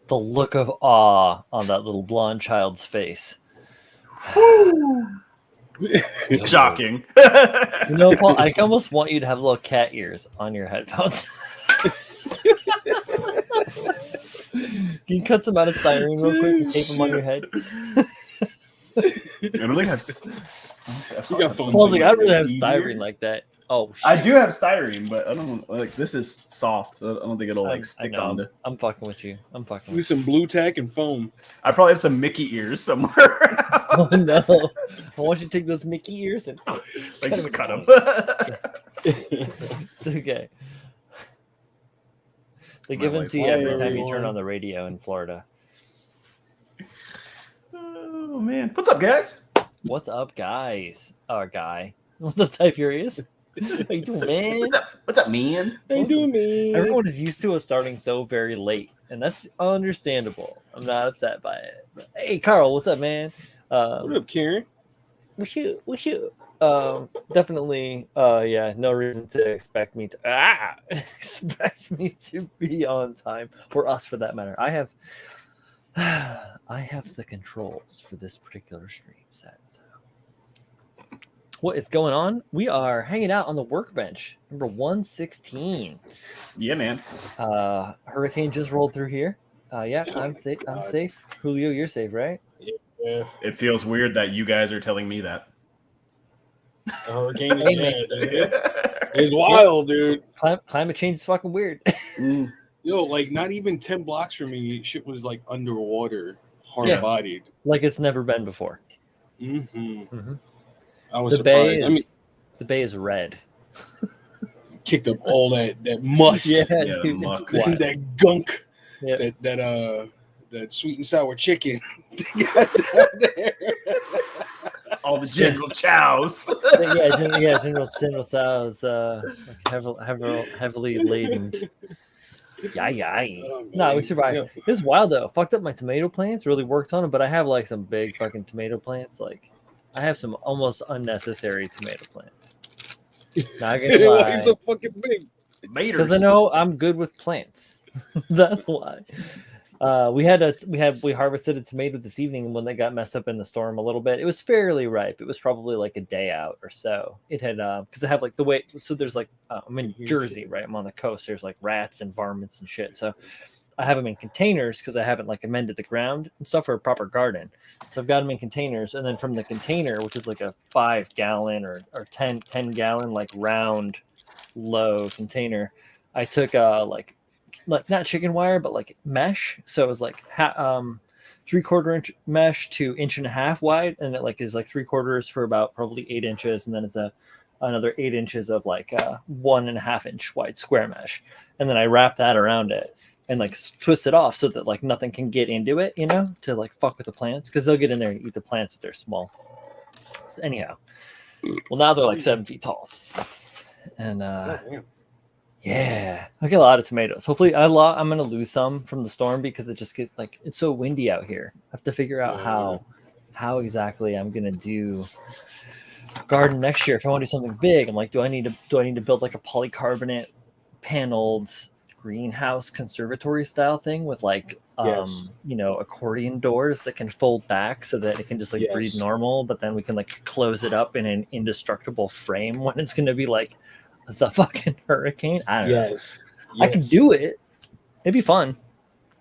the look of awe on that little blonde child's face. Shocking. You know, Paul, I almost want you to have little cat ears on your headphones. Can you cut some out of styrene real quick and tape them on your head? I don't think I've. You got phones. Paul's like, I don't really have Easier. styrene like that. Oh, shit. I do have styrene, but I don't like. This is soft. So I don't think it'll like stick onto. I'm fucking with you. I'm fucking Do with some blue tack and foam. I probably have some Mickey ears somewhere. you. Oh, no. I want you to take those Mickey ears and Like just cut them. It's okay. They give them to you every time you turn on the radio in Florida. Oh man, what's up, guys? What's up, guys? Guy. What's up, Ty Furious? How you doing, man? What's up, man? How you doing, man? Everyone is used to us starting so very late, and that's understandable. I'm not upset by it. But, hey, Carl, what's up, man? What up, Karen? Wish you. Definitely. Yeah. No reason to expect me to expect me to be on time, or us for that matter. I have the controls for this particular stream set. So. What is going on? We are hanging out on the workbench, number 116. Yeah, man. Hurricane just rolled through here. Yeah, I'm safe. I'm safe. Julio, you're safe, right? Yeah. It feels weird that you guys are telling me that. The hurricane is dude. It's wild, dude. Climate change is fucking weird. Yo, like not even 10 blocks from me, shit was like underwater, hard-bodied. Like it's never been before. Mm-hmm. I was The bay surprised. is, the bay is red. Kicked up all that must, Yeah, Yeah, dude, muck. it's wild. that gunk, Yeah. that sweet and sour chicken. Got down there. All the General Chows. General Tso's heavily laden. Yeah. Oh, No, we man. survived. Yeah. This is wild though. Fucked up my tomato plants. Really worked on them, but I have like some big fucking tomato plants. Like I have some almost unnecessary tomato plants. Not gonna Why lie, you so fucking big? because I know I'm good with plants. That's why. We harvested a tomato this evening when they got messed up in the storm a little bit. It was fairly ripe. It was probably like a day out or so. It had because I have like the way. So there's like I'm in Jersey, right? I'm on the coast. There's like rats and varmints and shit. So I have them in containers because I haven't like amended the ground and stuff for a proper garden. So I've got them in containers, and then from the container, which is like a 5-gallon or 10 gallon like round low container, I took like not chicken wire, but like mesh. So it was like 3/4 inch mesh to 1.5 inches wide, and it like is like 3/4 for about probably 8 inches, and then it's another 8 inches of like 1.5 inch wide square mesh, and then I wrap that around it and like twist it off so that like nothing can get into it, you know, to like fuck with the plants, because they'll get in there and eat the plants if they're small. So anyhow, well now they're like 7 feet tall, and yeah, I get a lot of tomatoes. Hopefully, I'm gonna lose some from the storm because it just gets like it's so windy out here. I have to figure out how exactly I'm gonna do garden next year if I want to do something big. I'm like, do I need to build like a polycarbonate paneled greenhouse conservatory style thing with like accordion doors that can fold back so that it can just like breathe normal, but then we can like close it up in an indestructible frame when it's gonna be like the fucking hurricane. I don't know. I can do it. It'd be fun.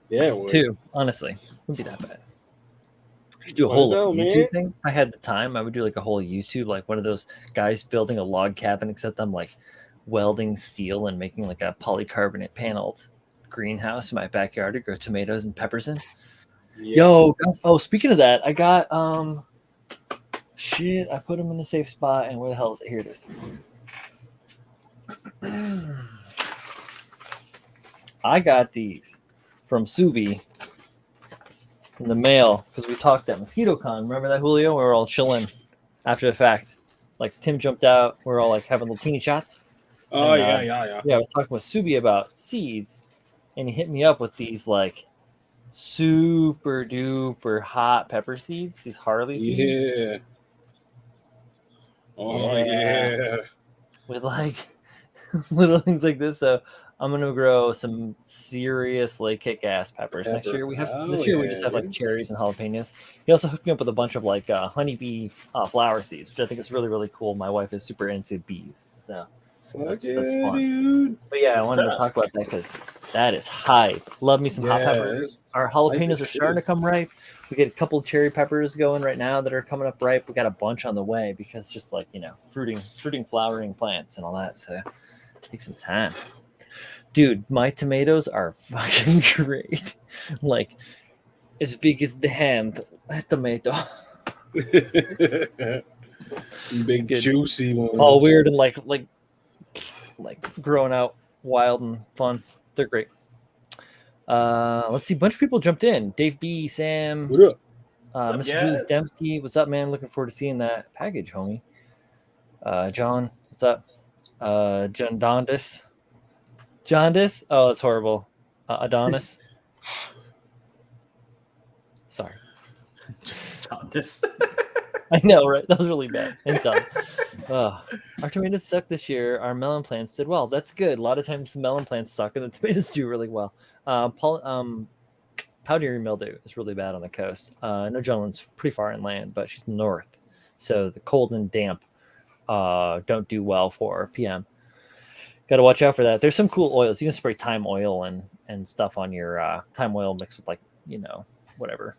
Yeah, it would. Too. Honestly, it wouldn't be that bad. I could do a whole YouTube thing. If I had the time, I would do like a whole YouTube, like one of those guys building a log cabin, except I'm like welding steel and making like a polycarbonate paneled greenhouse in my backyard to grow tomatoes and peppers in. Yo, speaking of that, I got shit. I put them in the safe spot, and where the hell is it? Here it is. I got these from Subi in the mail because we talked at MosquitoCon. Remember that, Julio? We were all chilling after the fact. Like Tim jumped out. We were all like having little teeny shots. Oh, and, yeah. Yeah, I was talking with Subi about seeds, and he hit me up with these like super duper hot pepper seeds. These Harley seeds. Yeah. Oh yeah. With like little things like this. So I'm gonna grow some seriously kick-ass peppers next year. We have this year we just have like cherries and jalapenos. He also hooked me up with a bunch of like honeybee flower seeds, which I think is really really cool. My wife is super into bees, so that's fun. Dude. But yeah, I wanted to talk about that because that is hype. Love me some hot peppers. Our jalapenos are starting to come ripe. We get a couple of cherry peppers going right now that are coming up ripe. We got a bunch on the way because just like, fruiting, flowering plants and all that. So take some time. Dude, my tomatoes are fucking great. Like as big as the hand, that tomato. Big juicy one. All weird and like growing out wild and fun. They're great. Let's see. A bunch of people jumped in. Dave B, Sam, What up? Mr. Julius Dembski. What's up, man? Looking forward to seeing that package, homie. John, what's up? John Dondis. Jaundice? Oh, that's horrible. Adonis. Sorry. Jaundice. I know, right? That was really bad. Thank God. Our tomatoes suck this year. Our melon plants did well. That's good. A lot of times the melon plants suck and the tomatoes do really well. Powdery mildew is really bad on the coast. I know Joan's pretty far inland, but she's north. So the cold and damp don't do well for PM. Got to watch out for that. There's some cool oils. You can spray thyme oil and stuff on your thyme oil mixed with like, whatever.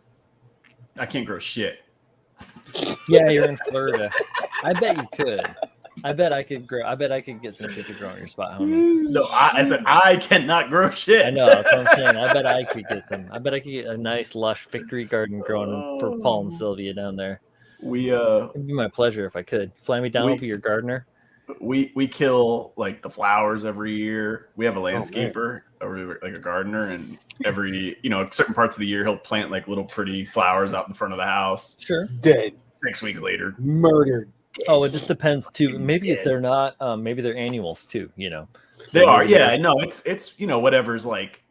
I can't grow shit. Yeah, you're in Florida. I bet you could. I bet I could get some shit to grow on your spot, homie. No, I said I cannot grow shit. I know, that's what I'm saying. I bet I could get some. I bet I could get a nice lush victory garden growing for Paul and Sylvia down there. It'd be my pleasure if I could. Fly me down, I'll be your gardener. We kill like the flowers every year. We have a landscaper, like a gardener, and every certain parts of the year he'll plant like little pretty flowers out in front of the house. Sure. Dead. 6 weeks later, Murdered. Oh, it just depends too. Maybe if they're not, maybe they're annuals too. So they are. Yeah, no, it's whatever's like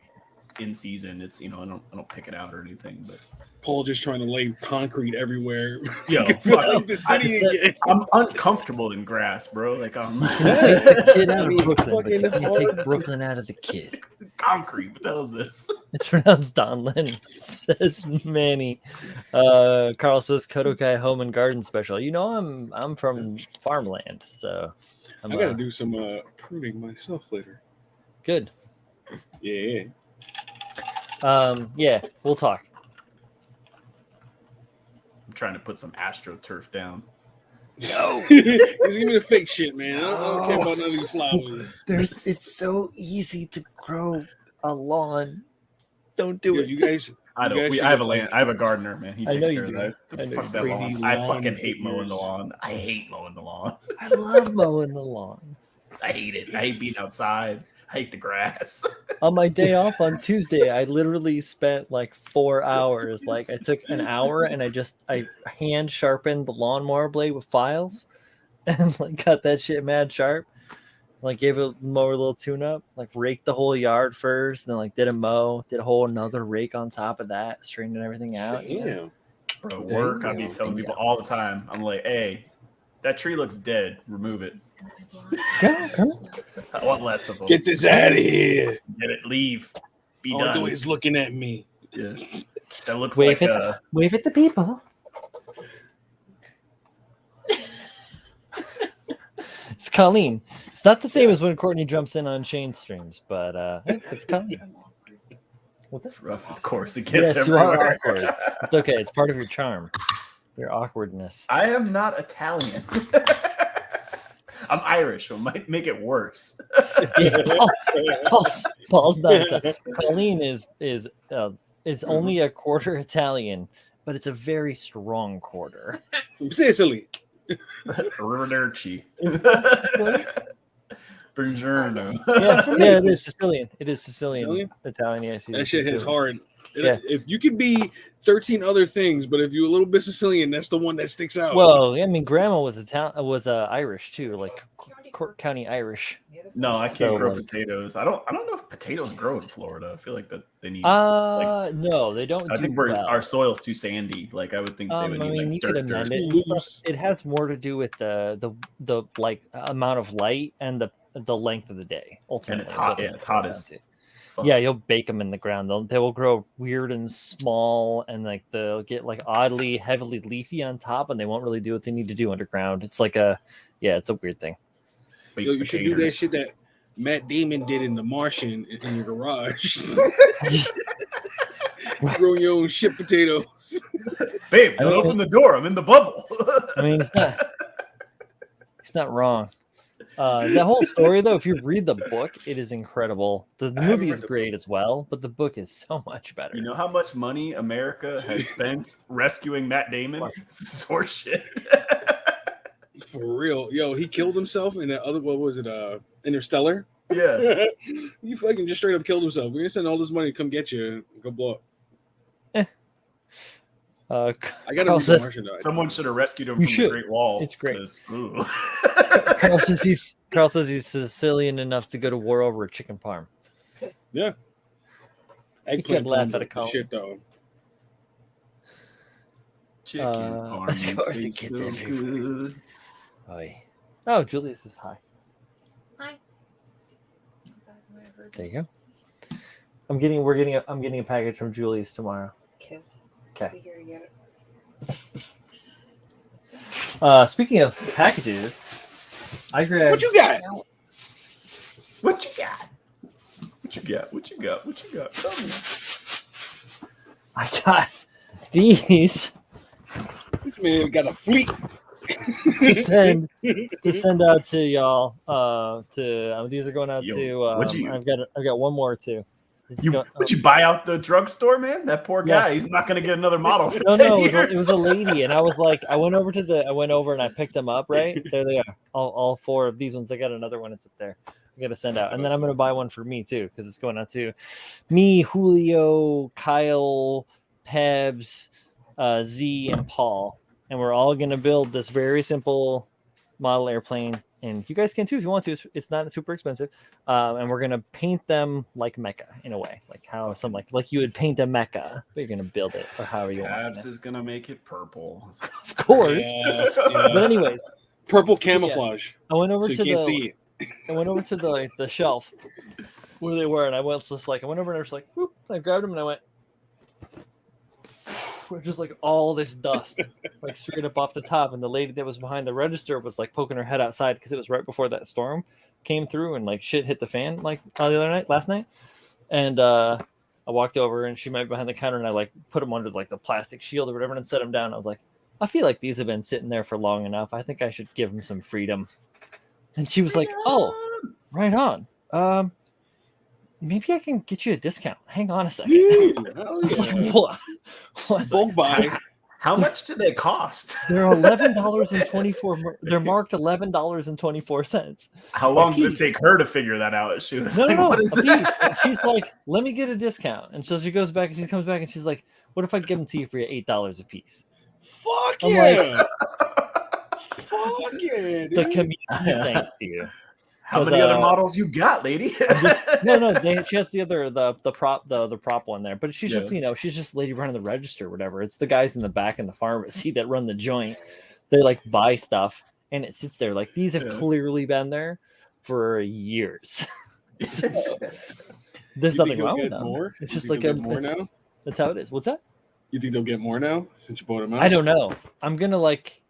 in season. It's I don't pick it out or anything, but. Paul just trying to lay concrete everywhere. Yo, like the city again. I'm uncomfortable in grass, bro. Like I'm. Take the kid out of Brooklyn, but you take Brooklyn out of the kid. Concrete. What the hell is this? It's pronounced Donlin. Says Manny. Carl says KotoKai Home and Garden Special. I'm from farmland, so I gotta do some pruning myself later. Good. Yeah. Yeah, we'll talk. I'm trying to put some AstroTurf down. No, just give me the fake shit, man. I don't care about none of these flowers. It's so easy to grow a lawn. Don't do it. You guys. I have a gardener, man. He takes care of that. Fuck that crazy lawn. I fucking lawn hate mowing the figures. lawn. I hate mowing the lawn. I love mowing the lawn. I hate it. I hate being outside. I hate the grass. On my day off on Tuesday, I literally spent like 4 hours. Like I took an hour and I hand sharpened the lawnmower blade with files and like got that shit mad sharp. Like gave it mower a little tune up, like raked the whole yard first, and then like did a whole another rake on top of that, straightened everything out. Yeah. Bro, work. I be telling people all the time. I'm like, hey, that tree looks dead. Remove it. I want less of them. Get this out of here. Get it. Leave. Be All done. the way is looking at me. Yeah. That looks wave like at the people. It's Colleen. It's not the same as when Courtney jumps in on Shane's streams, but it's Colleen. Well, that's rough, of course. It gets Yes, you are everywhere. awkward. It's okay. It's part of your charm. Your awkwardness. I am not Italian. I'm Irish. It might make it worse. Yeah, Paul's not Italian. Colleen is only a quarter Italian, but it's a very strong quarter. From Sicily. Arrivederci. Buongiorno. Yeah, it is Sicilian. It is Sicilian. Italian, yes. That shit hits hard. Yeah. If you can be 13 other things, but if you're a little bit Sicilian, that's the one that sticks out. Well, I mean, Grandma was Irish too, like Cork County Irish. No, I can't grow potatoes. I don't know if potatoes grow in Florida. I feel like that they need. No, they don't. I think our soil's too sandy. Like I would think they would need you dirt. could amend it. And stuff. It has more to do with the like amount of light and the length of the day. Ultimately, And it's is hot. what Yeah, it's hot comes as down to. fuck. Yeah, you'll bake them in the ground. They will grow weird and small, and like they'll get like oddly heavily leafy on top, and they won't really do what they need to do underground. It's like it's a weird thing. Yo, you should do that shit that Matt Damon did in The Martian in your garage. Growing your own shit potatoes. Babe, don't open the door. I'm in the bubble. I mean, it's not wrong. That whole story, though, if you read the book, it is incredible. The movie is great as well, but the book is so much better. You know how much money America has spent rescuing Matt Damon? Source shit. For real. Yo, he killed himself in that other, what was it, Interstellar? Yeah. You fucking just straight up killed himself. We're gonna send all this money to come get you and go blow up. I gotta read The Martian, though. Someone should have rescued him from the Great Wall. It's great. Ooh. Carl says he's Sicilian enough to go to war over a chicken parm. Yeah. Eggplant laugh at a call. Shit, though. Chicken parm. Of course it gets everywhere. Oh, Julius is hi. Hi. There you go. I'm getting a package from Julius tomorrow. Cool. Okay. Here, get it. Speaking of packages, I grabbed. What you got? What you got? What you got? What you got? What you got? Tell me. I got these This man got a fleet. to send out to y'all. These are going out to. I've got one more too. Would you buy out the drugstore, man? That poor guy. Yes. He's not going to get another model for 10 No, years. it was a lady, and I was like, I went over and I picked them up. Right there, they are. All four of these ones. I got another one. It's up there. I got to send out, and then I'm going to buy one for me too because it's going out to me, Julio, Kyle, Pebs, Z, and Paul, and we're all going to build this very simple model airplane. And you guys can too if you want to. It's not super expensive, and we're gonna paint them like mecha in a way, like how some like you would paint a mecha, but you're gonna build it or however you want. Abs is gonna make it purple, of course. Yeah. But anyways, purple camouflage. I went over So to you can't see it. I went over to the shelf where they were, and I went I went over and I was like, whoop, I grabbed them and I went. Just like all this dust, like straight up off the top, and the lady that was behind the register was like poking her head outside because it was right before that storm came through and like shit hit the fan like last night, and I walked over and she might be behind the counter and I like put them under like the plastic shield or whatever and set them down. I was like, I feel like these have been sitting there for long enough. I think I should give them some freedom. And she was like, oh, right on. Maybe I can get you a discount. Hang on a second. Yeah. What? Bulk buy. How much do they cost? They're $11.24. They're marked $11.24. How long did it take her to figure that out? She was like, No, what is a piece. that? She's like, let me get a discount. And so she goes back and she comes back and she's like, what if I give them to you for $8 a piece? Fuck I'm yeah. Fuck yeah, dude. The community thanks you. How many other models you got, lady? She has the prop one there, but she's just she's just lady running the register or whatever. It's the guys in the back in the pharmacy that run the joint. They like buy stuff and it sits there. Like these have clearly been there for years. So, there's nothing wrong with them. More? It's just like more now. That's how it is. What's that? You think they'll get more now since you bought them out? I don't know. I'm gonna like.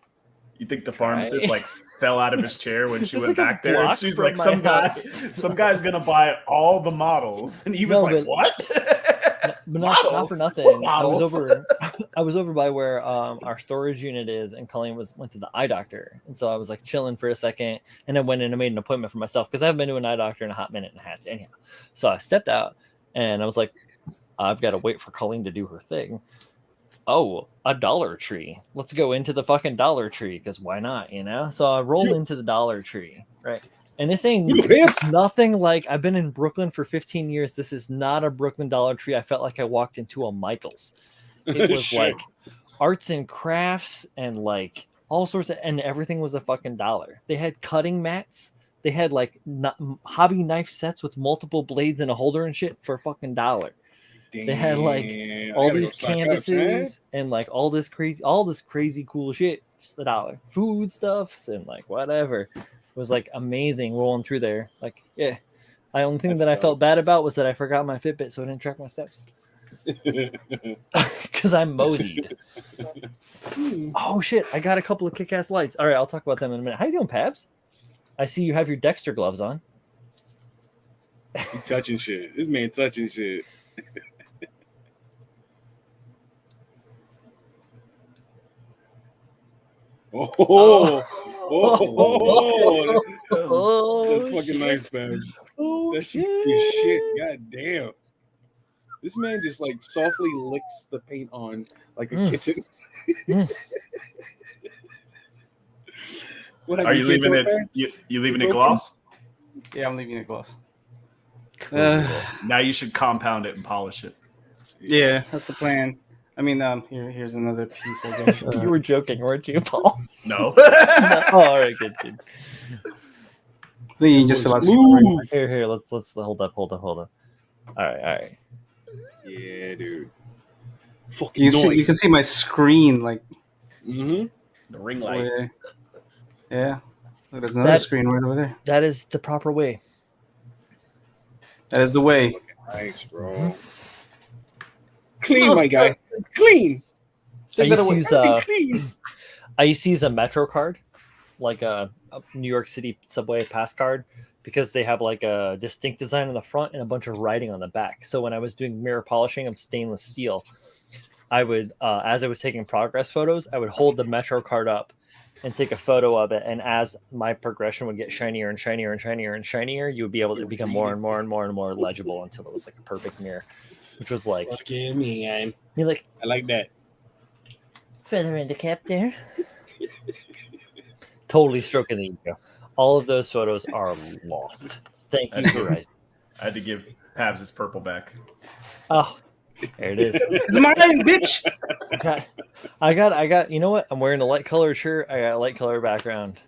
You think the pharmacist like fell out of his chair when she went like back there? And she's like, some guy's gonna buy all the models, and he was like, what? But not for nothing. I was over by where our storage unit is, and Colleen went to the eye doctor, and so I was like chilling for a second, and I went in and made an appointment for myself because I haven't been to an eye doctor in a hot minute and a half. Anyhow, so I stepped out, and I was like, I've got to wait for Colleen to do her thing. Oh, a Dollar Tree. Let's go into the fucking Dollar Tree because why not, So I roll into the Dollar Tree, right? And this it's nothing like I've been in Brooklyn for 15 years. This is not a Brooklyn Dollar Tree. I felt like I walked into a Michael's. It was like arts and crafts and like all sorts of, and everything was a fucking dollar. They had cutting mats. They had like hobby knife sets with multiple blades and a holder and shit for a fucking $1. Damn, they had like all these canvases and like all this crazy cool shit, just $1. Food stuffs and like whatever. was like amazing rolling through there. Like, yeah. The only thing That's that I tough. felt bad about was that I forgot my Fitbit, so I didn't track my steps. Because I'm moseyed. Oh shit! I got a couple of kick-ass lights. All right, I'll talk about them in a minute. How you doing, Pabs? I see you have your Dexter gloves on. He touching shit. This man touching shit. Oh, that's fucking shit. nice, Babs. Oh, That's some good shit. God damn. This man just like softly licks the paint on like a kitten. What Are you leaving kitten, it? man? You leaving it broken? gloss? Yeah, I'm leaving it gloss. Now you should compound it and polish it. Yeah, that's the plan. I mean, here's another piece, I guess. You were joking, weren't you, Paul? No. No. Oh, all right, good. Then you just about Smooth. Here. Let's hold up. All right. Yeah, dude. Fucking you noise. can see my screen like Mm-hmm. The ring over light. there. Yeah, look, there's another screen right over there. That is the proper way. That is the way. Nice, bro. Clean, my guy. Clean. I used to use Clean. I used to use a Metro card, like a New York City subway pass card, because they have like a distinct design on the front and a bunch of writing on the back. So when I was doing mirror polishing of stainless steel, I would, as I was taking progress photos, I would hold the Metro card up and take a photo of it. And as my progression would get shinier and shinier and shinier and shinier, you would be able to become more and more and more and more legible until it was like a perfect mirror, which was like, Fucking man. you're like, I like that. feather in the cap there. Totally stroking the ego. All of those photos are lost. Thank you, Verizon. I had to give Pabs his purple back. Oh, there it is. It's mine, bitch. I got. You know what? I'm wearing a light colored shirt. I got a light colored background.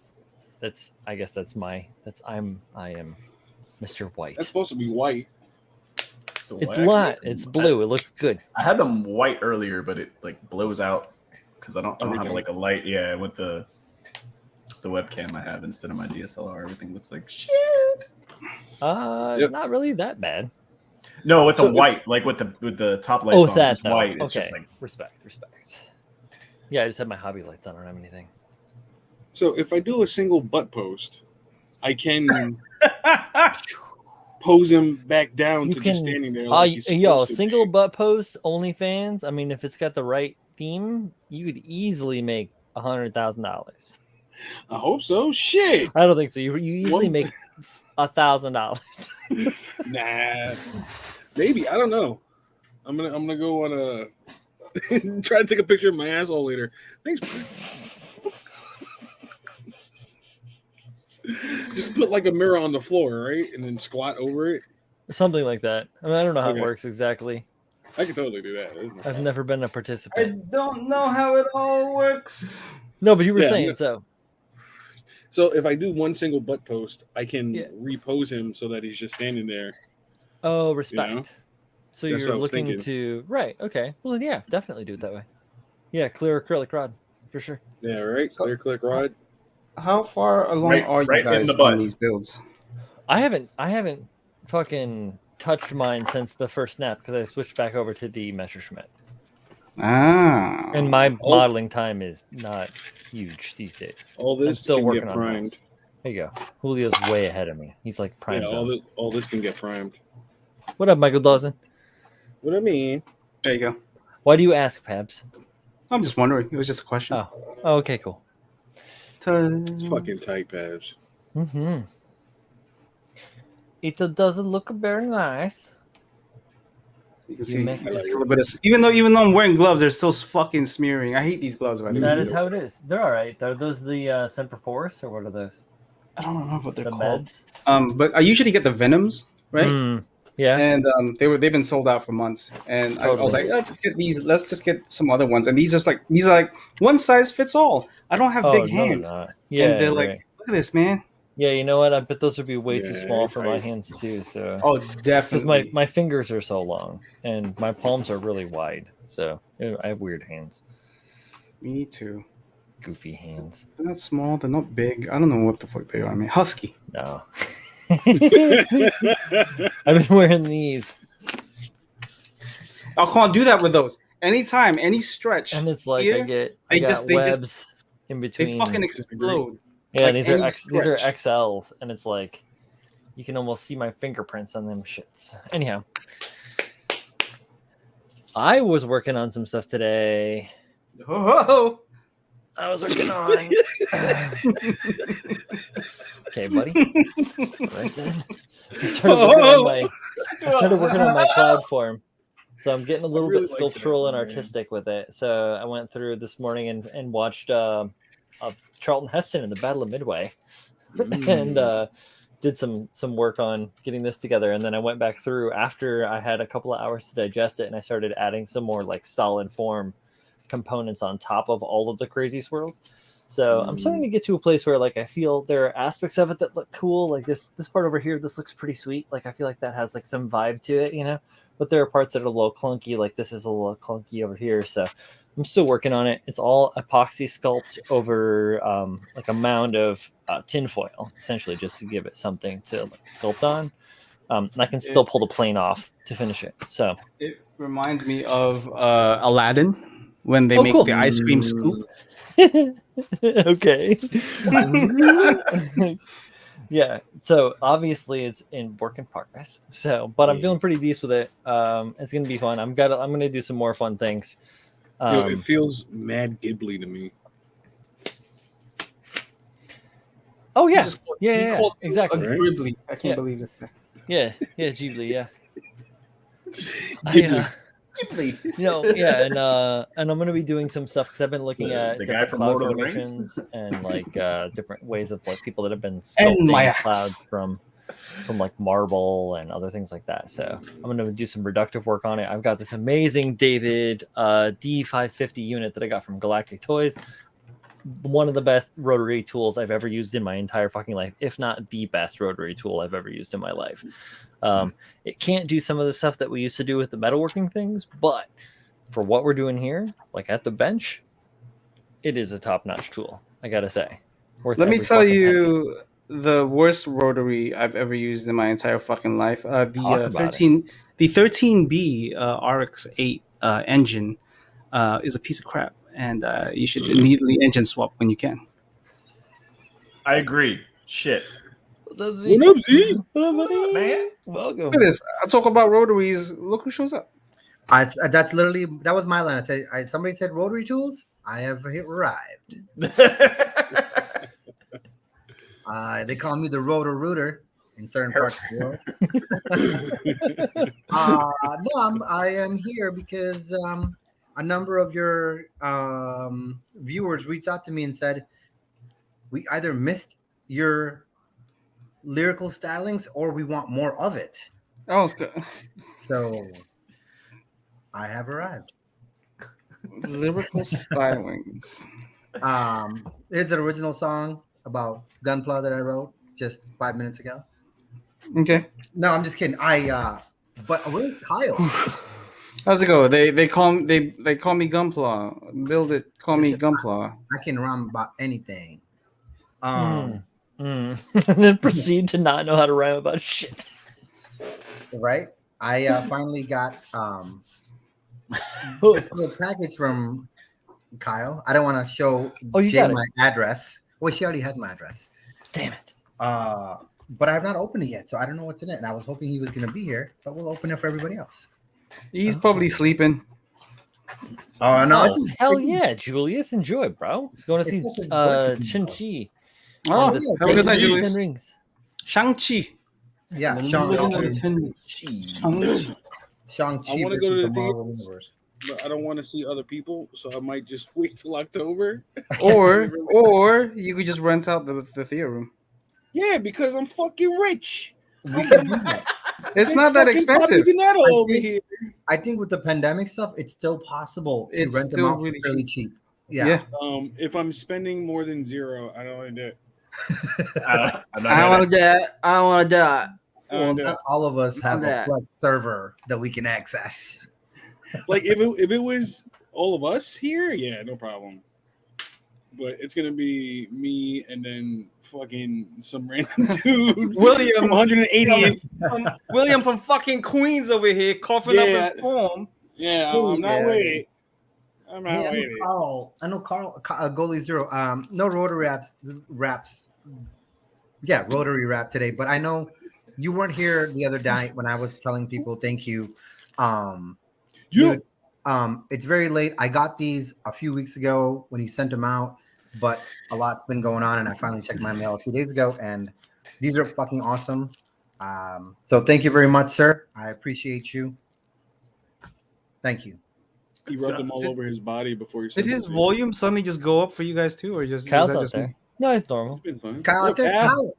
I guess I am Mr. White. That's supposed to be white. It's not. It's blue. It looks good. I had them white earlier, but it like blows out because I don't have Everything. like a light. Yeah, with the webcam I have instead of my DSLR, everything looks like shit. Yep. Not really that bad. No, with the So white, like with the top lights Oh, on, that it's though. white. It's Okay. just like Respect. Yeah, I just have my hobby lights on. I don't have anything. So if I do a single butt post, I can pose him back down You to can- just standing there. Like he's Yo, supposed to single be. butt post, OnlyFans. I mean, if it's got the right theme, you could easily make $100,000. I hope so. Shit. I don't think so. You easily One- make $1,000. Nah. Maybe. I don't know. I'm gonna go on a try to take a picture of my asshole later. Thanks. Just put like a mirror on the floor, right? And then squat over it. Something like that. I mean, I don't know how Okay. it works exactly. I can totally do that. There's no I've problem. never been a I participant. don't know how it all works. No, but you were Yeah, saying no. so. So if I do one single butt post, I can Yeah. repose him so that he's just standing there. Oh, respect. know? So That's what you're I was looking thinking. to right? Okay. Well, then, yeah, definitely do it that way. Yeah, clear acrylic rod for sure. Yeah, right. So- Clear click rod. How far along Right- are you right in guys the butt. on these builds? I haven't fucking touched mine since the first snap because I switched back over to the Messerschmitt. Ah. And my Oh. modeling time is not huge these days. All I'm this still can working get on primed. those. There you go. Julio's way ahead of me. He's like prime Yeah, zone. all this can get primed. What up, Michael Dawson? What I mean? There you go. Why do you ask, Pabs? I'm just wondering. It was just a question. Oh, okay, cool. It's fucking tight, Pabs. Mm-hmm. It doesn't look very nice. You can You see make- it's a little bit of, even though I'm wearing gloves, they're still fucking smearing. I hate these gloves. By the That way. is how it is. They're all right. Are those the Semper Force or what are those? I don't remember what they're The called. meds? But I usually get the Venoms, right? Mm, yeah. And they've been sold out for months. And I was Totally. like, let's just get these. Let's just get some other ones. And these are like one size fits all. I don't have big no, hands. they're not. Yeah, And they're like, right. look at this, man. Yeah, you know what? I bet those would be way too Yeah, small for my right. hands too. So Oh, because definitely. my fingers are so long and my palms are really wide, so I have weird hands. Me too. Goofy hands. They're not small. They're not big. I don't know what the fuck they are. I mean, husky. No. I've been wearing these. I can't do that with those. Anytime, any stretch, And it's like here, I got they webs in they between. fucking explode. Yeah, like these are any these are stretch. XLs, and it's like you can almost see my fingerprints on them shits. Anyhow, I was working on some stuff today. Oh, I was working on. Okay, buddy. Right then. I started working on my cloud form. So I'm getting a little really bit like sculptural that, and man. artistic with it. So I went through this morning and watched Charlton Heston in the Battle of Midway, and did some work on getting this together. And then I went back through after I had a couple of hours to digest it, and I started adding some more like solid form components on top of all of the crazy swirls. So I'm starting to get to a place where like I feel there are aspects of it that look cool. Like this part over here, this looks pretty sweet. Like I feel like that has like some vibe to it, you know. But there are parts that are a little clunky. Like this is a little clunky over here. So I'm still working on it. It's all epoxy sculpt over like a mound of tinfoil, essentially, just to give it something to like sculpt on. And I can still pull the plane off to finish it. So it reminds me of Aladdin when they Oh, make cool. the ice cream scoop. Okay. Yeah. So obviously it's in work in progress. So, but I'm feeling pretty decent with it. It's gonna be fun. I'm gonna do some more fun things. It feels mad Ghibli to me. Oh yeah, Just- yeah, called exactly. a Ghibli. I can't Yeah. believe this. Yeah, Ghibli, yeah. Ghibli. And I'm gonna be doing some stuff because I've been looking at the guy different from cloud Lord of the Rings? formations and like different ways of like people that have been And my sculpting ass. clouds from like marble and other things like that. So I'm gonna do some reductive work on it. I've got this amazing David D550 unit that I got from Galactic Toys. One of the best rotary tools I've ever used in my entire fucking life, if not the best rotary tool I've ever used in my life. It can't do some of the stuff that we used to do with the metalworking things, but for what we're doing here, like at the bench, it is a top-notch tool. I gotta say. Let me tell you the worst rotary I've ever used in my entire fucking life. Talk about 13B RX8 engine is a piece of crap, and you should immediately engine swap when you can. I agree. Shit. What's up, What up, Z? What up, buddy? Man. Welcome. Look at this. I talk about rotaries. Look who shows up. That's literally that was my line. I said somebody said rotary tools. I have arrived. They call me the rotor rooter in certain parts of the world. I am here because a number of your viewers reached out to me and said we either missed your lyrical stylings or we want more of it. Oh, okay. So I have arrived. Lyrical stylings. Here's an original song about Gunpla that I wrote just 5 minutes ago. Okay. No, I'm just kidding. But where's Kyle? How's it go? They call me Gunpla. Build it. Call me Gunpla. I can rhyme about anything. And then proceed to not know how to rhyme about shit. Right? I finally got this little package from Kyle. I don't want to show Jay my address. Well, she already has my address. Damn it. But I have not opened it yet, so I don't know what's in it. And I was hoping he was going to be here, but we'll open it for everybody else. He's probably sleeping. Oh, no. Oh, hell yeah, Julius. Enjoy, bro. He's going to see Chin-Chi. Oh, And have a good night, Ten Julius. Rings. Shang-Chi. Yeah, Shang-Chi. I want to go to the Marvel theater, Universe. but I don't want to see other people, so I might just wait till October. Or you could just rent out the theater room. Yeah, because I'm fucking rich. We can do that. It's not that expensive. Over here. I think with the pandemic stuff, it's still possible to It's rent them still out really fairly cheap. Yeah. If I'm spending more than zero, I don't want to do it. I I don't want to die. I don't want to die. Well, not all of us have a that. Flex server that we can access. Like if it was all of us here, yeah, no problem. but it's gonna be me and then fucking some random dude. William. from 180th. William from fucking Queens over here coughing up Yeah. a storm. Yeah, Hey, I'm not yeah. waiting. I'm not Hey, waiting. I know Carl, goalie zero. No rotary raps. Yeah, rotary rap today. But I know you weren't here the other night when I was telling people thank you. You Dude, it's very late. I got these a few weeks ago when he sent them out, but a lot's been going on, and I finally checked my mail a few days ago, and these are fucking awesome. So thank you very much, sir. I appreciate you. Thank you. he rubbed them all over his body before he Did said his it. volume suddenly just go up for you guys too, or just Kyle's was that out just there. me? No, it's normal. It's been fun. Kyle, Look, out there. Al.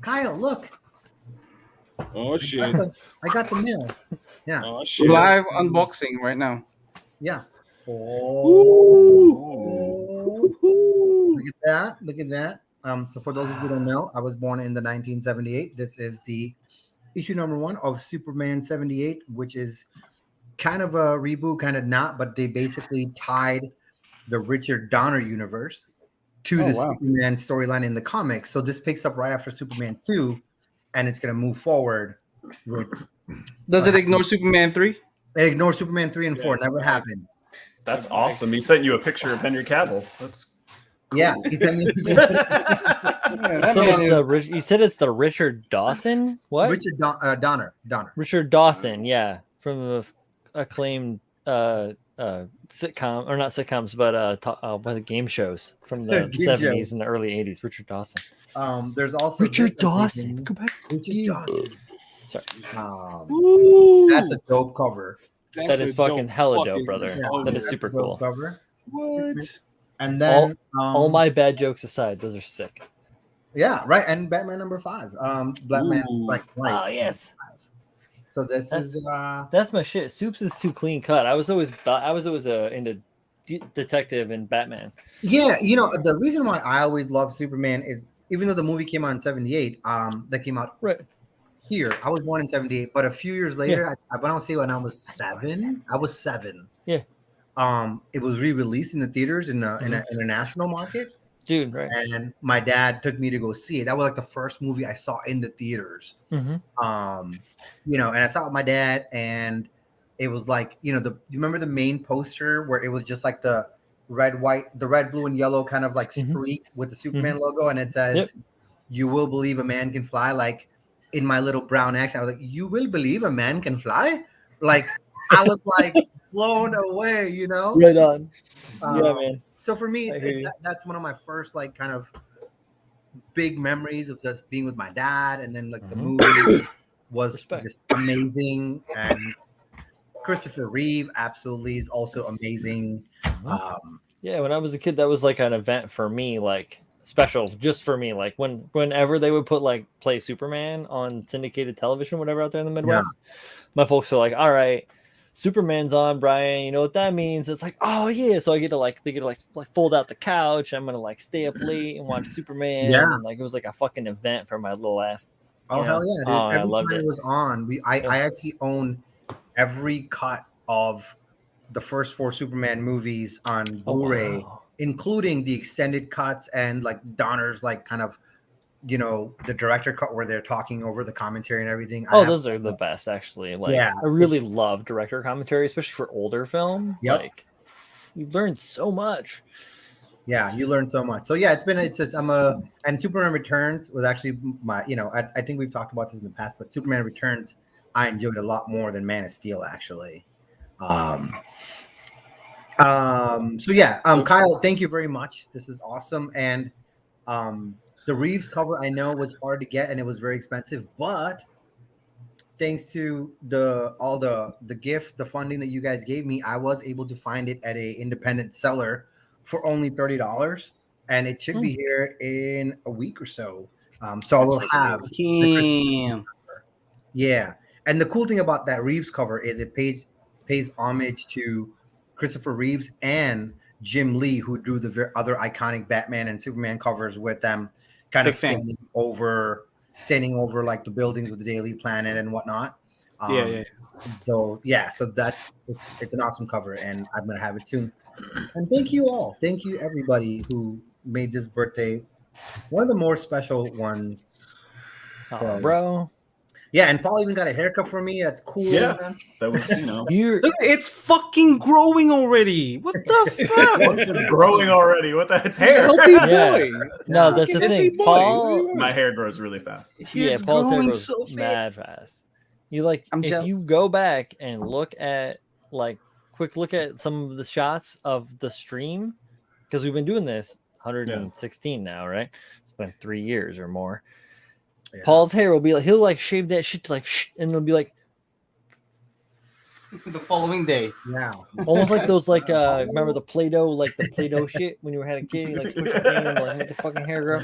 Kyle, look. Oh shit. I got the mail. Yeah. Oh shit. Live unboxing right now. Yeah. Ooh. Look at that. Look at that. So for those of you who don't know, I was born in the 1978. This is the issue number 1 of Superman 78, which is kind of a reboot, kind of not, but they basically tied the Richard Donner universe to the Superman storyline in the comics. So this picks up right after Superman 2, and it's going to move forward with. Does it ignore Superman 3? They ignore Superman 3 and 4. Never happened. That's awesome. He sent you a picture of Henry Cavill. That's Yeah, he sent me That So man it's is- you said it's the Richard Dawson? What? Richard Donner. Richard Dawson, yeah, from the acclaimed sitcom, or not sitcoms, but what are the game shows from the Game 70s shows. and the early 80s. Richard Dawson. There's also Richard this Dawson. amazing- Go back. Richard Dawson. Sorry. Ooh. That's a dope cover. That is a fucking hella dope, fucking brother. cover. That is That's super a dope cool. cover. What? And then All my bad jokes aside, those are sick. yeah, right. And Batman number 5. Batman Ooh. like white. Oh yes, So this That's- is that's my shit. Soups is too clean cut. I was always into detective and Batman. yeah, the reason why I always love Superman is even though the movie came out in 78, that came out Right. here. I was born in 78, but a few years later, I want to say when I was 7, I was 7. Yeah. It was re-released in the theaters in the international market, Dude, right. and my dad took me to go see it. That was like the first movie I saw in the theaters. Mm-hmm. And I saw it with my dad, and it was like, do you remember the main poster where it was just like the red, blue, and yellow kind of like streak with the Superman logo, and it says, Yep. "You will believe a man can fly." Like in my little brown accent, I was like, "You will believe a man can fly?" Like I was like blown away, Right on. Yeah, man. So for me, I hear you. that's one of my first like kind of big memories of just being with my dad, and then like the movie was Respect. just amazing, and Christopher Reeve absolutely is also amazing. Yeah, when I was a kid, that was like an event for me, like special just for me. Like whenever they would play Superman on syndicated television, whatever out there in the Midwest, my folks were like, "All right, Superman's on, Brian. You know what that means?" It's like, "Oh yeah." So they get to fold out the couch. I'm gonna stay up late and watch Superman. Yeah. And, it was like a fucking event for my little ass. Oh hell yeah, dude! Oh, I Every loved time it. it was on, I actually own every cut of the first 4 Superman movies on Blu-ray, wow. including the extended cuts and like Donner's kind of the director cut where they're talking over the commentary and everything. Oh, those are the best, actually. Yeah, I really love director commentary, especially for older film. Yep. You learn so much. Yeah, you learn so much. So yeah, and Superman Returns was actually my, I think we've talked about this in the past, but Superman Returns I enjoyed a lot more than Man of Steel actually. So yeah, Kyle, thank you very much. This is awesome. And the Reeves cover I know was hard to get and it was very expensive, but thanks to all the gifts, the funding that you guys gave me, I was able to find it at a independent seller for only $30, and it should be here in a week or so. So I will have Damn. yeah. And the cool thing about that Reeves cover is it pays homage to Christopher Reeves and Jim Lee, who drew the other iconic Batman and Superman covers with them, kind of standing over like the buildings with the Daily Planet and whatnot. Yeah. So yeah, so it's an awesome cover, and I'm gonna have it soon. And thank you all, thank you everybody who made this birthday one of the more special ones. Oh, So, bro. yeah, and Paul even got a haircut for me. That's cool. Yeah. Man. That was, you know, You're Look, it's fucking growing already. What the fuck? once it's growing already. What the? It's hair. Healthy Yeah. boy. no, that's the Healthy thing. boy. Paul, My hair grows really fast. yeah, It's Paul's hair growing grows so fast. mad fast. You like I'm if jealous. you go back and look at like quick look at some of the shots of the stream because we've been doing this 116 now, right? It's been 3 years or more. Yeah. Paul's hair will be like he'll like shave that shit to like and it'll be like The following day. Yeah. almost like those like remember the Play-Doh shit when you had a kid, you like push it in and like make the fucking hair grow.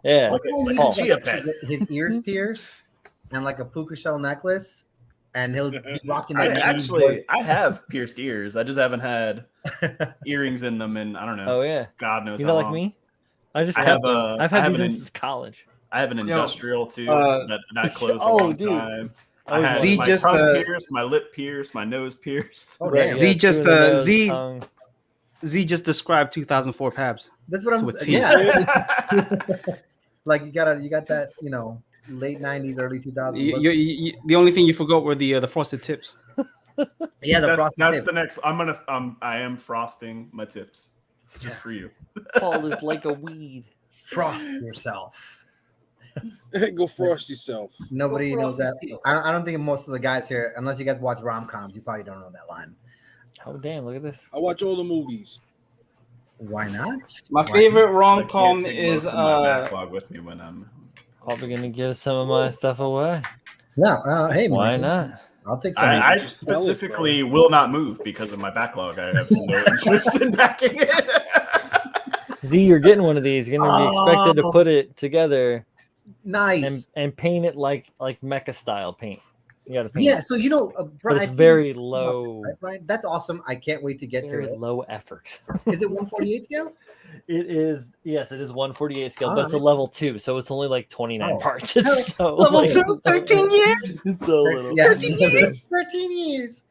Yeah. Like a Paul. chia pet. His ears pierced and like a puka shell necklace, and he'll be rocking I that. actually, I have pierced ears. I just haven't had earrings in them, and I don't know. Oh yeah. God knows. You how know like long. me? I just I kept have them. a- I've I had have these an since college. I have an industrial too that closed a oh, long dude. time. Oh, I had Z my just, tongue pierced, my lip pierced, my nose pierced. Oh, Right, damn. Z yeah, just, two in the nose, Z- tongue. Z just described 2004 Pabs. That's what I'm So it's saying. here. Yeah. Like you got that, late 90s, early 2000s. The only thing you forgot were the frosted tips. Yeah, the that's frosted tips. the next. I am frosting my tips just for you. Paul is like a weed. Frost yourself. Go frost yourself. Nobody Go knows that. frost yourself. I don't think most of the guys here, unless you guys watch rom-coms, you probably don't know that line. Oh damn! Look at this. I watch all the movies. Why not? My Why favorite I rom can't com take is most of my backlog with me when I'm. Probably gonna give some of my stuff away. Yeah. Hey, Why Martin, not? I'll take some. I specifically will not move because of my backlog. I have no interest in backing it. Z, you're getting one of these. You're gonna be expected to put it together Nice. and paint it like mecha style paint. You gotta paint Yeah. it. So But Brian, it's very low, right, Brian? That's awesome. I can't wait to get to very it. low effort. Is it 148 scale? It is, yes, it is 148 scale, All but it's a right. level 2, so it's only like 29 Oh. parts. It's so level like- 2, 13 years. It's so little. Yeah. 13 years? 13 years.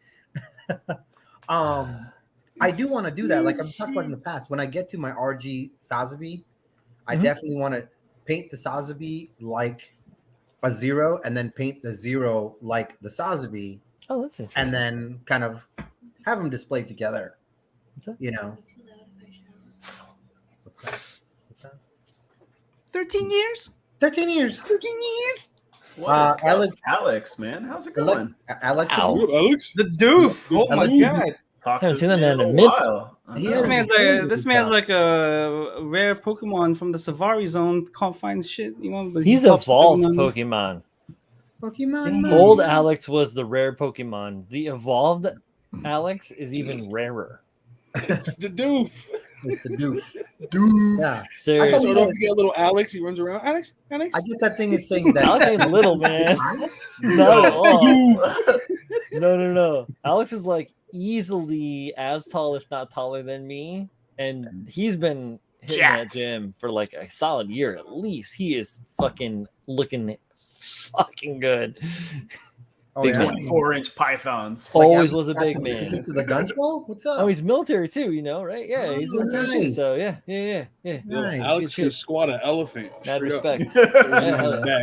I do want to do that. Like I've talked about in the past. When I get to my RG Sazabi, I Mhm. definitely want to paint the Sazabi like a zero, and then paint the zero like the Sazabi, Oh, that's interesting. and then kind of have them displayed together. What's that? You know. 13 years? 13 years. 13 years? What is Alex- Alex, man, how's it going? Alex. Ow. What, Alex? The doof. Oh my Alex. god. Talked Haven't to seen this that man in a in minute. while. He This has- man's Yeah. like a rare Pokemon from the Savari Zone. Can't find shit, But He's he pops up evolved every now and Pokemon. Pokemon. Damn. man. Old Alex was the rare Pokemon. The evolved Alex is even rarer. It's the doof. It's the dude. Dude. Yeah. Seriously. So don't forget little Alex. He runs around. Alex. I guess that thing is saying that. Alex ain't little, man. Not at all. No. Alex is like easily as tall, if not taller than me. And he's been hitting that Jacked. gym for like a solid year at least. He is fucking looking fucking good. Oh, Big yeah. man. 24-inch pythons. Like, Always after- was a big after he man. gets to the gun show? What's up? Oh, he's military too, right? Yeah, he's Oh, military too. nice. So yeah. Yo, Nice. Alex can squat an elephant. Mad straight up. respect. In hell his yeah.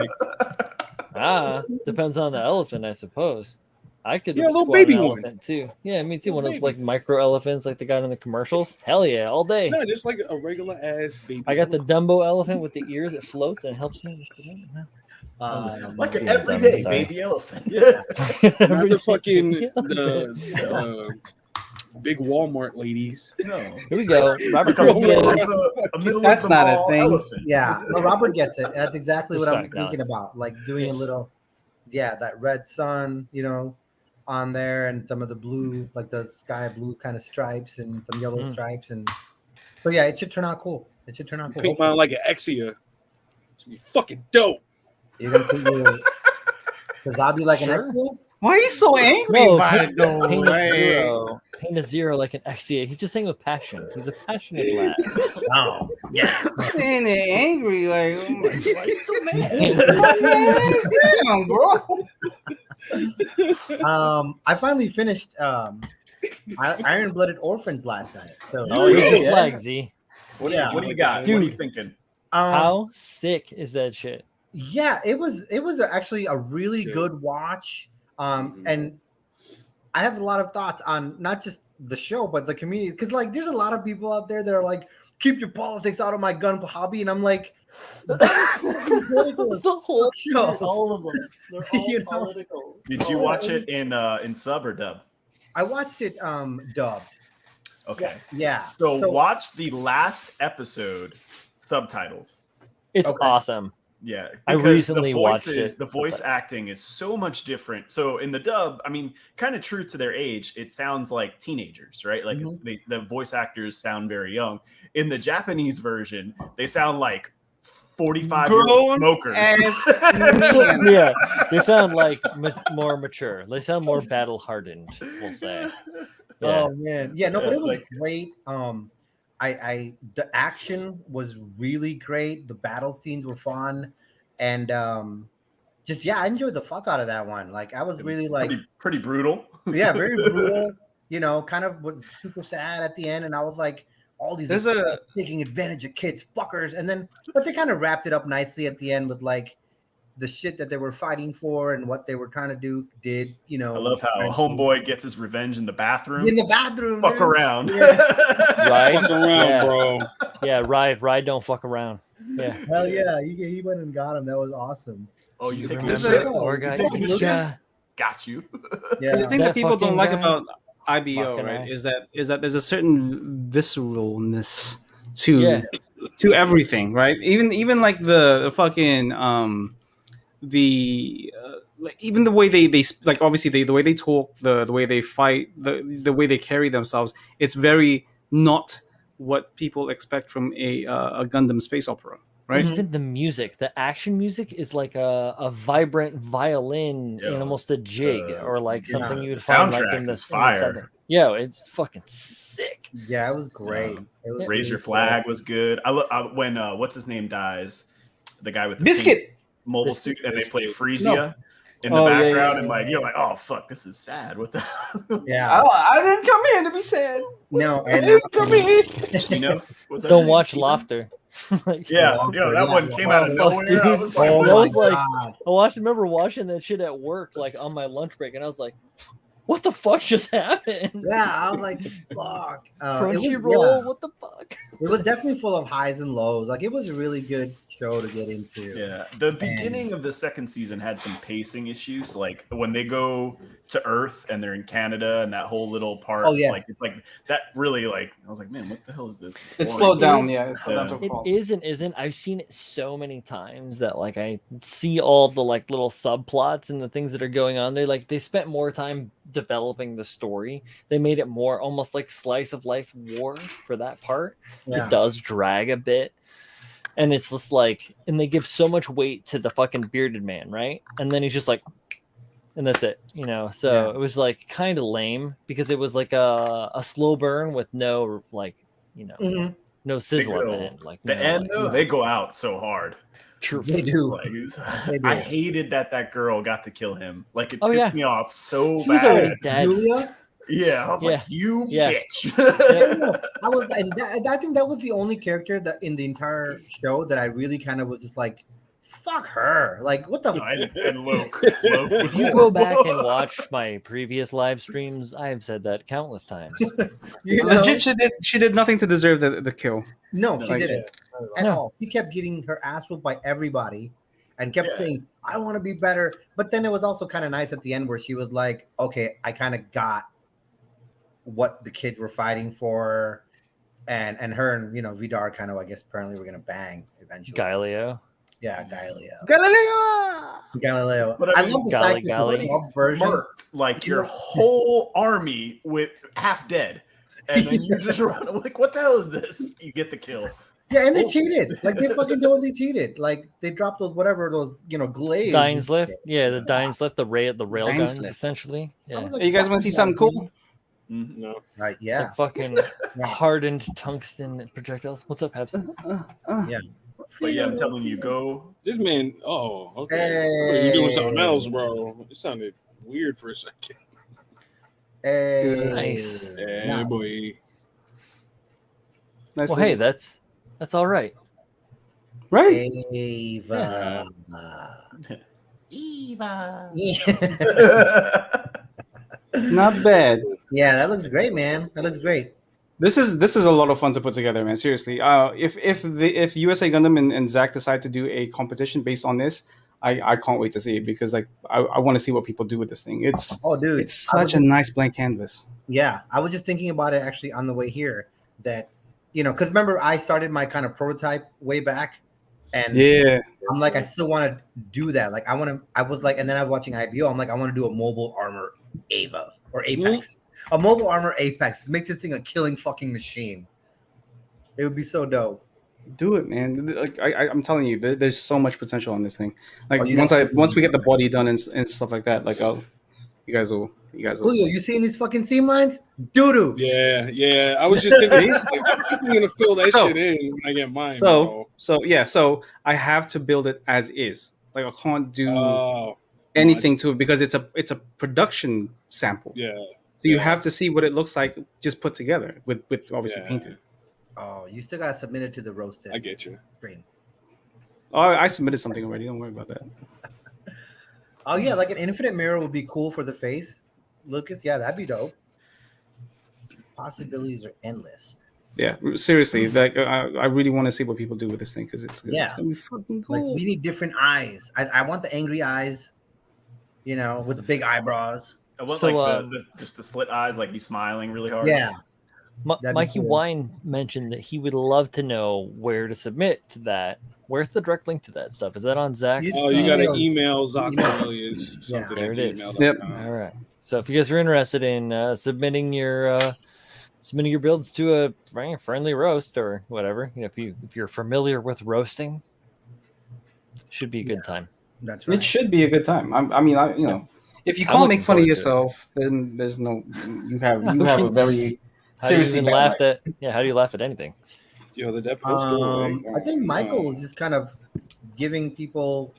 bag. Depends on the elephant, I suppose. I could Yeah, a little squat baby an one. elephant too. Yeah, me too. One of those Little like micro elephants, like the guy in the commercials. Hell yeah, all day. No, just like a regular ass baby. I got the Dumbo elephant with the ears. It floats and helps me. Like an Yeah, everyday sorry. baby elephant. Yeah. Not Every the fucking day. the big Walmart ladies. No. Here we go. Robert Like a Girl, middle, says, of a middle That's of the not a mall thing. elephant. Yeah, no, Robert gets it. That's exactly what I'm Respect, thinking Alex. about. Like doing a little, that red sun, on there, and some of the blue, like the sky blue kind of stripes, and some yellow Mm. stripes, and so yeah, it should turn out cool. It should turn out cool. Paint mine like an Exia. It's gonna be fucking dope. You're gonna put your Kazabi like Sure. an Exia? Why are you so angry No, about it though? paint a Like, zero. Paint a zero like an Exia. He's just saying with passion. He's a passionate lad. Oh, yeah. man, they're angry. Like, oh my Why are you so mad? God, damn, bro. I finally finished Iron Blooded Orphans last night. So Oh, Raise your yeah. flag, Z. What, Yeah. what do you got? Dude. What are you thinking? How sick is that shit? Yeah, it was actually a really Good. good watch. Mhm. And I have a lot of thoughts on not just the show but the community, because like there's a lot of people out there that are like, keep your politics out of my gun hobby, and I'm like, political as The whole fuck show. all of them. They're all You know? political. Did you watch it in sub or dub? I watched it dubbed. Okay. Yeah. So watch the last episode subtitled. It's Okay. awesome. Yeah, I because recently watched it. The voice acting is so much different. So in the dub, I mean, kind of true to their age, it sounds like teenagers, right? Like the voice actors sound very young. In the Japanese version, they sound like 45-year-old smokers. Yeah, they sound like more mature. They sound more battle hardened. We'll say. Yeah. Oh man, yeah, no, but it was Like- great. The action was really great. The battle scenes were fun, and just I enjoyed the fuck out of that one. Like I was It really was like, pretty brutal. yeah, very brutal. You know, kind of was super sad at the end, and I was like, all these There's adults taking advantage of kids, fuckers. And then, but they kind of wrapped it up nicely at the end with like the shit that they were fighting for and what they were trying to do. You know? I love how Homeboy gets his revenge in the bathroom. in the bathroom. Fuck dude. around. Right? Fuck around, Yeah. bro. Yeah, ride, don't fuck around. Yeah. Hell yeah, he went and got him. That was awesome. Oh, you take Remember- this There's shit? Or You guy, take this shit? yeah. Got you. Yeah. So the thing That that people fucking don't like guy. about IBO, Fucking right, eye. is that there's a certain visceralness to Yeah. to everything, right? Even like the fucking like even the way they like obviously the way they talk, the way they fight, the way they carry themselves, it's very not what people expect from a Gundam space opera, right? Even the music, the action music is like a vibrant violin Yo, in almost a jig, or like yeah, something you would the find like soundtrack in the is fire. Yo, it's fucking sick. Yeah, it was great. It was Raise Your really Flag was good. When what's his name dies, the guy with the Biscuit. pink mobile Biscuit. suit, and they play Biscuit. Frisia in the Oh, yeah, background, yeah, and like yeah. you're like, oh fuck, this is sad. What the hell? cool. Yeah. I didn't come here to be sad. No, I and didn't come here. You know? Was that Don't his watch name? Laughter. Like, Yeah, Oh, yo, that yeah. one came out of Oh, fuck, nowhere. dude. I was like, Oh That my was like- God. remember watching that shit at work, like on my lunch break, and I was like, "What the fuck just happened?" Yeah, I was like, fuck. Crunchyroll, what the fuck? It was definitely full of highs and lows. Like it was a really good show to get into. yeah, the beginning of the second season had some pacing issues, like when they go to Earth and they're in Canada and that whole little part. Oh, yeah. like it's like that really like I was like, man, what the hell is this? It's boring. slowed down, is- yeah. It's slowed down to a It crawl. is and isn't. I've seen it so many times that like I see all the like little subplots and the things that are going on there. Like they spent more time developing the story. They made it more almost like slice of life war for that part. Yeah. It does drag a bit. And it's just like, and they give so much weight to the fucking bearded man, right? And then he's just like, and that's it, you know. So Yeah. it was like kind of lame because it was like a slow burn with no like, you know, Mhm. no sizzle at the go- end. Like The no, end like, though, they go out so hard. true. They do. Like, They do. I hated that girl got to kill him. Like it Oh, pissed yeah. me off so She was bad. already dead. Julia, Yeah, I was Yeah. like, you Yeah. bitch. I was, and I think that was the only character that in the entire show that I really kind of was just like, fuck her. Like, what the? and Loke. If you go back and watch my previous live streams, I have said that countless times. You know? Legit, she did nothing to deserve the kill. No, she Like- didn't at No. all. She kept getting her ass whooped by everybody, and kept Yeah. saying, "I want to be better." But then it was also kind of nice at the end where she was like, "Okay, I kind of got what the kids were fighting for," and her and Vidar kind of, I guess, apparently were gonna bang eventually. Galileo. Yeah, Galileo. Galileo! Galileo. But I I mean, love the Gali, fact that Gali. the dub version. Murked like your whole army with half dead. And then you just run. I'm like, what the hell is this? You get the kill. Yeah, and they Oh. cheated. Like they fucking totally cheated. Like they dropped those glaives. Dine's and lift. shit. Yeah, the Dine's lift, the rail Dine's guns, lift. essentially. I Yeah. was like, Hey, you guys want to see something cool? Mhm. No. Right, It's yeah. like fucking Yeah. hardened tungsten projectiles. What's up, Peps? But yeah, I'm telling you, go. This man, oh, okay. Hey. You're doing something else, bro. It sounded weird for a second. Hey, Nice. Yeah, nice. boy. Nice Well, hey, little- that's all right. right. Ava. Eva. Not bad. Yeah, that looks great, man. That looks great. This is a lot of fun to put together, man. Seriously, if USA Gundam and Zach decide to do a competition based on this, I can't wait to see it because like I want to see what people do with this thing. It's Oh, dude. it's such a nice blank canvas. Yeah, I was just thinking about it actually on the way here. That because remember I started my kind of prototype way back, and Yeah, I'm like I still want to do that. Like I was like, and then I was watching IBO. I'm like I want to do a mobile armor Ava or Apex, a mobile armor Apex. Make this thing a killing fucking machine. It would be so dope. do it, man. Like I'm telling you, there's so much potential on this thing. Like Oh, you once we get the body done and stuff like that, like you guys will. Julio, you seeing these fucking seam lines? Doo doo. Yeah. I was just thinking, like, I'm gonna fill that So- shit in when I get mine. So I have to build it as is. Like I can't do Oh, anything to it because it's a production sample. yeah. So you Yeah. have to see what it looks like just put together with obviously Yeah. painted. Oh, you still gotta submit it to the roasted I get you. screen. Oh, I submitted something already. Don't worry about that. Oh yeah, like an infinite mirror would be cool for the face. Lucas, yeah, that'd be dope. Possibilities are endless. Yeah, seriously, like I really want to see what people do with this thing because it's Yeah. gonna be fucking Like cool. we need different eyes. I want the angry eyes, with the big eyebrows. I want So, like just the slit eyes, like he's smiling really hard. Yeah. That'd be Mikey cool. Wine mentioned that he would love to know where to submit to that. Where's the direct link to that stuff? Is that on Zach's? Oh, you got to Email. email Zacharelius. Yeah. Something There at it is. gmail.com. All right. So if you guys are interested in submitting your builds to a friendly roast or whatever, if you're familiar with roasting, should be a good time. That's right. It should be a good time. If you I'm can't looking make fun of forward to it. yourself, then there's no. You have a very How do you seriously even bad laugh night. at? Yeah, how do you laugh at anything? Yo, did that post go away? I think Michael is just kind of giving people.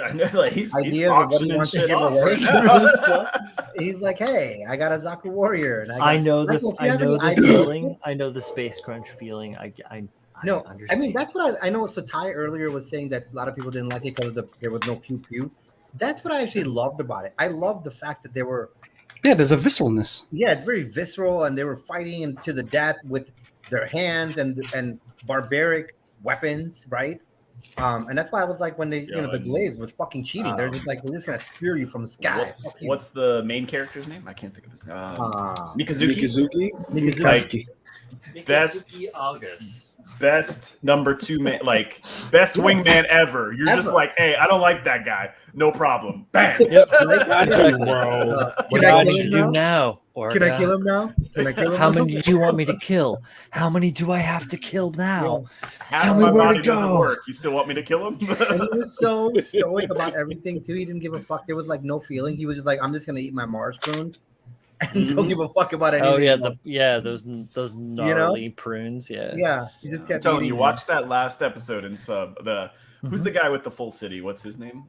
I know, like he's Ideas of what he auctioning wants to shit give off away. right now. He's like, "Hey, I got a Zaku Warrior." And I know Michael, if you I have know any the ideas- feeling. I know the Space Crunch feeling. I No, I understand. mean that's what I know. So Ty earlier was saying that a lot of people didn't like it because there was no pew pew. That's what I actually loved about it. I loved the fact that they were, Yeah, there's a visceralness. it's very visceral, and they were fighting to the death with their hands and barbaric weapons, right? And that's why I was like, when they, Yeah, the and- glaives was fucking cheating. They're just like, we're just gonna spear you from the sky. Fuck you. What's the main character's name? I can't think of his name. Mikazuki. Mikazuki? Mikazuki. Like, Best- August. best number 2 man, like best wingman ever. You're just Ever. like, hey, I don't like that guy. No problem. Bam. Yep. Got you, bro. What Can do you I want kill me to him do now? now? Or Can I kill him now? Can I kill him? How now? many do you want me to kill? How many do I have to kill now? Half Tell of me my where to body doesn't go. work. You still want me to kill him? And he was so stoic about everything too. He didn't give a fuck. There was like no feeling. He was just like, I'm just gonna eat my Mars prunes and don't give a fuck about anything. Oh yeah, else. those gnarly prunes. Yeah. Yeah. He just I'm kept telling eating you, them. watch that last episode in sub. Who's the guy with the full city? What's his name?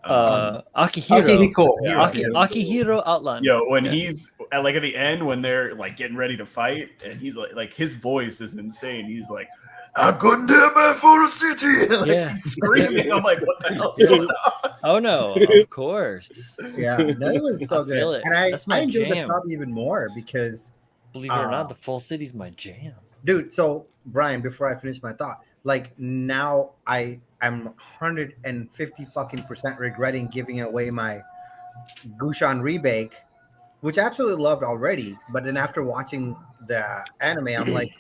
Akihiro. Akihiko. Yeah. Akihiro Outland. Yo, when Yeah. he's at the end when they're like getting ready to fight, and he's like his voice is insane. He's like, "I condemn my full city!" Like, Yeah. he's screaming. I'm like, what the hell's going on? Oh no, of course. Yeah, no, it was so I feel good. it. And I That's my enjoyed the jam. sub even more because, Believe it or Uh, not, the full city's my jam. dude. So Brian, before I finish my thought, like now I'm 150 fucking percent regretting giving away my Gushan remake, which I absolutely loved already. But then after watching the anime, I'm like,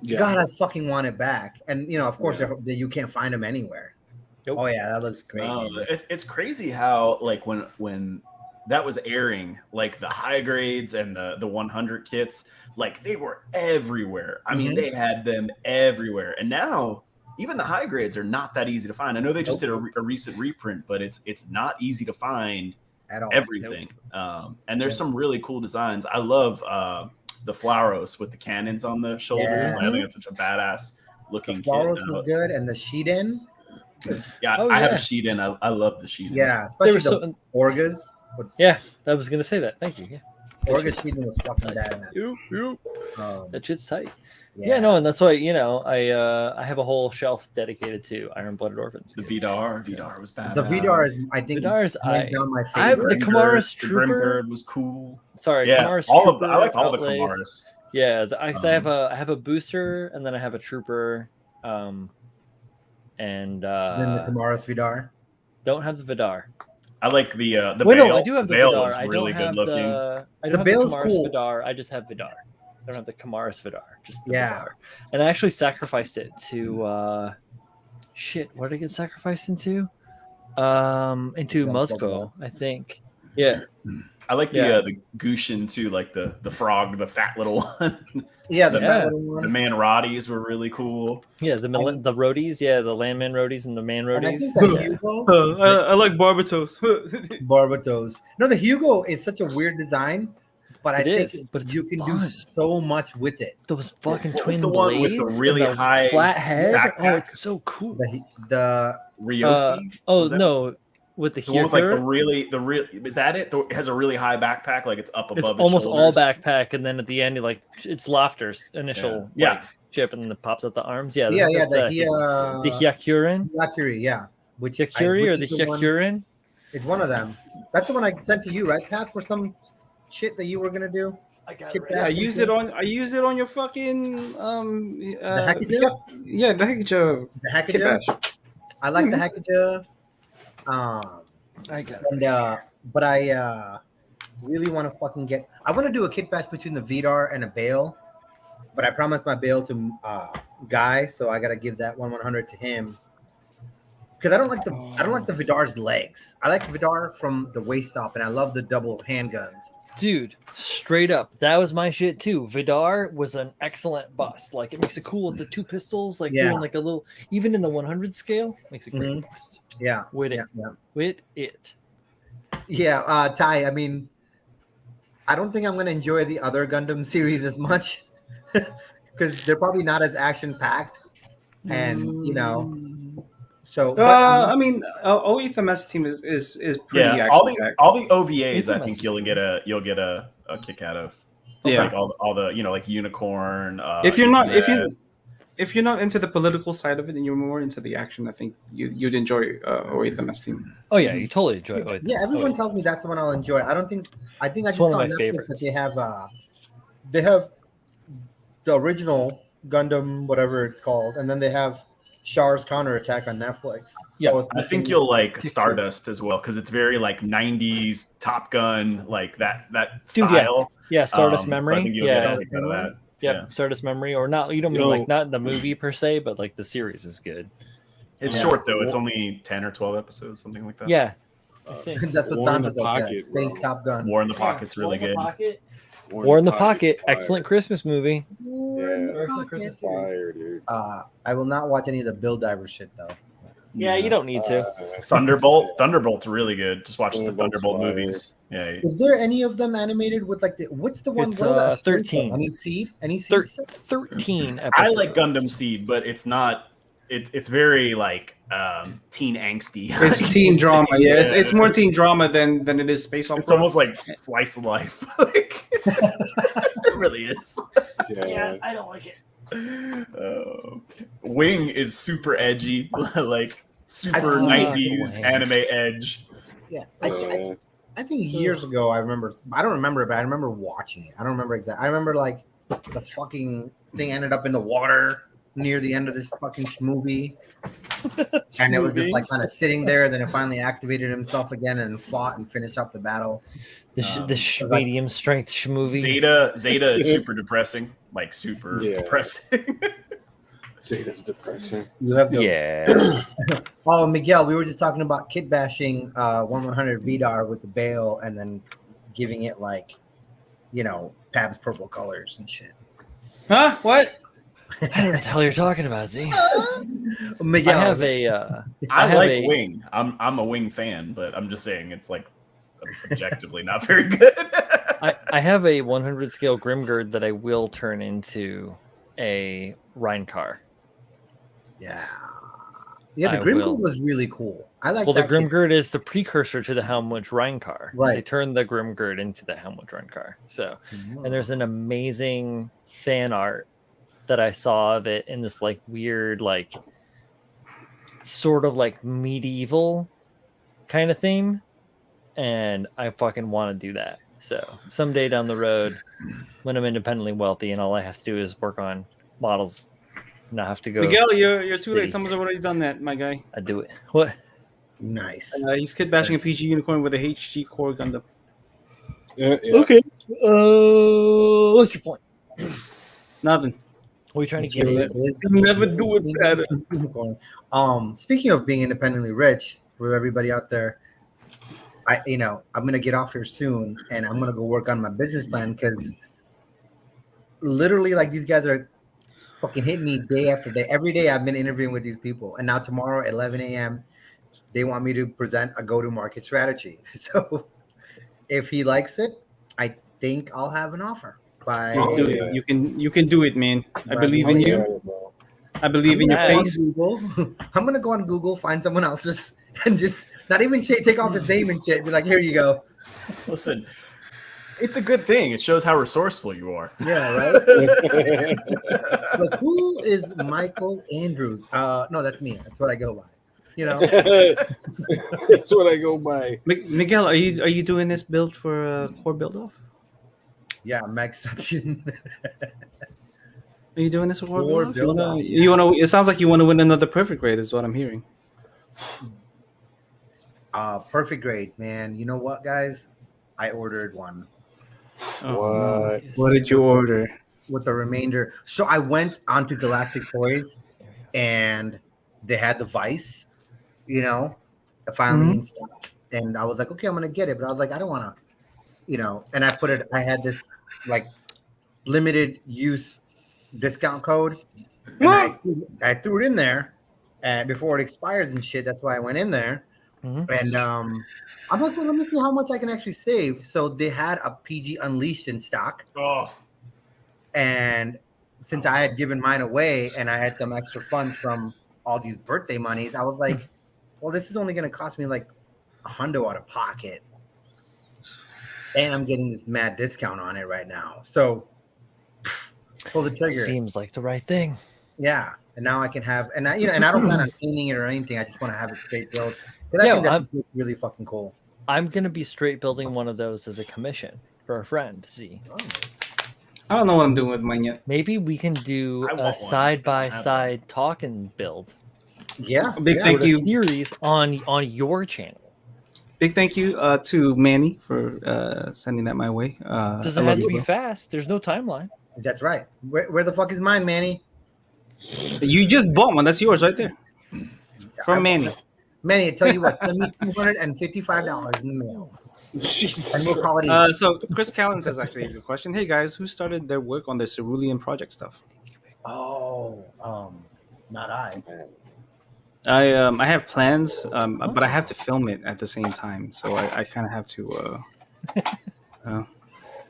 Yeah. God, I fucking want it back. And of course, Yeah. you can't find them anywhere. Nope. Oh yeah, that looks great. No, man. it's crazy how like when that was airing, like the high grades and the 100 kits, like they were everywhere. I mean, Mhm. they had them everywhere, and now even the high grades are not that easy to find. I know they just did a recent reprint, but it's not easy to find At all. everything. And there's some really cool designs. I love the Flauros with the cannons on the shoulders. Yeah. I think it's such a badass The looking kit. Floros was good, and the Shiden. Yeah, Oh, I have yeah. a sheet in. I love the sheet in. Yeah, They especially were the so. Orgas. Yeah, I was gonna say that. Thank you. Yeah, Orga Sheeting was fucking badass. that shit's tight. Yeah, Yeah, no, and that's why I have a whole shelf dedicated to Iron Blooded Orphans. The kids. Vidar was bad. the Vidar is, I think, Vidar's hands down my I favorite. the Kamaris The Trooper. Grimgird was cool. Sorry, Yeah, Kamaris all Trooper. of I like all the outlays. Kamaris. Yeah, I have a booster and then I have a trooper, and Then the Kamaris Vidar. don't have the Vidar. I like the Wait, Bale. no, I do have the Bale Vidar. is I really don't good have looking. I The don't have Bale's the Kamaris cool. Vidar. I just have Vidar. I don't have the Kamaris Vidar. Just the Yeah. Vidar. And I actually sacrificed it to shit. What did I get sacrificed into? Into Musko, I think. Yeah. I like Yeah. the Gushin too, like the frog, the fat little one. Yeah, the Yeah. fat little The one. man Roddies were really cool. Yeah, the roadies, yeah, the landman roadies and the man And I roadies. think that Yeah. Hugo, I like Barbatos. Barbatos. No, the Hugo is such a weird design, but I It think is, but it's you can fun. do so much with it. Those fucking What was twin the one with blades the really and the high flat head. backpack? Oh, it's so cool. The Ryosi? Oh Was that no, with the the one with like Hyakura, the real is that it? It has a really high backpack, like it's up above. it's his almost all shoulders. backpack, and then at the end, you like it's Lofter's initial Yeah. like, chip, and then it pops out the arms. Yeah, yeah, that's, the the Hyakurin, Hyakuri, yeah. Which Hyakuri or which the is one- Hyakurin. It's one of them. That's the one I sent to you, right, Pat, for some shit that you were gonna do. I got Kit it Kat. right. I used it on your fucking The Hackaja? yeah, the Hackaja The Kit Hackaja. Bash. I like the Mm-hmm. Hackaja. I got it. And but I really want to fucking get. I want to do a kit bash between the Vidar and a Bale, but I promised my Bale to Guy, so I gotta give that 100 to him. Because I don't like the Vidar's legs. I like Vidar from the waist up, and I love the double handguns. Dude, straight up, that was my shit too. Vidar was an excellent bust. Like it makes it cool with the two pistols, like Yeah. doing like a little, even in the 100 scale, makes a great Mhm. bust. Yeah, With it, yeah, with it. yeah. Ty, I mean, I don't think I'm gonna enjoy the other Gundam series as much because they're probably not as action packed, and you know. So, but, I mean, OEFMS team is pretty Yeah, action-packed. all the OVAs, I Infamous. think you'll get a kick out of. Yeah. Like all the like Unicorn. If you're not Infamous. if you're not into the political side of it and you're more into the action, I think you'd enjoy OEFMS team. Oh yeah, you totally enjoy it. yeah, everyone tells me that's the one I'll enjoy. I think I It's just one saw of my Netflix favorites. that they have the original Gundam, whatever it's called, and then they have Char's Counterattack on Netflix. Yeah, it's I think you'll like Stardust as well because it's very like '90s Top Gun, like that Dude, yeah. style. Yeah, Stardust So Memory. I think you'll Yeah, get a kick out of that. Yep, Stardust Memory, or not? You don't mean Yo. like not the movie per se, but like the series is good. It's Yeah. short though; it's only 10 or 12 episodes, something like that. Yeah, I Uh, think. that's what War in sounds the like. Pocket, Space bro. Top Gun. War in the Pocket's really good. War in the Pocket, fire. excellent Christmas movie. Yeah, Excellent Christmas series. fire, dude. I will not watch any of the Bill Diver shit though. Yeah, you don't need to. Thunderbolt's really good. Just watch the Thunderbolt's Thunderbolt fire. movies. Yeah, Is there any of them animated with like what's the one? It's, what are that 13. Any seed? Any seed? 13 I episodes. like Gundam Seed, but it's not. It's very like teen angsty. It's teen drama, yeah. It's more teen drama than it is space opera. It's almost like slice of life. Like, it really is. Yeah. I don't like it. Wing is super edgy, like super I 90s Wing. anime edge. Yeah, Uh, I think years ago I remember. I don't remember it, but I remember watching it. I don't remember exactly. I remember like the fucking thing ended up in the water near the end of this fucking movie, and it was just like kind of sitting there. Then it finally activated himself again and fought and finished off the battle. The medium strength schmovie. Zeta is super depressing, like super Yeah. depressing. Zeta's depressing. You have the Yeah. Oh, Miguel, we were just talking about kit bashing 100 Vidar with the Bale and then giving it like, Pab's purple colors and shit. Huh? What? I don't know what the hell you're talking about, Z. Miguel, I have a. I have like a- Wing. I'm a Wing fan, but I'm just saying it's like objectively not very good. I have a 100 scale Grimgird that I will turn into a Rhine car. yeah. Yeah, the I Grim will. Grid was really cool. I like Well, the that. Grimgird is the precursor to the Helmut Rheincar. Right. They turned the Grimgird into the Helmut Rheincar. So, Oh. and there's an amazing fan art that I saw of it in this like weird, like sort of like medieval kind of theme. And I fucking want to do that. So someday down the road, when I'm independently wealthy and all I have to do is work on models, not have to go. Miguel, you're too late. City. Someone's already done that, my guy. I do it. What? Nice. He's kid bashing a PG unicorn with a HG core Gundam. Yeah. Okay. What's your point? Nothing. What are you trying to Jay get? is- Never do it better. Speaking of being independently rich, for everybody out there, I'm gonna get off here soon, and I'm gonna go work on my business plan because literally, like, these guys are fucking hitting me day after day. Every day I've been interviewing with these people, and now tomorrow at 11 a.m. they want me to present a go-to-market strategy. So if he likes it, I think I'll have an offer. By Do it. You can do it, man. I believe in you. I believe in your I'm gonna go on face. Google. I'm gonna go on Google, find someone else's, and just not even take off his name and shit. Be like, here you go. Listen, it's a good thing. It shows how resourceful you are. Yeah, right. But who is Michael Andrews? No, that's me. That's what I go by. You know. That's what I go by. Miguel, are you doing this build for core build off? Yeah, Maxception. Are you doing this for core Core build off? build-off. You wanna? It sounds like you want to win another perfect grade. Is what I'm hearing. Perfect grade, man. You know what, guys? I ordered one Oh, what did you order? with the remainder. So I went onto Galactic Toys, and they had the Vice. Finally in stock, and I was like, okay, I'm gonna get it, but I was like, I don't want to, and I had this like limited use discount code, and I threw it in there, and before it expires and shit. That's why I went in there, and I'm like, well, let me see how much I can actually save. So they had a PG Unleashed in stock, and since I had given mine away and I had some extra funds from all these birthday monies, I was like, well, this is only going to cost me like $100 out of pocket, and I'm getting this mad discount on it right now. So pull the trigger. Seems like the right thing. Yeah, and now I can have, and I don't plan on painting it or anything. I just want to have it straight built because I Yeah, think that's really fucking cool. I'm gonna be straight building one of those as a commission for a friend. See, I don't know what I'm doing with mine yet. maybe we can do I want a one. side by I don't have side talk and build Yeah, Big yeah. thank sort of you. series on your channel. Big thank you to Manny for sending that my way. Doesn't I love have to you, be bro. fast. There's no timeline. That's right. Where the fuck is mine, Manny? You just bought one. That's yours right there. From Manny. Manny, I tell you what, send me $255 in the mail, Jesus and we'll Christ. call it easy. So Chris Callan says actually a good question. Hey guys, who started their work on the Cerulean project stuff? Not I. I have plans, but I have to film it at the same time, so I kind of have to.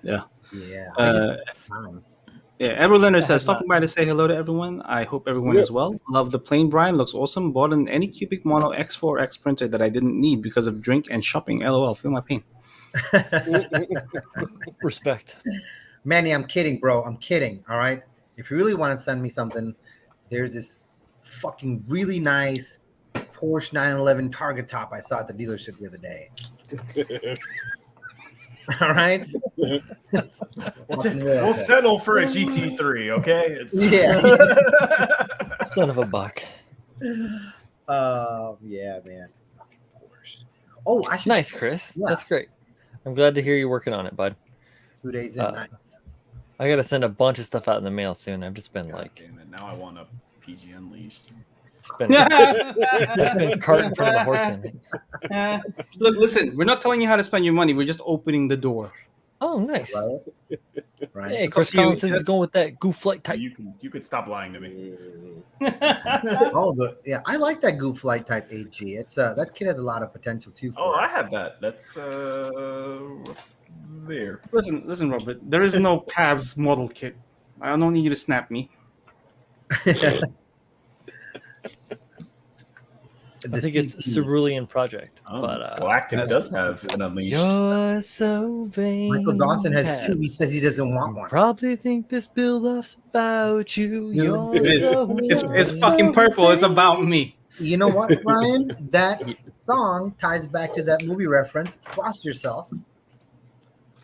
Yeah. Yeah. Time. Yeah. Edward Leonard I says, have not. stopping by to say hello to everyone. I hope everyone is well. Love the plain Brian. Looks awesome. Bought an Anycubic Mono X4X printer that I didn't need because of drink and shopping. LOL. Feel my pain. Respect. Manny, I'm kidding, bro. I'm kidding. All right. If you really want to send me something, there's this fucking really nice Porsche 911 Target top I saw at the dealership the other day. All right. We'll settle for a GT3, okay? Yeah. Son of a buck. Yeah, man. Fucking Porsche. Oh, I should. Nice, Chris. Yeah. That's great. I'm glad to hear you're working on it, bud. 2 days in. Nice. I gotta send a bunch of stuff out in the mail soon. I've just been like, Damn it, now I want a PG Unleashed. there's been cart in front of the horse in it. Look, listen. We're not telling you how to spend your money. We're just opening the door. Oh, nice. Right. Right. Hey, It's Chris up to you. Collins says he's going with that goof flight type. You could stop lying to me. Yeah, I like that Goof Flight Type AG. It's that kid has a lot of potential too. Oh, I have that. That's there. Listen, Robert. There is no Pabs model kit. I don't need you to snap me. I think it's CP. Cerulean Project. Oh, But Galactic does have an Unleashed. you're so vain. Michael Dawson has two. He Pabs. says he doesn't want You one. probably think this build off's about you. You're It is. so It's fucking purple. It's about me. You know what, Ryan? That song ties back to that movie reference, Frost Yourself,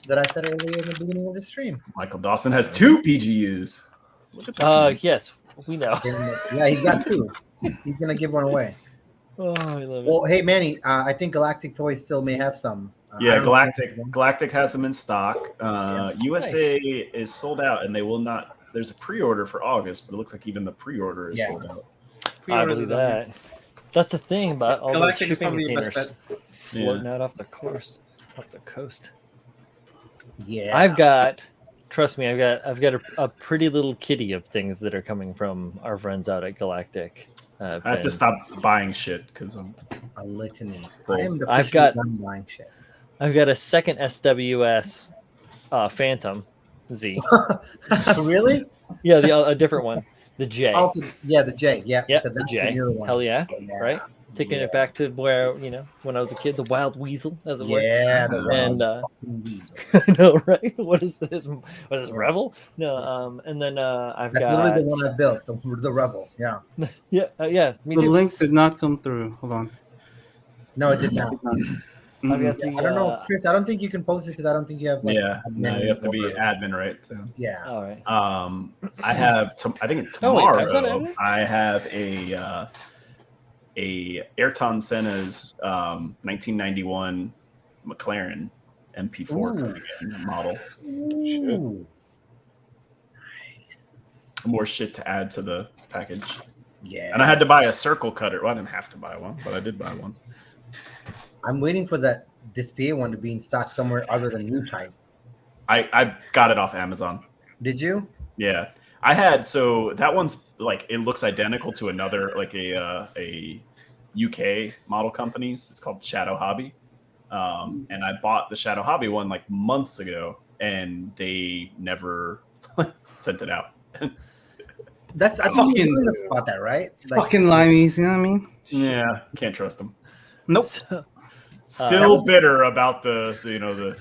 that I said earlier in the beginning of the stream. Michael Dawson has 2 PGUs. Look at this. man. Yes, we know. Yeah, he's got two. He's going to give one away. Oh, I love it. Well, hey, Manny, I think Galactic Toys still may have some. I Yeah, don't know if Galactic has them in stock. USA is sold out, and they will not. There's a pre-order for August, but it looks like even the pre-order is sold out. I believe that. That's a thing about all those Galactic's shipping probably the best containers floating out off the coast, off the coast. Yeah. Trust me, I've got a pretty little kitty of things that are coming from our friends out at Galactic. I have to stop buying shit because I'm A litany. Cool. I am the I've got- buying shit. I've got a second SWS Phantom Z. Really? Yeah, a different one, the J. Oh, yeah, the J. Yeah, Yep, because the that's J. newer one. Hell yeah, Yeah. right? Taking it back to where when I was a kid, the wild weasel, as it were. Yeah, the And fucking weasel. I know, right? What is this? What is Revel? No, and then I've That's got literally the one I built, the Rebel. Yeah. yeah, me The too. link did not come through. Hold on. No, it did not. I've got the, I don't know, Chris. I don't think you can post it because I don't think you have. Like, no, admin you have to be or- admin, right? So. Yeah. All right. I have. I think Oh, wait, tomorrow. that's not admin? I have a Ayrton Senna's 1991 McLaren MP4 coming in model. Ooh. More shit to add to the package. Yeah. And I had to buy a circle cutter. Well, I didn't have to buy one, but I did buy one. I'm waiting for that display one to be in stock somewhere other than U Type. I got it off Amazon. Did you? Yeah, I had. So that one's like it looks identical to another like a UK model company's. It's called Shadow Hobby, and I bought the Shadow Hobby one like months ago, and they never sent it out. That's I think Fucking- you're gonna spot that, right? Like, Fucking limeys, you know what I mean? Yeah, can't trust them. Nope. So, Still bitter about the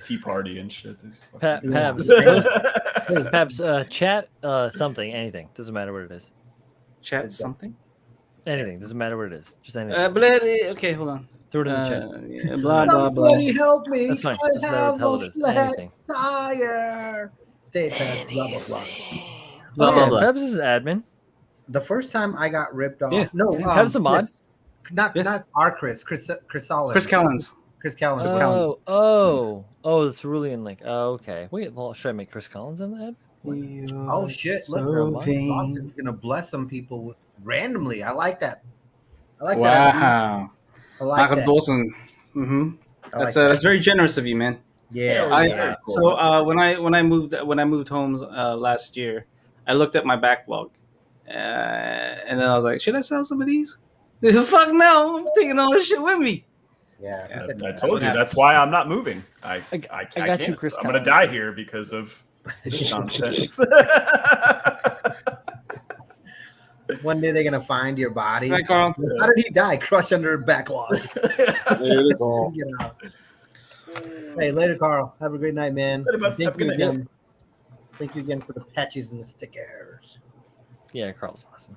Tea Party and shit. These fucking- Pabs, chat something, anything. Doesn't matter what it is. Chat something. Anything. Doesn't matter what it is. Just anything. Okay, hold on. Throw it in the chat. Yeah, blah blah blah. Somebody help me! That's fine. I Doesn't matter what have the hell a it is. flat Anything. tire. Say it, Pabs. Blah blah blah. Blah, Oh, blah, yeah, blah. Pabs is admin. The first time I got ripped off. Yeah. No, Pabs a mod? Chris. Not Yes. not our Chris Solid. Chris Callens. Chris Callens. Oh, it's Cerulean Link. Oh, okay. Wait, well, should I make Chris Collins in that? Oh shit! Look, Dawson's gonna bless some people randomly. I like that. I like that. Wow. I like Michael that. Dawson. Mm-hmm. I like That's very generous of you, man. Yeah. Yeah. So when I moved homes last year, I looked at my backlog, and then I was like, should I sell some of these? Fuck no! I'm taking all this shit with me. Yeah. I told you that's why I'm not moving. I got can't. you, Chris I'm gonna Collins. die here because of this nonsense. One day they're gonna find your body. Hi, Carl. How did he die? Crushed under a backlog. There you go. Get out. Hey, later, Carl. Have a great night, man. Later, bud. Thank Have a you good night. again. Thank you again for the patches and the stickers. Yeah, Carl's awesome.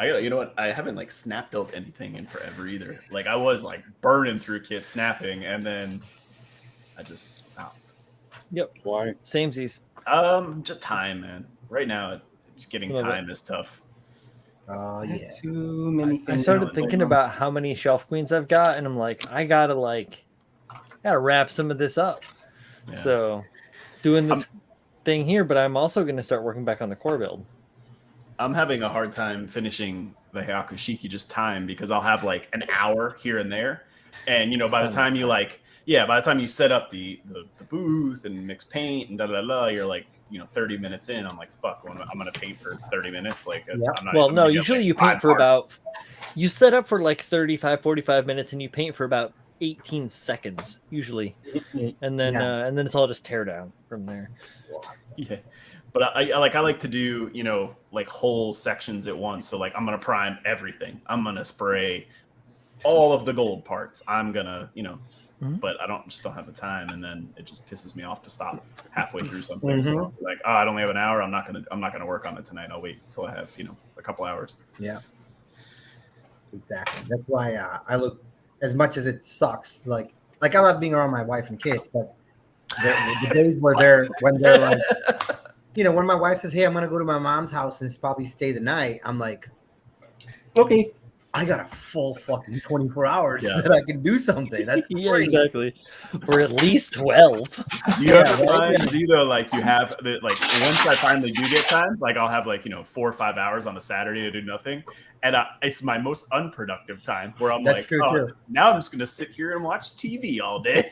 You know what? I haven't like snap built anything in forever either. Like I was like burning through kit snapping, and then I just stopped. Yep. Why? Samesies. Just time, man. Right now, just getting Some of time is tough. Oh yeah. Too many I things. started going thinking on. about how many shelf queens I've got, and I'm like, I gotta wrap some of this up. Yeah. So, doing this thing here, but I'm also going to start working back on the core build. I'm having a hard time finishing the Hyakushiki just time because I'll have like an hour here and there. And, by the time you by the time you set up the booth and mix paint and you're like, 30 minutes in, I'm like, fuck, I'm going to paint for 30 minutes. Like, Yep. I'm not Well, even no, gonna get, usually like, you paint 5 for parts. you set up for like 35, 45 minutes and you paint for about 18 seconds usually. And then Yeah. and then it's all just tear down from there. Yeah, but I like to do, you know, like whole sections at once. So like I'm gonna prime everything. I'm gonna spray all of the gold parts. I'm gonna, you know, Mhm. but I don't have the time, and then it just pisses me off to stop halfway through something. Mhm. So like, oh, I only have an hour. I'm not gonna work on it tonight. I'll wait until I have, you know, a couple hours. Yeah, exactly. That's why I look, as much as it sucks. Like I love being around my wife and kids, but the days where they're like, you know, when my wife says, "Hey, I'm gonna go to my mom's house and probably stay the night," I'm like, okay, I got a full fucking 24 hours Yeah. that I can do something. That's Yeah, great. exactly. Or at least 12. Do you ever find, you know, like you have the, like once I finally do get time, like I'll have like, you know, 4 or 5 hours on a Saturday to do nothing, and it's my most unproductive time where I'm That's like, true, oh, too. now I'm just gonna sit here and watch TV all day.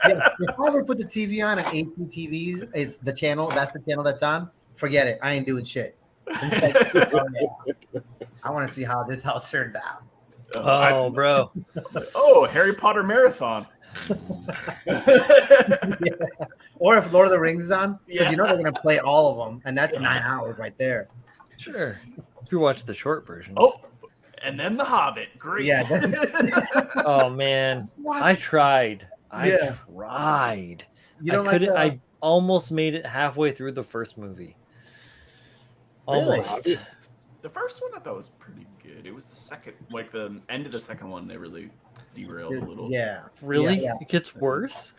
Yeah, if I ever put the TV on and APTVs, it's the channel. That's the channel that's on. Forget it. I ain't doing shit. It's like, oh, yeah. I want to see how this house turns out. Oh, bro. Oh, Harry Potter marathon. Yeah. Or if Lord of the Rings is on, because Yeah. you know they're gonna play all of them, and that's 9 hours right there. Sure. If you watch the short versions. Oh, and then The Hobbit. Great. Yeah. Oh, man. What? I tried. I Yeah. tried. You don't I like couldn't. the, I almost made it halfway through the first movie. Really? Almost. The first one I thought was pretty good. It was the second, like the end of the second one, they really derailed a little. yeah, Really? Yeah. It gets worse?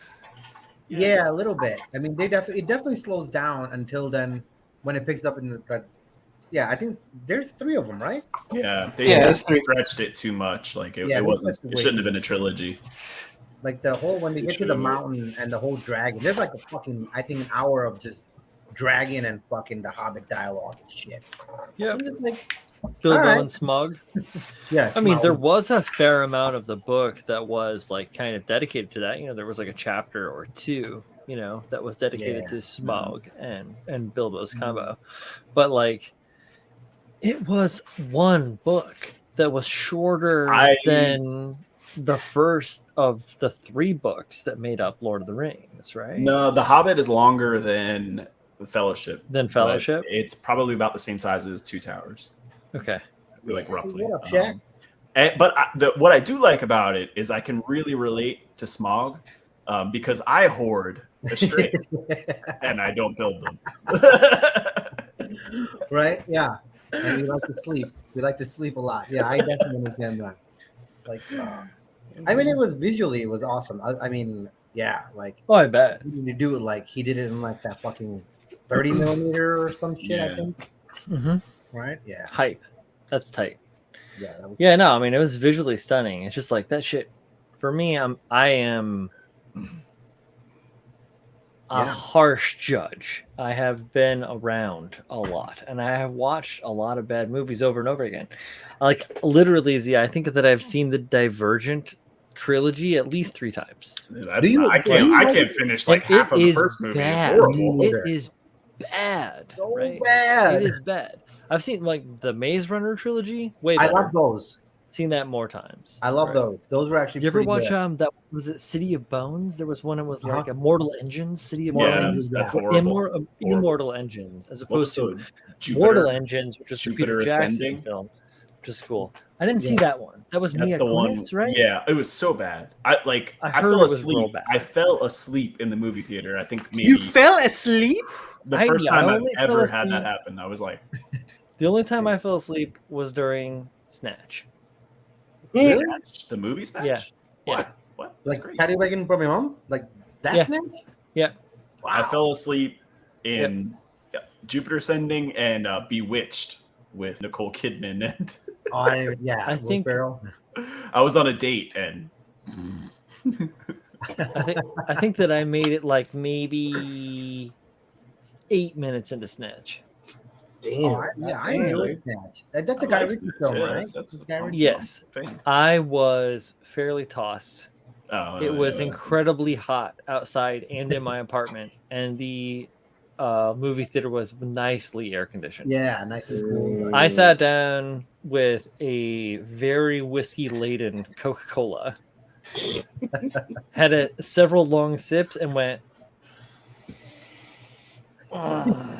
Yeah, a little bit. I mean, it definitely slows down until then when it picks it up in the. But yeah, I think there's 3 of them, right? Yeah, Yeah, they it's 3. stretched it too much. Like Yeah, it they wasn't. stretched it It way shouldn't too have been a trilogy. Like the whole when they get to the mountain and the whole dragon, there's like a fucking, I think, an hour of just dragon and fucking the Hobbit dialogue and shit. Yeah. I'm just like, Bilbo all right. and Smug. Yeah, I mean, there Smaug. was a fair amount of the book that was like kind of dedicated to that. You know, there was like a chapter or 2, you know, that was dedicated Yeah. to Smaug and Bilbo's combo. But like, it was one book that was shorter than the first of the 3 books that made up Lord of the Rings, right? No, The Hobbit is longer than The Fellowship. Than but Fellowship? It's probably about the same size as Two Towers. Okay. Like roughly. What up, Shaq? But what I do like about it is I can really relate to Smaug because I hoard a string and I don't build them. Right? Yeah. And we like to sleep. We like to sleep a lot. Yeah, I definitely understand that. Like, I mean, it was visually, it was awesome. I mean, yeah, like, Oh, I bet. he didn't do it like he did it in like that fucking 30 millimeter or some shit, I think. Mm-hmm. Right? Yeah. Hype. That's tight. Yeah. That was, Yeah, no, I mean, it was visually stunning. It's just like that shit. For me, I am a harsh judge. I have been around a lot, and I have watched a lot of bad movies over and over again. Like literally, Z, I think that I've seen the Divergent trilogy at least 3 times. I can't finish like And half of the first movie. Bad. It's horrible. It is bad. so right? bad. It is bad. I've seen like the Maze Runner trilogy. Way I better. love those. Seen that more times. I love right? those. Those were actually You ever pretty watch good. that was it City of Bones? There was one that was like Immortal Engines, City of Yeah, Bones. that's horrible. Immortal Engines, as opposed to Jupiter, Mortal Engines, which is the Jupiter Peter Jackson Ascending film, which is cool. I didn't see that one. That was That's Mia the one, Kunis, right? Yeah, it was so bad. I heard fell it was asleep. real bad. I fell asleep in the movie theater. I think maybe You fell asleep? the first I time I've only fell ever had asleep- that happen. I was like, The only time I fell asleep was during Snatch. Really? Snatch? The movie Snatch? Yeah. What? What? That's Like great. Patty Wagon from my mom? Like that Yeah. Snatch? Yeah. I fell asleep in Jupiter Ascending and Bewitched with Nicole Kidman, and Oh, I Will think- Ferrell. I was on a date, and I think that I made it like maybe 8 minutes into Snatch. Oh, I enjoyed Snatch. That's a Guy Ritchie film, Yeah, right? that's Guy Ritchie. Yes. thing. I was fairly tossed. Oh, It was yeah. incredibly hot outside and in my apartment, and the movie theater was nicely air conditioned. Yeah, nice and cool. I sat down with a very whiskey laden Coca Cola, had several long sips, and went,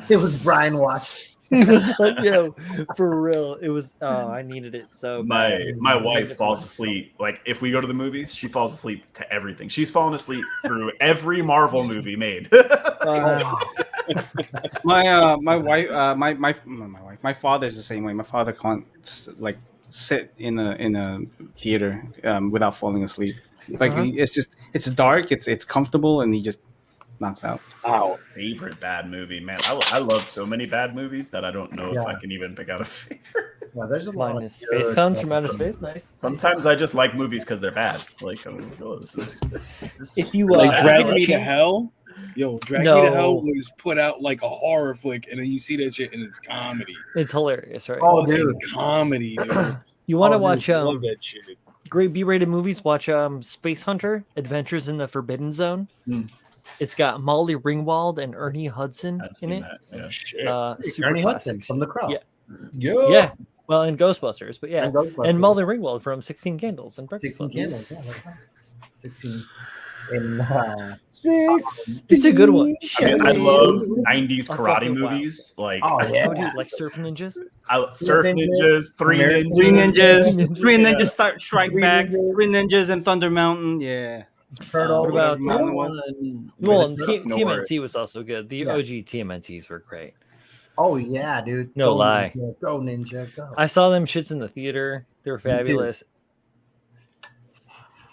It was Brian watching. It was like, yo, for real. It was. Oh, I needed it so bad. My I needed wife it for falls myself. asleep. Like if we go to the movies, she falls asleep to everything. She's fallen asleep through every Marvel movie made. My father's the same way. My father can't like sit in a theater without falling asleep. Like it's dark, it's comfortable, and he just knocks out. Wow. Favorite bad movie, man. I love so many bad movies that I don't know if I can even pick out a favorite. Yeah, there's a lot Mine of is Space good Guns stuff. from Outer Space. Nice. Sometimes I just like movies because they're bad. Like, If you Like if Drag you Me to change- Hell. Yo, Drag Me No. to Hell was put out like a horror flick, and then you see that shit, and it's comedy. it's hilarious, right? Oh, Fucking dude. comedy, dude. You want to dude, watch Love that shit. great B-rated movies? Watch Space Hunter: Adventures in the Forbidden Zone. Hmm. It's got Molly Ringwald and Ernie Hudson I've in seen it. that. Yeah. Shit. Super Ernie classic. Hudson from The Crow. Yeah. Yo. Yeah. Well, and Ghostbusters, but yeah, And Ghostbusters. and Molly Ringwald from 16 Candles and Breakfast 16 Club. candles. Yeah, that's right. 16. In, It's a good one. I mean, I love 90s Oh, karate fucking wow. movies. Like, Oh, yeah. Oh, dude, like Surf Ninjas. Surf Ninjas, Three American Ninjas. Three ninjas, Ninjas. three Yeah. ninjas strike Three back, Ninjas. three ninjas and Thunder Mountain. Yeah. Turtle. What about whatever mountain it was. Well, and No TMNT worries. was also good. The Yeah. OG TMNTs were great. Oh, yeah, dude. No Go lie. Ninja, go, Ninja, go. I saw them shits in the theater. They were too. fabulous.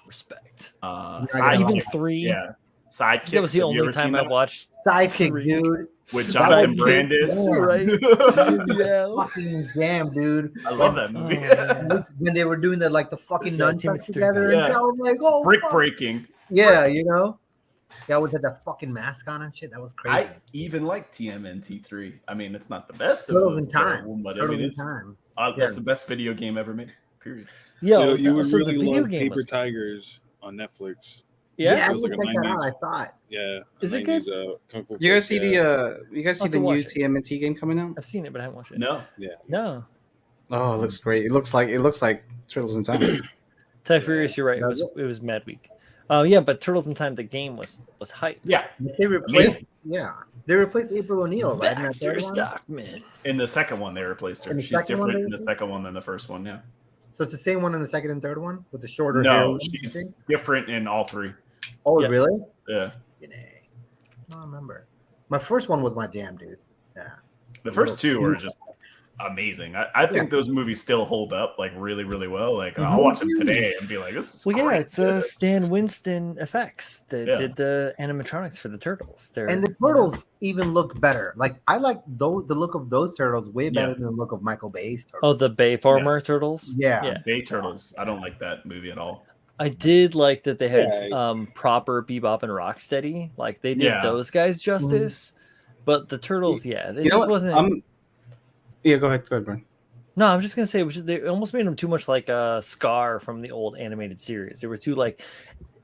Respect. Right, Even Yeah. 3. Yeah. Sidekicks. That was the Have you only ever time seen I that? watched. Sidekick, 3. dude. With Jonathan Sidekicks. Brandis. Yeah. Right. Yeah. Fucking damn, dude. I love that movie. Oh, man. When they were doing the fucking Yeah, nunchucks Timothy together, Turner. and Yeah. I was like, oh, Brick fuck. breaking. Yeah, you know. Yeah, with that fucking mask on and shit. That was crazy. I even like TMNT3. I mean, it's not the best of Turtles the in Time. Turtle, but I Turtles mean, in it's Time. that's the best video game ever made. Period. Yo, You would so really the video love game Paper was, Tigers on Netflix. yeah. I It was would like a check that out. 90s. I thought. Yeah. Is it 90s, good? Kung Fu You guys flick, see yeah. you guys see I'll have the to new watch it. TMNT game coming out? I've seen it, but I haven't watched it. No. No. Oh, it looks great. It looks like Turtles in Time. Ty Furious, you're right. It was Mad Week. Oh yeah, but Turtles in Time, the game was hype. Yeah. They replaced. Yeah, they replaced April O'Neil, right? in that Baxter third one? Stockman. In the second one, they replaced her. In the She's second one, different they in the replaced second one than the first one. Yeah. So it's the same one in the second and third one with the shorter hair. No, one, I she's think? different in all 3. Oh, Yeah. really? Yeah. I don't remember. My first one was my jam, dude. Yeah. The first 2 are just amazing. I think those movies still hold up like really, really well. Like I'll watch them today and be like, this is Well, yeah, great. it's Stan Winston effects that Yeah. did the animatronics for the turtles. And the turtles even look better. Like I like the look of those turtles way better than the look of Michael Bay's turtles. Oh, the Bay Farmer turtles. Yeah. Yeah. Bay Turtles. I don't like that movie at all. I did like that they had Yeah. Proper Bebop and Rocksteady. Like they did Yeah. those guys justice. But the turtles, yeah, it You know just what? wasn't. Yeah, go ahead, Brian. No, I'm just gonna say they almost made them too much like Scar from the old animated series. They were too like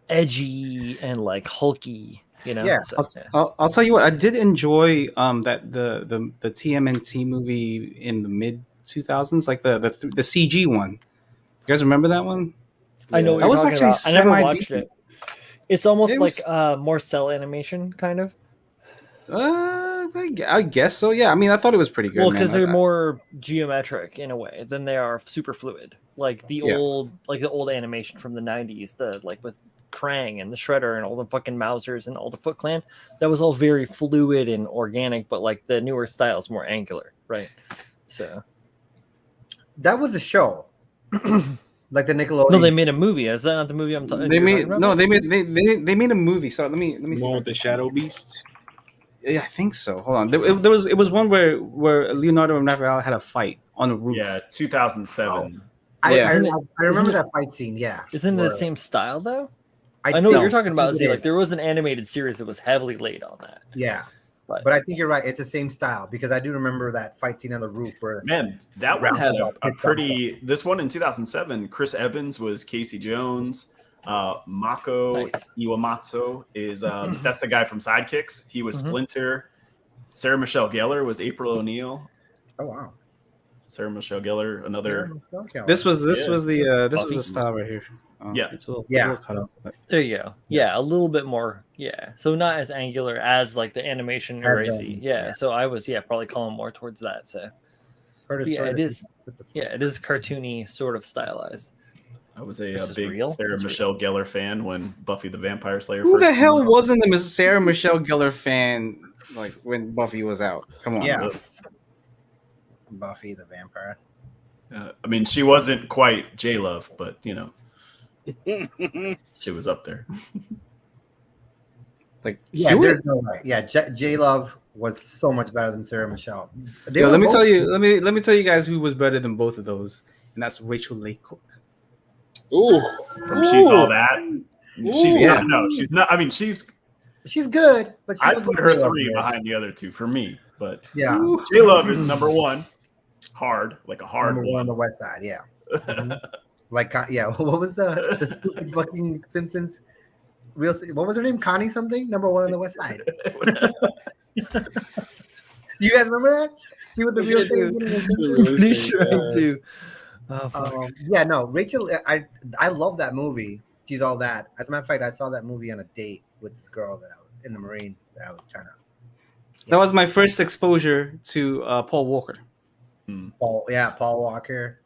edgy and like hulky, you know. Yeah. So, I'll tell you what. I did enjoy that the TMNT movie in the mid 2000s, like the CG one. You guys remember that one? I know what That you're was talking actually about. I never watched semi-decent. it. It's almost It was- like more cell animation, kind of. I guess so. Yeah. I mean, I thought it was pretty good. Well, man. because they're I- more geometric in a way than they are super fluid. Like the Yeah. old animation from the '90s, the like with Krang and the Shredder and all the fucking Mousers and all the Foot Clan. That was all very fluid and organic, but like the newer style is more angular, right? So That was a show. Like the Nickelodeon. no, they made a movie. Is that not the movie I'm talking? They made about? no. They made a movie. So let me The see. one with the Shadow Beast. Yeah, I think so. Hold on. It was one where Leonardo and Raphael had a fight on a roof. Yeah, 2007. I Yeah. remember that fight scene. Yeah. Isn't it the Where- same style though? I I know what think- you're talking about. I think See, it like is. there was an animated series that was heavily laid on that. Yeah. But- But I think you're right. It's the same style because I do remember that fight scene on the roof where Man, that one Ralph had a picked up. pretty. This one in 2007, Chris Evans was Casey Jones. Mako Nice. Iwamatsu is that's the guy from Sidekicks. He was Mhm. Splinter. Sarah Michelle Gellar was April O'Neil. oh wow. Sarah Michelle Gellar, another. This was the Buffy. style right here. Oh, Yeah. it's a Yeah. little cut off. But There you go. Yeah, a little bit more. Yeah, so not as angular as like the animation As, Erazy. Yeah, so I was probably calling more towards that. So it is. Yeah, it is cartoony, sort of stylized. I was a This is big real? Sarah That's Michelle Gellar fan when Buffy the Vampire Slayer. who the first hell came out. wasn't a Sarah Michelle Gellar fan like when Buffy was out? Come on. Yeah. Buffy the Vampire. I mean, she wasn't quite J Love, but you know, she was up there. Like Yeah, Hewitt? there's no way. Yeah, J Love was so much better than Sarah Michelle. They Yo, were let me both- tell you. Let me tell you guys who was better than both of those, and that's Rachel Leigh Cook. Ooh. From She's All That. She's Ooh. not. No, she's not. I mean, she's. she's good, but she I'd wasn't put her J-Lo 3 good. behind the other 2 for me, but Yeah, J Love is number 1. Hard, like a hard number one on one. the West Side. Yeah, like yeah. What was the stupid fucking Simpsons? What was her name? Connie something. Number 1 on the West Side. You guys remember that? She was the real estate. Pretty sure I do. Oh, fuck. Yeah, no, Rachel. I love that movie. She's All That. As a matter of fact, I saw that movie on a date with this girl that I was in the Marine that I was trying to. That was my first exposure to Paul Walker. Paul Walker,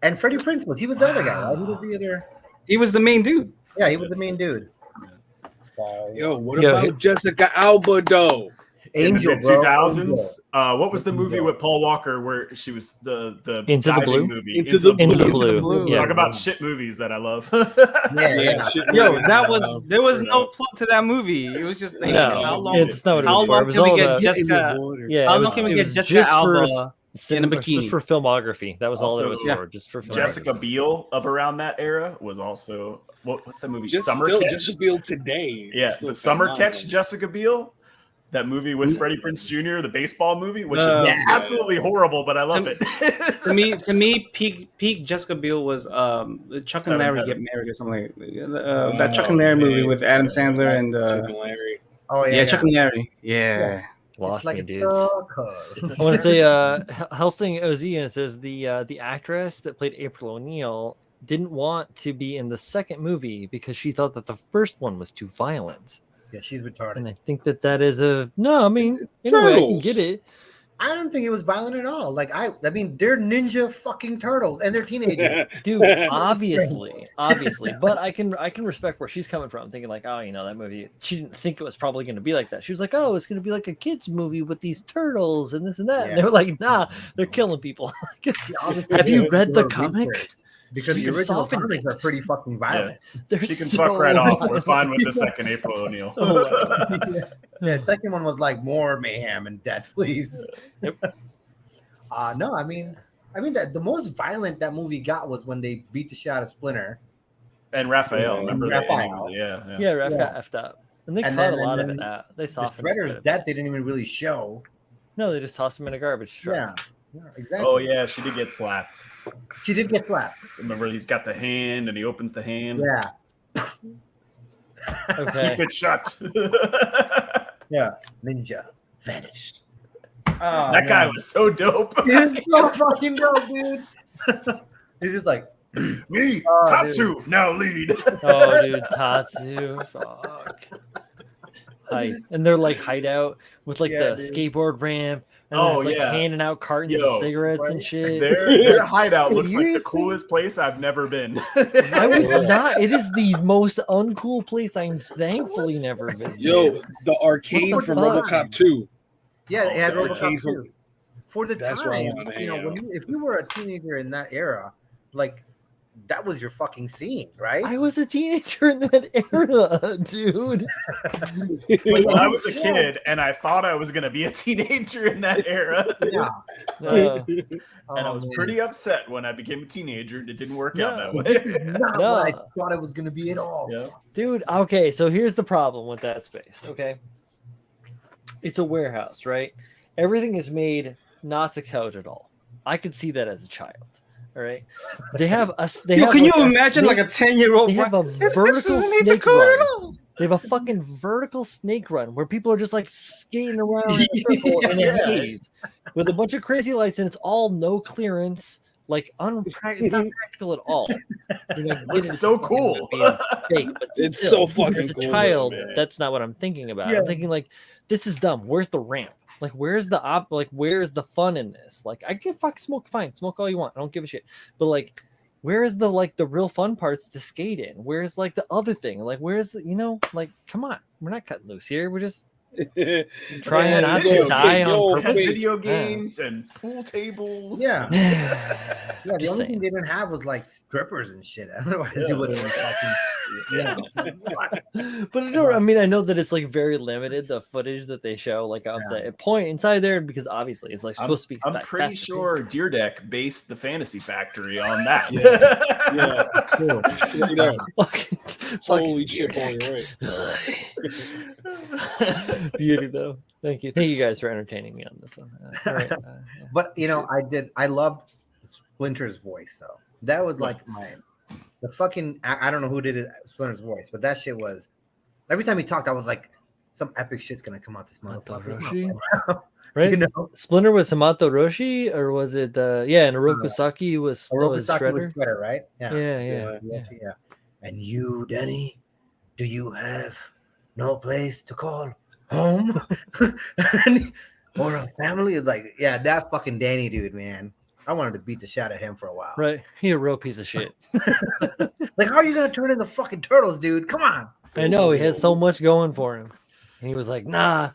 and Freddie Prinze he was the other guy, right? He was the other. He was the main dude. Yeah, he was the main dude. Yo, what Yo, about Jessica Alba though? Angel, in the bro. 2000s. What was the movie Angel. with Paul Walker where she was the Into the diving Blue? movie? Into the Into the Blue. Blue. Yeah. Talk about shit movies that I love. Yeah. shit, Yo, man. that was there was no plot to that movie. It was just No, how long? it's not what it how was for. long It was can we all get the- Jessica? Yeah, How it long was- can we it get was Jessica just for Alba in a bikini? Just for filmography. That was all that it was Also, for. Just for filmography. Jessica Biel of around that era was also what's that movie? Just Summer still, Catch. just to build today. Yeah, Still the Summer phenomenal. Catch. Jessica Biel. That movie with Freddie Prinze Jr., the baseball movie, which is Yeah. absolutely horrible, but I love it. to me, peak Jessica Biel was Chuck Seven and Larry Heaven. Get Married or something. That Chuck and Larry movie with Adam Sandler and Chuck and Larry. Oh yeah, Chuck and Larry. Yeah. Lost It's like me, a dudes. circus. I want to say Helsting OZ, and it says the actress that played April O'Neil didn't want to be in the second movie because she thought that the first one was too violent. Yeah, she's retarded. And I think that is a no. I mean, in a way, I can Turtles. get it. I don't think it was violent at all. Like I mean, they're ninja fucking turtles and they're teenagers. Dude, obviously, but I can respect where she's coming from, thinking like, oh, you know, that movie. She didn't think it was probably going to be like that. She was like, oh, it's going to be like a kids movie with these turtles and this and that. And Yeah. they were like, nah, they're killing people. Obviously, Have you they read the were comic? research, because She the original softened comics it. are pretty fucking violent. They're She can so fuck right off. We're violent. fine with the second April O'Neil. So Yeah, second one was like more mayhem and death, please. Yep. No, I mean that the most violent that movie got was when they beat the shit out of Splinter. And Raphael, remember that? Raphael. Yeah. Yeah, Raph Yeah. got effed up. And they And cut then- a lot of and it then out. They The softened it quite Shredder's a bit. death they didn't even really show. No, they just tossed him in a garbage truck. Yeah, exactly. Oh yeah, she did get slapped. She did get slapped. Remember, he's got the hand and he opens the hand. Yeah. Okay. Keep it shut. Yeah. Ninja vanished. That guy was so dope. He's so fucking dope, dude. He's just like Me, Oh, Tatsu, now lead. Oh, dude, Tatsu. Fuck. Hi. And they're like hideout with like Yeah, the dude. skateboard ramp. And Oh, there's like yeah. handing out cartons Yo, of cigarettes and right? shit. Their hideout looks like the Seriously? coolest place I've never been. I was not. It is the most uncool place I'm thankfully never visited. Yo, the arcade What the from fuck? RoboCop 2. yeah, it had The RoboCop arcade too. For the That's where I time, wanna you know, hang when out. if you were a teenager in that era, like that was your fucking scene, right? I was a teenager in that era, dude. Well, I was a kid and I thought I was going to be a teenager in that era. Yeah. And I Oh, was man. pretty upset when I became a teenager and it didn't work out No. that This is way. not No. what I thought it was going to be at all. Yeah. Dude, okay, so here's the problem with that space, okay? It's a warehouse, right? Everything is made not to couch at all. I could see that as a child, all right? They have us. They Yo, have can you like a imagine snake- like a 10-year-old? They have a This vertical doesn't need to snake code at run. all. They have a fucking vertical snake run where people are just like skating around in a circle in a Yeah. haze. with a bunch of crazy lights, and it's all no clearance. Like it's not practical at all. You know, Looks so cool. being fake, but It's still, so fucking as a cool, though, child, man. that's not what I'm thinking about. Yeah. I'm thinking like, this is dumb. Where's the ramp? Like, where's the where's the fun in this? Like, I can smoke, fine, smoke all you want. I don't give a shit. But like, where is the real fun parts to skate in? Where's like the other thing? Like, where's the like, come on, we're not cutting loose here. We're just trying not to die on purpose. Video games and pool tables. Yeah. Yeah, Yeah, the only thing they didn't have was like strippers and shit. Otherwise, it would have been fucking. Yeah. But I mean, I know that it's like very limited, the footage that they show, like of the point inside there, because obviously it's like supposed to be. I'm pretty sure Deer Deck based the Fantasy Factory on that. Yeah. Cool. You know, fucking holy shit, boy, right. beauty though. Thank you guys for entertaining me on this one. All right, yeah. But I loved Splinter's voice though. That was like the fucking I don't know who did Splinter's voice, but that shit was every time he talked, I was like, some epic shit's gonna come out this motherfucker. Right? You know? Splinter was Hamato Roshi, or was it and Orokusaki was Shredder, right? Yeah. And you, Denny, do you have no place to call home? Or a family? Like, yeah, that fucking Danny dude, man. I wanted to beat the shit out of him for a while. Right. He a real piece of shit. Like, how are you gonna turn into fucking turtles, dude? Come on. I know, he has so much going for him. And he was like, nah.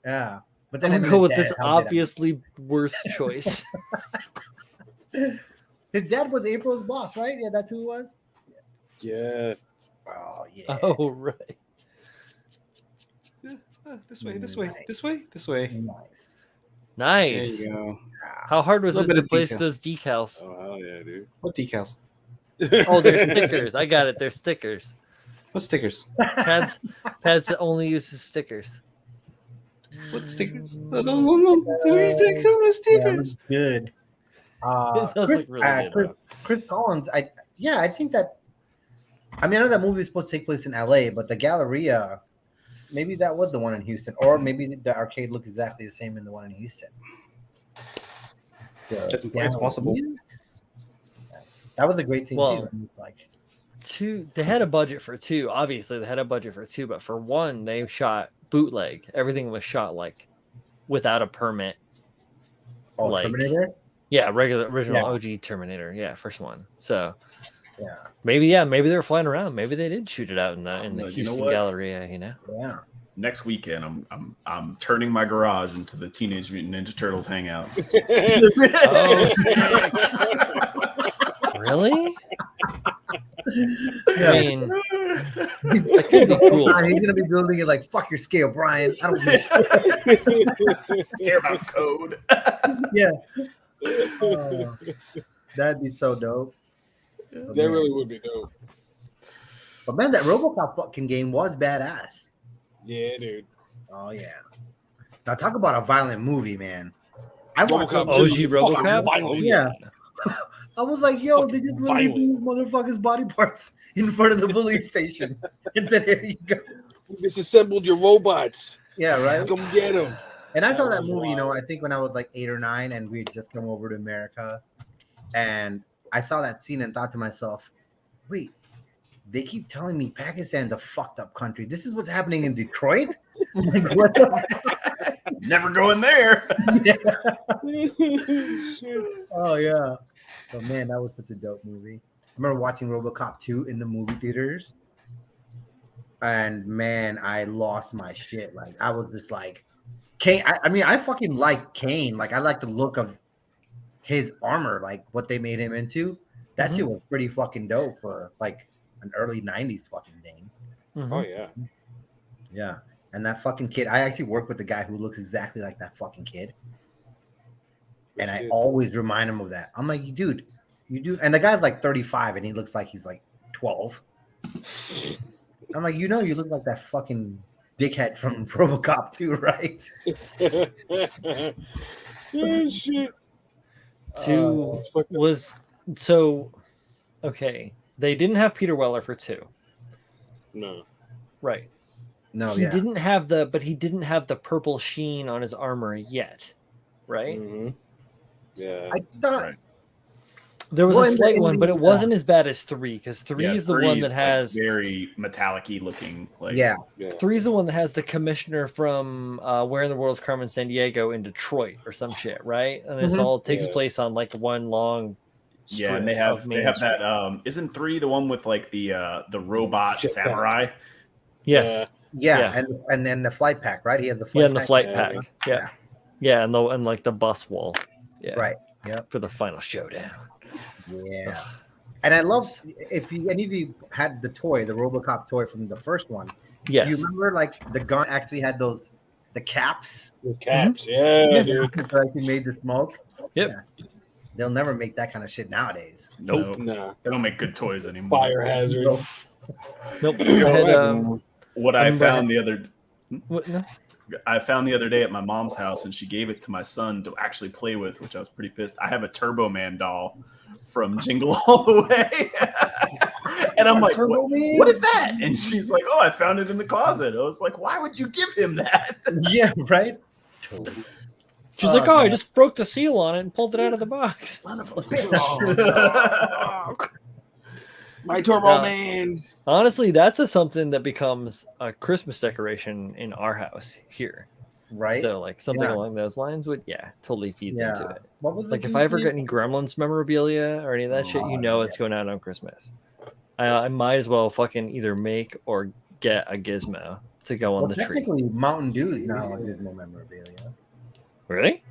Yeah. But I'm then gonna go with this obviously worst choice. His dad was April's boss, right? Yeah, that's who it was. Yeah. Oh yeah. Oh right. This way. Nice. Nice. There you go. How hard was it Little bit to of place detail. those decals? Oh hell yeah, dude. What decals? Oh, they're stickers. I got it. They're stickers. What stickers? Pads that only uses stickers. What stickers? I don't know. These come with stickers. Good. It does Chris, look really good. Chris Collins. I think that. I mean, I know that movie is supposed to take place in LA, but the Galleria, maybe that was the one in Houston, or maybe the arcade looked exactly the same in the one in Houston. It's possible. That was a great scene Well, too. Like, they had a budget for two. Obviously, they had a budget for two, but for one, they shot bootleg. Everything was shot like without a permit. Like, Terminator. Yeah, original OG Terminator. Yeah, first one. So Yeah. maybe they were flying around. Maybe they did shoot it out in the You know Houston what? Galleria. You know. Yeah. Next weekend, I'm turning my garage into the Teenage Mutant Ninja Turtles hangout. Oh, sick. Really? I mean, that could be cool. He's gonna be building it like fuck your scale, Brian. I don't give a shit. Care about code. Yeah. Oh, that'd be so dope. That really would be dope. But man, that RoboCop fucking game was badass. Yeah, dude. Oh yeah. Now talk about a violent movie, man. I watched RoboCop OG 2 is RoboCop? fucking violent. Yeah. I was like, yo, they just really Violent. these motherfuckers' body parts in front of the police station. And said, here you go. We disassembled your robots. Yeah, right. Come get them. And I saw that was movie, you know, wild. I think when I was like 8 or 9, and we had just come over to America. And I saw that scene and thought to myself, wait, they keep telling me Pakistan's a fucked up country. This is what's happening in Detroit? Like, what the- Never going there. Oh, yeah. But man, that was such a dope movie. I remember watching RoboCop 2 in the movie theaters. And man, I lost my shit. Like, I was just like, Kane. I mean, I fucking like Kane. Like, I like the look of his armor, like what they made him into. That shit was pretty fucking dope for like an early 90s fucking thing. Mhm. Oh yeah. Yeah. And that fucking kid, I actually work with the guy who looks exactly like that fucking kid. And I always remind him of that. I'm like, dude, you do. And the guy's like 35 and he looks like he's like 12. I'm like, you know, you look like that fucking dickhead from RoboCop 2, right? Oh shit. Two Fucking- was so okay. They didn't have Peter Weller for 2, No. right? No, he yeah. didn't have the purple sheen on his armor yet. right? Mhm. Yeah. I thought Right. There was Well, a in the- slight in one, the, but it wasn't as bad as 3 because 3 Yeah, is the one that like, has very metallic-y looking. Like, yeah, Yeah. 3 is the one that has the commissioner from Where in the World's Carmen San Diego in Detroit or some shit, right? And it's Mhm. all takes Yeah. place on like one long yeah, and strip of they Main have Street. that. Isn't 3 the one with like the robot Jetpack. samurai? Yes. yeah, Yeah. and then the flight pack, right? He has the flight Yeah, and the pack. flight Yeah. pack. Yeah. Yeah, and like the bus wall. Yeah. Right. Yep. For the final showdown. Yeah. Ugh. And I love if you any of you had the toy, the RoboCop toy from the first one. Yes. Do you remember like the gun actually had the caps With caps. Yeah, dude. that actually made the smoke? Yep. Yeah. They'll never make that kind of shit nowadays. Nope. Nah. They don't make good toys anymore. Fire hazard. Nope. I Yo, had, that's- What I Remember I found the other what, no? I found the other day at my mom's house, and she gave it to my son to actually play with, which I was pretty pissed. I have a Turbo Man doll from Jingle All the Way, and I'm like, Turbo Man? what is that? And she's like, oh, I found it in the closet. I was like, why would you give him that? Yeah, right. She's like, oh, I just broke the seal on it and pulled it out of the box. My Turbo Yeah. Man. Honestly, that's something that becomes a Christmas decoration in our house here. Right. So like something Yeah. along those lines would totally feeds into Yeah. it. What was Like the if I ever dude's get name? any Gremlins memorabilia or any of that shit, you know it's going out on Christmas. I might as well fucking either make or get a gizmo to go on Well, the tree. technically, Mountain Dew is now a Gizmo memorabilia. Really?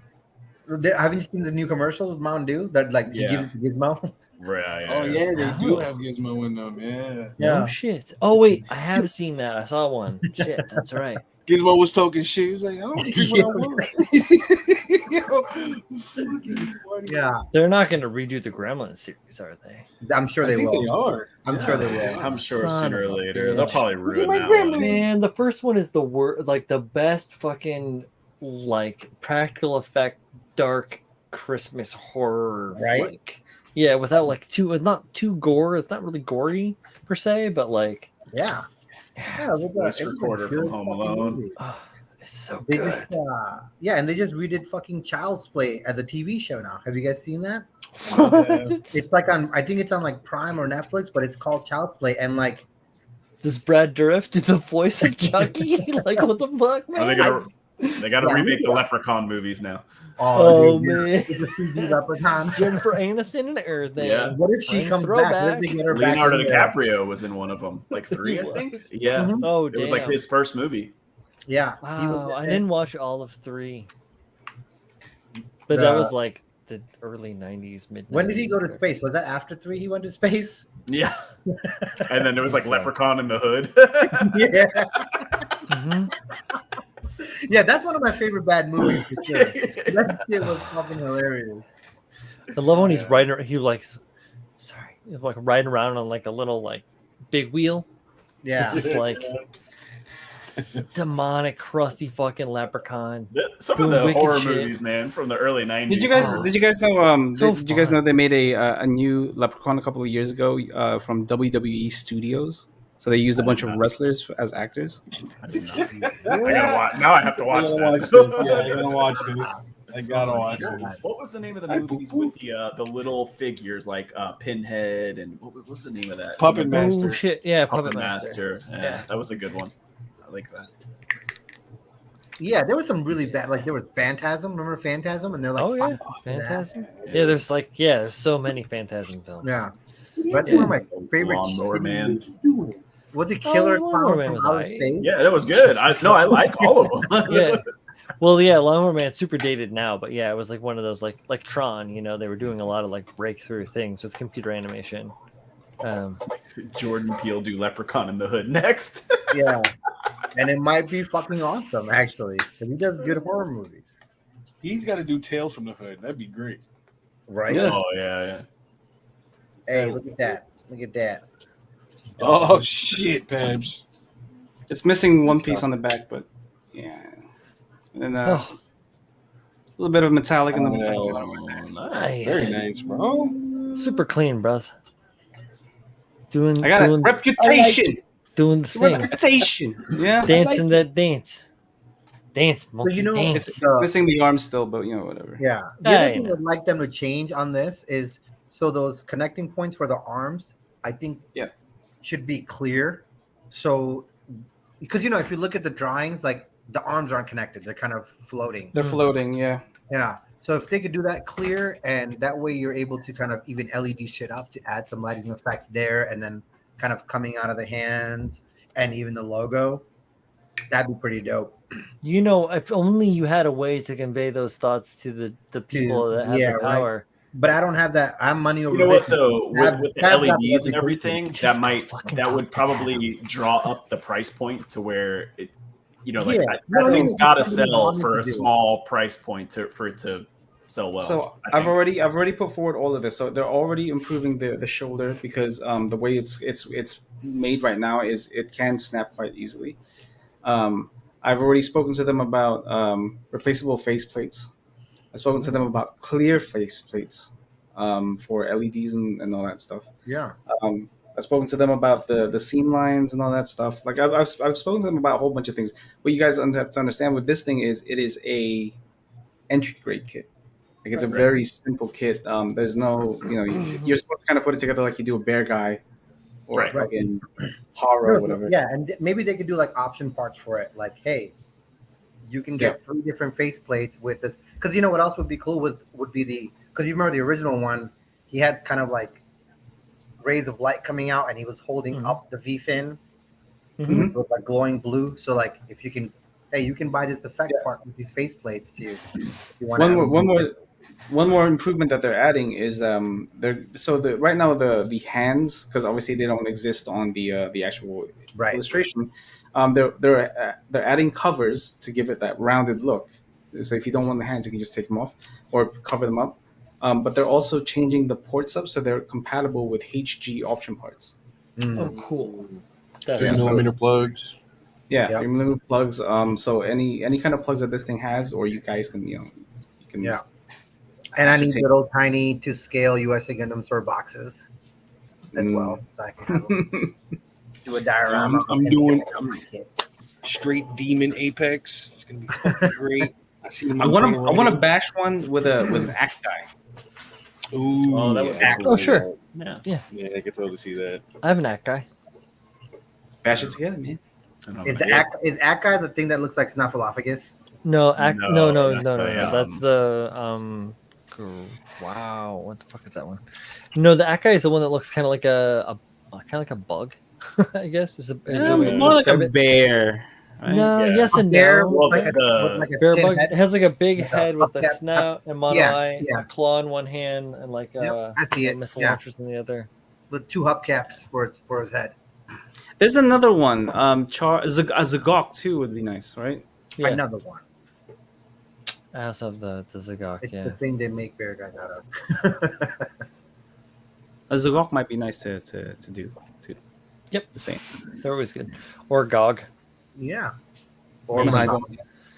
Haven't you seen the new commercials with Mountain Dew that like he Yeah. gives it to Gizmo? Right. Oh yeah, they Oh. do have Gizmo in them. Yeah. No shit. Oh wait, I have seen that. I saw one. Shit, that's right. Gizmo was talking shit. He was like, I don't drink what I want. Yo, fucking funny. Yeah, They're not going to redo the Gremlins series, are they? I'm sure I they think will. they are. I'm sure they will. I'm sure Son sooner or of a later they'll bitch. probably ruin my that grandma. one. Man, the first one is the worst, like the best fucking like practical effect dark Christmas horror, Right? Like, yeah, without like not too gore. It's not really gory per se, but like, Yeah. Yeah, Voice recorder from Home Alone. oh, it's so They good. just, yeah, and they just redid fucking Child's Play as a TV show now. Have you guys seen that? What? It's like I think it's on like Prime or Netflix, but it's called Child's Play, and like, Does Brad Dourif do the voice of Chucky? Like, what the fuck, Are they man? gonna? They got to Yeah. remake the Leprechaun movies now. Oh, dude, man. it's a CG leprechaun. Jennifer Aniston and everything. Yeah. What if she Friends comes back? What if throwback. they get her back Leonardo in there? DiCaprio was in one of them, like 3, I think. What? Yeah, Mhm. Oh, it damn. was like his first movie. Yeah. he was Wow, in I it. didn't watch all of 3. But that The- was like the early 90s, mid 90s. When did he go to space? Was that after 3 he went to space? Yeah, and then there was like So- Leprechaun in the Hood. Yeah. Mhm. Yeah, that's one of my favorite bad movies for sure. That shit was fucking hilarious. I love when he's riding, he's like riding around on like a little like big wheel. Yeah. Just this like demonic, crusty fucking leprechaun. Some of Doing the wicked horror shit. movies, man, from the early '90s. Did you guys know? So Did you guys fun. know they made a new Leprechaun a couple of years ago from WWE Studios? So they used a bunch of wrestlers as actors. I did not. I gotta watch. Now I have to watch I gotta that. watch this. Yeah, I gotta watch this. I gotta watch this. What was the name of the movies with the little figures like Pinhead and what was the name of that? Puppet Oh Master. shit! Yeah, Puppet Puppet Master. Master. Yeah, Yeah. that was a good one. I like that. Yeah, there was some really bad, like there was Phantasm. Remember Phantasm? And they're like, Oh yeah, fuck that. Phantasm. Yeah, there's so many Phantasm films. Yeah. That's one of my favorite. Lawnmower shitty Man. movies. Was it Killer Oh, Clown Lawnmower Man from was Outer alright. Space? Yeah, that was good. I like all of them. Yeah. Well, yeah, Lawnmower Man's super dated now, but yeah, it was like one of those like Tron. You know, they were doing a lot of like breakthrough things with computer animation. Jordan Peele do Leprechaun in the Hood next. Yeah. And it might be fucking awesome, actually. Because he does good horror movies. He's got to do Tales from the Hood. That'd be great. Right? Yeah. Oh yeah. Hey, look at that. Look at that. Oh shit, Pabs. It's missing one piece on the back, but yeah. And then a Oh, little bit of metallic in the nice. Very nice, bro. Super clean, bruh. Doing, I got a doing, reputation. doing the thing, Reputation. Yeah. dancing that dance. Dance, monkey, you know, dance. It's missing the arm still, but whatever. Yeah. The Yeah, other you thing know. I'd like them to change on this is so those connecting points for the arms, I think, Yeah. should be clear. So, because if you look at the drawings, like the arms aren't connected; they're kind of floating. They're floating. Yeah. Yeah. So if they could do that clear, and that way you're able to kind of even LED shit up to add some lighting effects there, and then kind of coming out of the hands and even the logo, that'd be pretty dope. If only you had a way to convey those thoughts to the people that have yeah, the right. power. But I don't have that. I'm money over. You know what vision. though, with the Tab's got the LEDs and everything. everything, Just go fucking that would talk probably draw up the price point to where it, like Yeah. that thing's got to Somebody sell wanted for to a do it. small price point for it to sell well. So I I've think. already put forward all of this. So they're already improving the shoulder because the way it's made right now is it can snap quite easily. I've already spoken to them about replaceable face plates. I've spoken to them about clear face plates for LEDs and all that stuff. Yeah. I've spoken to them about the seam lines and all that stuff. Like I've spoken to them about a whole bunch of things. What you guys have to understand with this thing is it is a entry grade kit. Like it's a very simple kit. There's no, you're supposed to kind of put it together like you do a bear guy or Right. a fucking horror or whatever. Yeah, and maybe they could do like option parts for it. Like, hey, you can get 3 different face plates with this. Because you know what else would be cool would be because you remember the original one, he had kind of like rays of light coming out, and he was holding up the V fin Mhm. with like glowing blue. So like, if you can, hey, you can buy this effect part with these face plates too. If you want One more improvement that they're adding is right now the hands, because obviously they don't exist on the actual illustration. They're adding covers to give it that rounded look. So if you don't want the hands, you can just take them off or cover them up. But they're also changing the ports up so they're compatible with HG option parts. Oh, cool. That 3 is millimeter plugs. Yeah, Yep. 3mm plugs. So any kind of plugs that this thing has, or you guys can you can Yeah. And I need ascertain. little tiny to scale USA Gundam store boxes as well, so I can have them do a diorama. I'm doing straight demon Apex. It's gonna be fucking great. I see them. I want to bash one with an act guy. Ooh, Oh, that would be Oh, sure. Yeah. Yeah, I can totally see that. I have an act guy. Bash it together, man. I don't know Is about is Akai the thing that looks like Snuffleupagus? No, No, no. that's That's the wow. What the fuck is that one? No, the act guy is the one that looks kind of like a bug. I guess is a way to more like a describe it. bear. Right? No, Yeah. yes and Bear no. Well, with the- like a Bear tin bug. head? It has like a big With a head with a hubcap. snout and one Yeah, eye, yeah. a claw in one hand, and like Yep, I see it. missile Yeah. launchers in the other. With 2 hubcaps for his head. There's another one. A Zagok too would be nice, right? Yeah, Another one. I also have the Zagok. It's Yeah, the thing they make bear guys out of. A Zagok might be nice to do too. Yep. The same. they're always good. Or Gog, Yeah. Or Yeah. my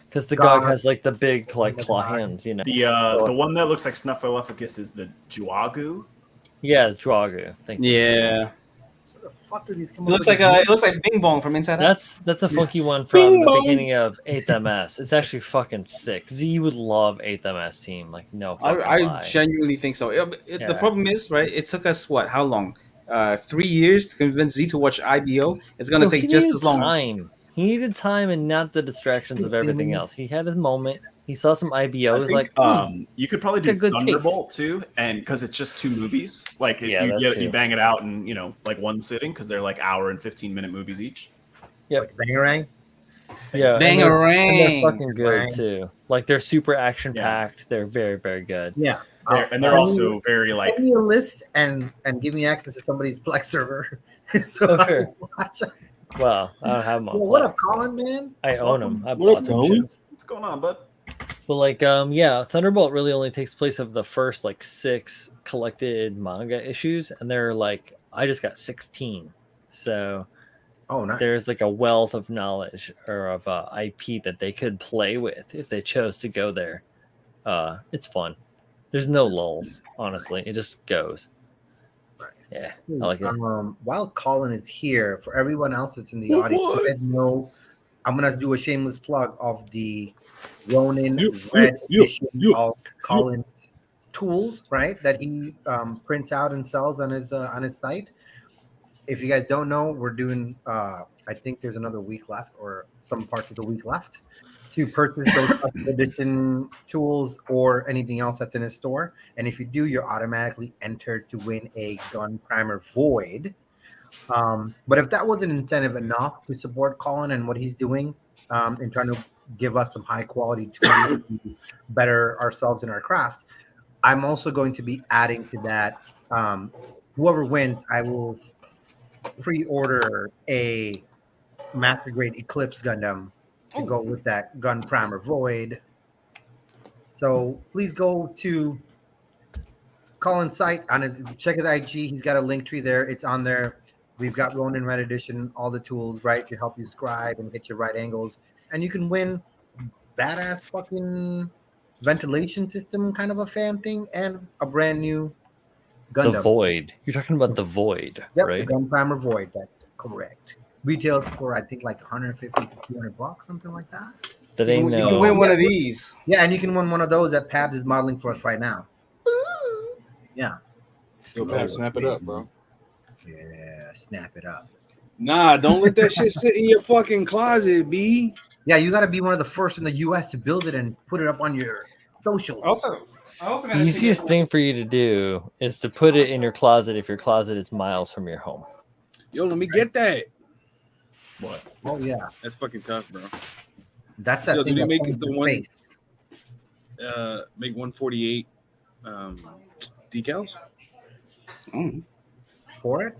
because the Gog Gog. has like the big like claw hands. You know. the one that looks like Snuffleupagus is the Juagu. Yeah, the Dragu. Thank you. Yeah. What the fuck are these It looks like Bing Bong from Inside Out. That's a funky one from Bing the bong. beginning of 8th MS. It's actually fucking sick. Z would love 8th MS team. Like no fucking I lie. genuinely think so. The Yeah. problem is, right? It took us how long? 3 years to convince Z to watch IBO. It's gonna No, take he just needed as long. Time. He needed time and not the distractions of everything else. He had his moment. He saw some IBO. I Was think, like, you could probably it's do got good Thunderbolt too, and because it's just 2 movies, like Yeah, that you too. bang it out in like one sitting because they're like hour and 15-minute movies each. like Bangarang. yeah, Bang and a they're ring. fucking good Bang. too. Like they're super action packed. They're very very good. Yeah. And they're also very like Send me a list and give me access to somebody's Plex server. So Oh, I sure. can watch it. Well, I don't have them on. Well, what Plex. up, Colin, man? I own them. I What bought up, them. Colin? shits. what's going on, bud? But like, yeah, Thunderbolt really only takes place of the first like 6 collected manga issues, and they're like, I just got 16. So Oh, nice. there's like a wealth of knowledge or of IP that they could play with if they chose to go there. It's fun. There's no lulls, honestly. It just goes. Nice. Yeah, I like it. While Colin is here, for everyone else that's in the audience, you guys know I'm gonna do a shameless plug of the Ronin You, Red you, Edition you, of Colin's tools, right? That he prints out and sells on his site. If you guys don't know, we're doing. I think there's another week left, or some parts of the week left, to purchase those special edition tools or anything else that's in his store. And if you do, you're automatically entered to win a gun primer void. But if that wasn't incentive enough to support Colin and what he's doing in trying to give us some high quality tools to better ourselves in our craft, I'm also going to be adding to that. Whoever wins, I will pre-order a master grade Eclipse Gundam to go with that gun primer void. So please go to Colin's site on his check his IG. He's got a link tree there. It's on there. We've got Ronin Red Edition, all the tools, right, to help you scribe and get your right angles. And you can win badass fucking ventilation system kind of a fan thing and a brand new Gundam. The Void. You're talking about the Void, Yep, right? the gun primer void. That's correct. Retails for I think like 150 to 200 bucks, something like that. That You ain't can no. win one of these. Yeah, and you can win one of those that Pabs is modeling for us right now. Yeah. Yo, Pat, snap it up, bro. Yeah, snap it up. Nah, don't let that shit sit in your fucking closet, B. Yeah, you got to be one of the first in the U.S. to build it and put it up on your socials. The easiest thing for you to do is to put it in your closet if your closet is miles from your home. Yo, let me get that. What? Oh yeah, That's fucking tough, bro. that's that Yo, thing. did he that make comes it the with one- space. Make 148 decals. For it?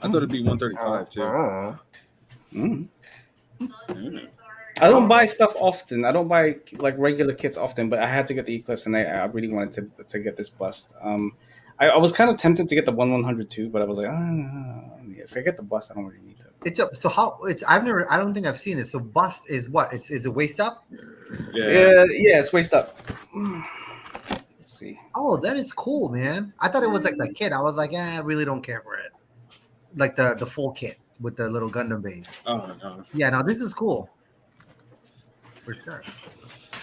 I thought it'd be 135 too. I don't buy stuff often. I don't buy like regular kits often, but I had to get the Eclipse, and I really wanted to get this bust. I was kind of tempted to get the 1/100 too, but I was like, if I get the bust, I don't really need that. It's up. So how? It's. I don't think I've seen it. So bust is what? Is it waist up? Yeah. Yeah, it's waist up. Let's see. Oh, that is cool, man. I thought it was like the kit. I was like, I really don't care for it. Like the full kit with the little Gundam base. Oh no. Yeah, no, this is cool. For sure.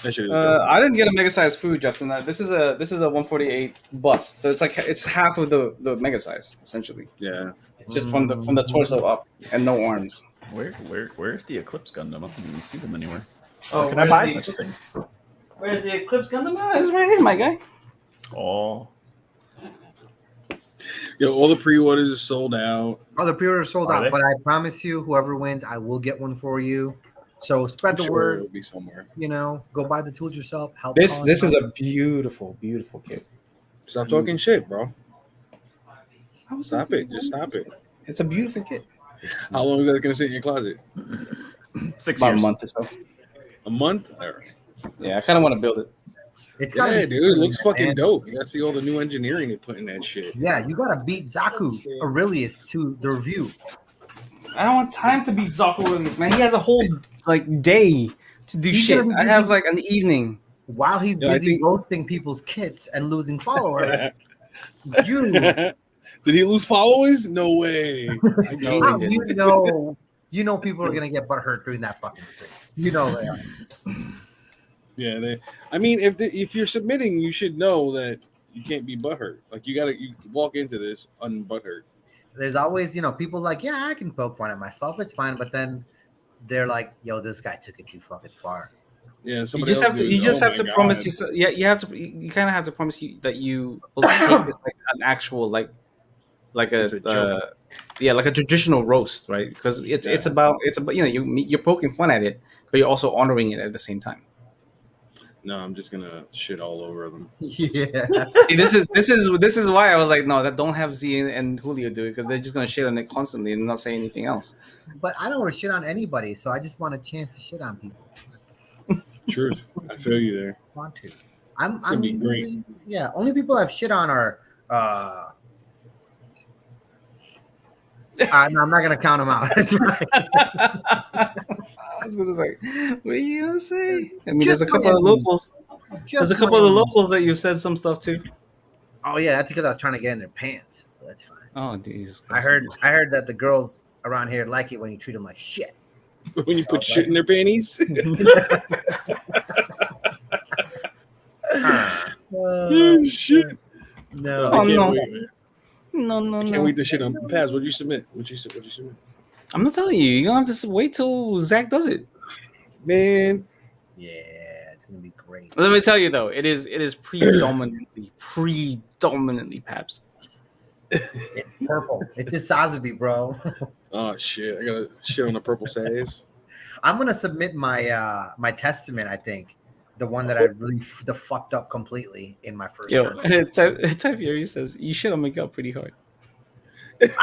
That shit is dope. I didn't get a mega size food, Justin. This is a 148 bust, so it's half of the mega size essentially. Yeah. It's just from the torso up and no arms. Where's the Eclipse Gundam? I don't even see them anywhere. Oh, Can I buy such a thing? Where's the Eclipse Gundam? It's right here, my guy. Oh, Yo, all the pre-orders are sold out. Oh, the pre-order sold Are out, they? but I promise you, whoever wins, I will get one for you. So spread I'm the sure word. it'll be somewhere. You know, go buy the tools yourself. Help. This Colin is out. a beautiful kit. Stop talking shit, bro. How is Stop it. Just stop it. It's a beautiful kit. How long is that gonna sit in your closet? 6 About years. a month or so. A month? All right. Yeah, I kind of want to build it. It's gotta Yeah, be, dude, it looks fucking man. dope. You gotta see all the new engineering they put in that shit. Yeah, you gotta beat Zaku Aurelius to the review. I don't want time to beat Zocco Williams, man. He has a whole like day to do He's shit. gonna be I have busy. like an evening. While he's Yeah, I busy think- roasting people's kits and losing followers, you, Did he lose followers? No way. I gained how it. you know people are gonna get butthurt during that fucking thing. You know they are. Yeah, I mean, if you're submitting, you should know that you can't be butthurt. Like you walk into this unbutthurt. There's always, people like, yeah, I can poke fun at myself. It's fine. But then they're like, yo, this guy took it too fucking far. Yeah, You somebody just else have to. goes, You just "Oh have my to promise God." yourself. Yeah, you have to. You kind of have to promise you that you will take this like an actual like It's a joke. like a traditional roast, right? Because it's about you're poking fun at it, but you're also honoring it at the same time. No, I'm just gonna shit all over them. Yeah. See, this is why I was like, no, that don't have Z and Julio do it because they're just gonna shit on it constantly and not say anything else. But I don't want to shit on anybody, so I just want a chance to shit on people. Truth. I feel you there. I want to. I'm gonna be great. Yeah, only people I've shit on are. No, I'm not gonna count them out. That's right. I was gonna say, what are you gonna say? I mean, Just there's a couple of Miami. locals. Just There's a couple of Miami. locals that you've said some stuff to. Oh yeah, that's because I was trying to get in their pants, so that's fine. Oh Jesus! I Christ. heard that the girls around here like it when you treat them like shit. When you put shit in their panties. Oh, shit. No. I Oh, can't no. wait, man. No. I can't wait to shit on Paz. What'd you submit? What'd you submit? I'm not telling you. You're gonna have to wait till Zach does it. Man, Yeah, it's gonna be great. Let me tell you though, it is predominantly Paps. It's purple. It's a Sazabi, bro. oh shit! I gotta shit on the purple says. I'm gonna submit my my testament. I think the one that I really fucked up completely in my first Yo, time. Type Fury says you shit on Miguel pretty hard. That's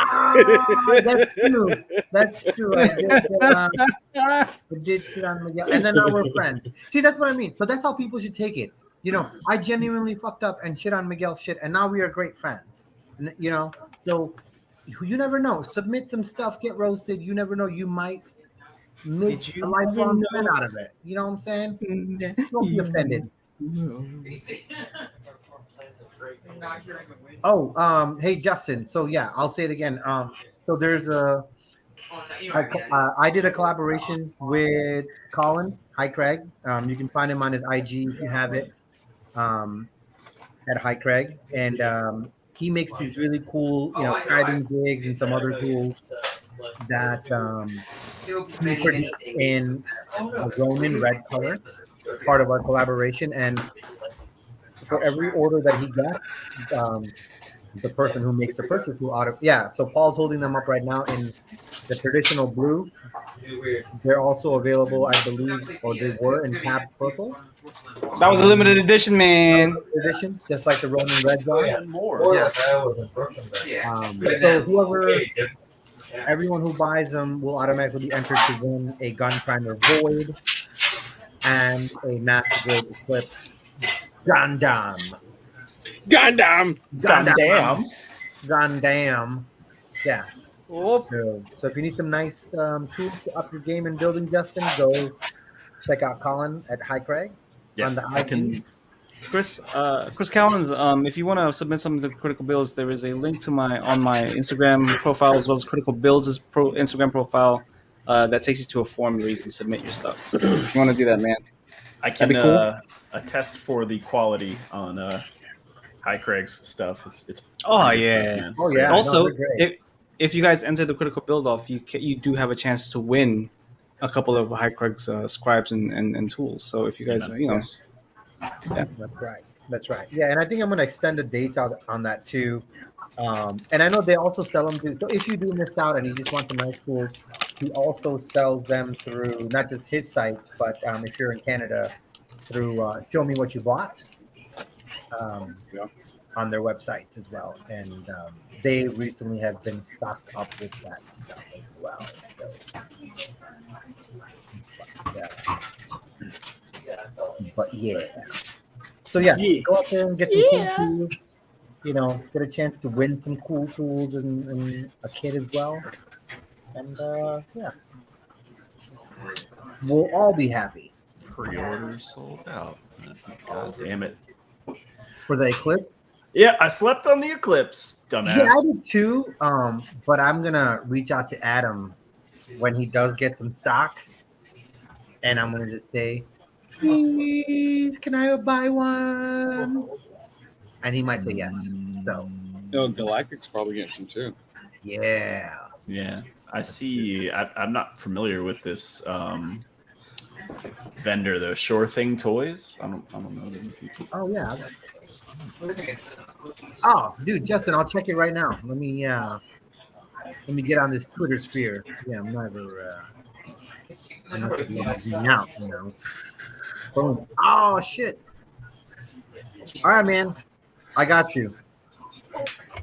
true. That's true. I did shit on Miguel, and then now we're friends. See, that's what I mean. So that's how people should take it. You know, I genuinely fucked up and shit on Miguel shit, and now we are great friends. You know, so you never know. Submit some stuff, get roasted. You never know. You might make Did you a lifelong ever friend know? out of it. You know what I'm saying? Don't be offended. Oh, hey Justin. So yeah, I'll say it again. So there's I did a collaboration with Colin. Hi Craig. You can find him on his IG if you have it. At Hi Craig, and he makes these really cool, scribing gigs and some other tools that he produced in a Roman red color, part of our collaboration. And for every order that he gets, the person who makes the purchase will so Paul's holding them up right now in the traditional blue. They're also available, I believe, or they were in tab purple That was a limited edition, man. edition, just like the Roman reds are. And more. Yeah. So everyone who buys them will automatically be entered to win a gun primer void and a master grade eclipse Gundam. Gundam. Gundam. Yeah. Oh. So if you need some nice tools to up your game in building, Justin, go check out Colin at Hi Craig on the IG. Chris Callens, if you want to submit something to Critical Builds, there is a link to my Instagram profile as well as Critical Builds' Instagram profile that takes you to a form where you can submit your stuff. If you want to do that, man. I can That'd be cool. attest for the quality on Hi Craig's stuff. It's Oh pretty good yeah. stuff, man. Oh yeah. Also, they're great. if you guys enter the Critical Build off, you do have a chance to win a couple of Hi Craig's scribes and tools. So if you guys, That's right. Yeah, and I think I'm gonna extend the dates out on that too. And I know they also sell them too. So if you do miss out and you just want the nice tools, he also sells them through not just his site, but if you're in Canada, through Show Me What You Bought on their websites as well. And they recently have been stocked up with that stuff as well. But yeah. So yeah, go out there and get some cool tools. Get a chance to win some cool tools and a kit as well. And we'll all be happy. Pre-orders sold out. God damn it. For the Eclipse? Yeah, I slept on the Eclipse, dumbass. Yeah, I did too. But I'm gonna reach out to Adam when he does get some stock, and I'm gonna just say, please, can I buy one? And he might say yes. So Galactic's probably getting some too. yeah. Yeah, I see. I'm not familiar with this vendor though. Sure Thing Toys. I don't know them people. Oh yeah. Oh, dude, Justin, I'll check it right now. Let me get on this Twitter sphere. Yeah, I'm not being out, Boom. Oh shit. All right, man. I got you.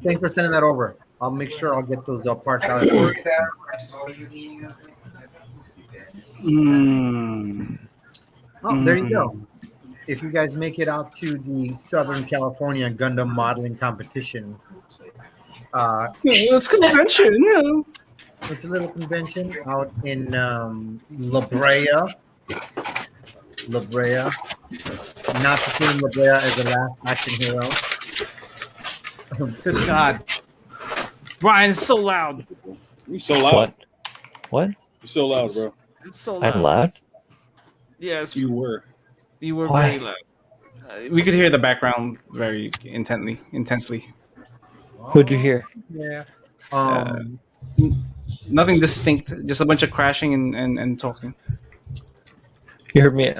Thanks for sending that over. I'll make sure I'll get those parts out. Oh, there you go. If you guys make it out to the Southern California Gundam modeling competition, it's convention. No. it's a little convention out in La Brea. La Brea. Not the same La Brea as the last action hero. Good God. Brian, it's so loud. You so loud. What? You're so loud, bro. It's so loud. I'm loud. Yes, You were. you were Why? very loud. We could hear the background very intensely. Who'd you hear? Yeah. Uh, Nothing distinct, just a bunch of crashing and talking. You heard me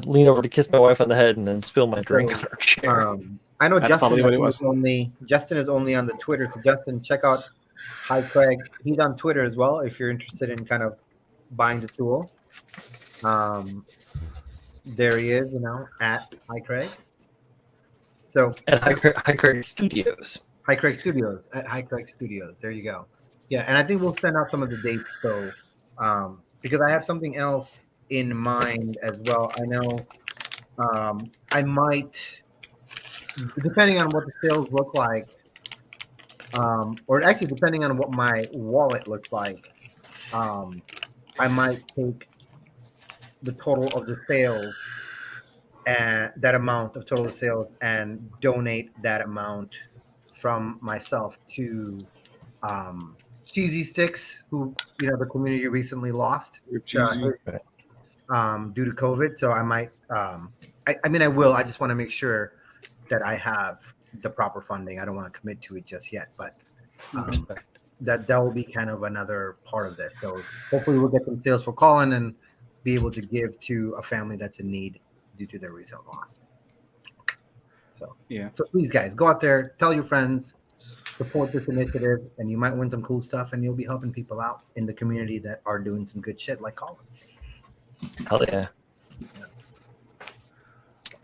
lean over to kiss my wife on the head and then spill my drink on her chair. I know That's Justin. probably I what it think was. is only Justin is only on the Twitter. So Justin, check out Hi Craig. He's on Twitter as well. If you're interested in kind of buying the tool, there he is. At Hi Craig. So At High Craig Studios. Hi Craig Studios at Hi Craig Studios. There you go. Yeah, and I think we'll send out some of the dates. So because I have something else in mind as well. I know I might, depending on what the sales look like, or actually depending on what my wallet looks like, I might take the total of the sales and that amount of total sales and donate that amount from myself to Cheesy Sticks, who the community recently lost Rip Cheesy. due to COVID. So I might, I mean, I will. I just want to make sure that I have the proper funding. I don't want to commit to it just yet, but that will be kind of another part of this. So hopefully we'll get some sales for Colin and be able to give to a family that's in need due to their resale loss. So Yeah. So please, guys, go out there, tell your friends, support this initiative, and you might win some cool stuff, and you'll be helping people out in the community that are doing some good shit, like Colin. Hell yeah.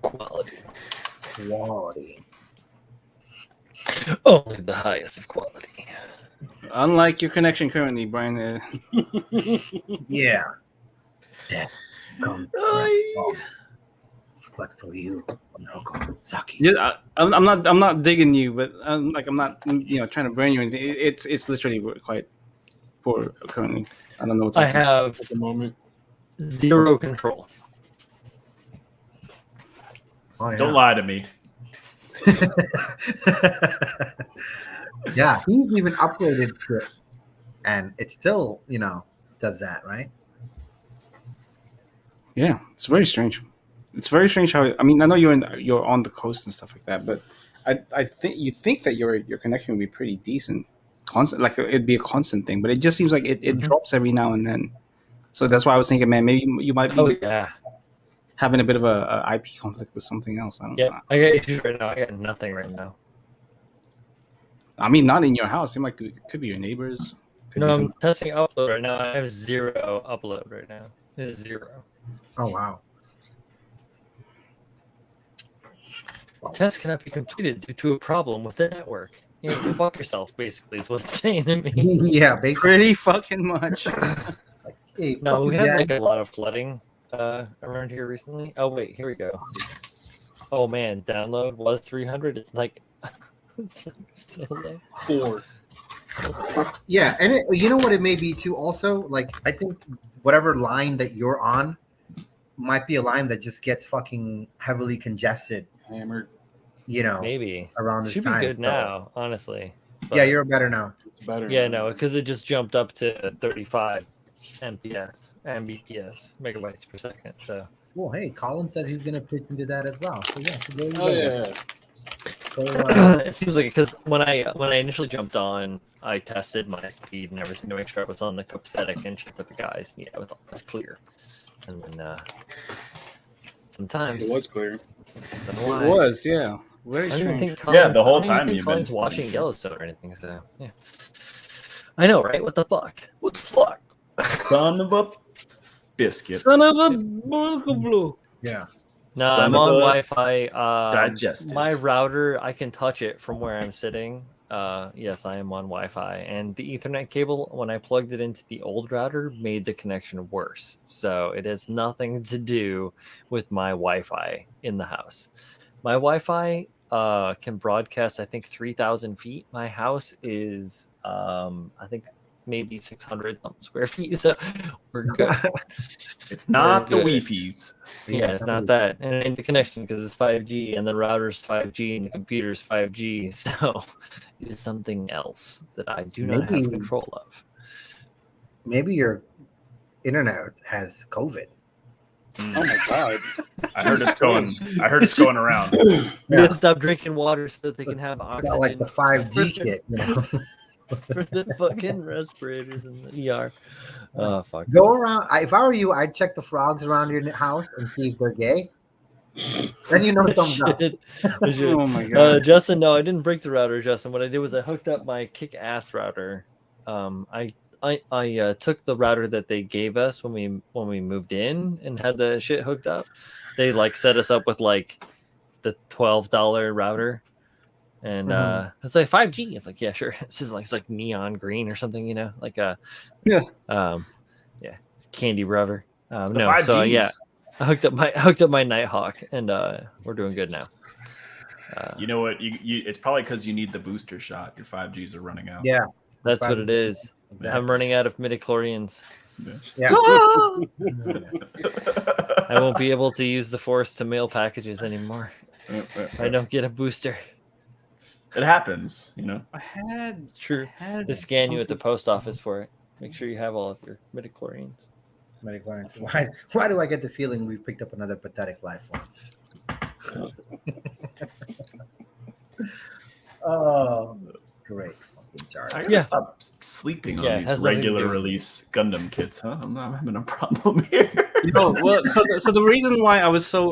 Quality. Only the highest of quality. Unlike your connection currently, Brian. Yeah. Come, but for you, no Saki. Just, I'm not digging you, but I'm not trying to burn you. It's literally quite poor currently. I don't know what's I happening. have At the moment. zero control. Oh, yeah. Don't lie to me. Yeah, he's even upgraded to it, and it still, does that, right? Yeah, it's very strange. It's very strange how I know you're on the coast and stuff like that, but I think you think that your connection would be pretty decent, constant, like it'd be a constant thing, but it just seems like it drops every now and then. So that's why I was thinking, man, maybe you might be Oh yeah. having a bit of a IP conflict with something else. I don't Yeah, know. I got issues right now. I got nothing right now. I mean, not in your house. It could be your neighbors. Could No, be I'm testing upload right now. I have zero upload right now. It's zero. Oh wow. Test cannot be completed due to a problem with the network. Fuck yourself, basically, is what it's saying to me. Yeah, basically. pretty fucking much. Hey, No, fuck we you, had Dad. like a lot of flooding around here recently. Oh wait, here we go. Oh man, download was 300. It's like it's so low. 4. Yeah, and you know what it may be too. Also, like I think whatever line that you're on might be a line that just gets fucking heavily congested. Hammered. Maybe around this should time. be good So- now, honestly. Yeah, you're better now. It's better. Yeah, now. no, because it just jumped up to 35 Mbps, megabytes per second. So Well, hey, Colin says he's gonna pitch into that as well. So yeah, so there you Oh go. yeah. So, it seems like because when I initially jumped on, I tested my speed and everything to make sure I was on the copacetic and checked with the guys. Yeah, it was clear. And then sometimes It was clear. I don't know It why. was, yeah. Very I don't even strange. think Yeah, the whole I don't even time think you've been- Colin's watching Yellowstone or anything. So yeah, I know, right? What the fuck? What the fuck? Son of a biscuit. Son of a blue. yeah. No, Son I'm of on a Wi-Fi. digestive. My router, I can touch it from where I'm sitting. Yes, I am on Wi-Fi, and the Ethernet cable, when I plugged it into the old router, made the connection worse. So it has nothing to do with my Wi-Fi in the house. My Wi-Fi can broadcast, I think, 3,000 feet. My house is, I think, maybe 600 square feet. So we're good. It's not the Good. Wi-Fi's. Yeah, it's not that. And the connection because it's 5G and the router's 5G and the computer's 5G. So it is something else that I do not have Maybe- control of. Maybe internet has COVID. Oh my god! I heard it's going around. We Yeah. gotta stop drinking water so that they can have It's got like oxygen the 5G shit. You know? for the fucking respirators in the ER. Oh fuck. Go around. If I were you, I'd check the frogs around your house and see if they're gay. Then you know thumbs up. Shit. I should. Oh my god. Justin, no, I didn't break the router, Justin. What I did was I hooked up my kick-ass router. I took the router that they gave us when we moved in and had the shit hooked up. They like set us up with like the $12 router, and it's like 5G. It's like, yeah, sure. This is like it's like neon green or something, you know, like a candy router. No, 5Gs. so yeah, I hooked up my Nighthawk, and we're doing good now. You know what? It's probably because you need the booster shot. Your 5Gs are running out. Yeah, That's what it is. exactly. I'm running out of midichlorians. Yeah. I won't be able to use the Force to mail packages anymore. If I don't get a booster. It happens, you know. I had It's true. I had They scan you at the something- post office for it. Make sure you have all of your midichlorians. Midichlorians. Why do I get the feeling we've picked up another pathetic life form? Oh, great fucking charge. I gotta Yeah. stop sleeping on Yeah, it these has nothing to regular do- release Gundam kits, huh? I'm not having a problem here. No, well, so the reason why I was so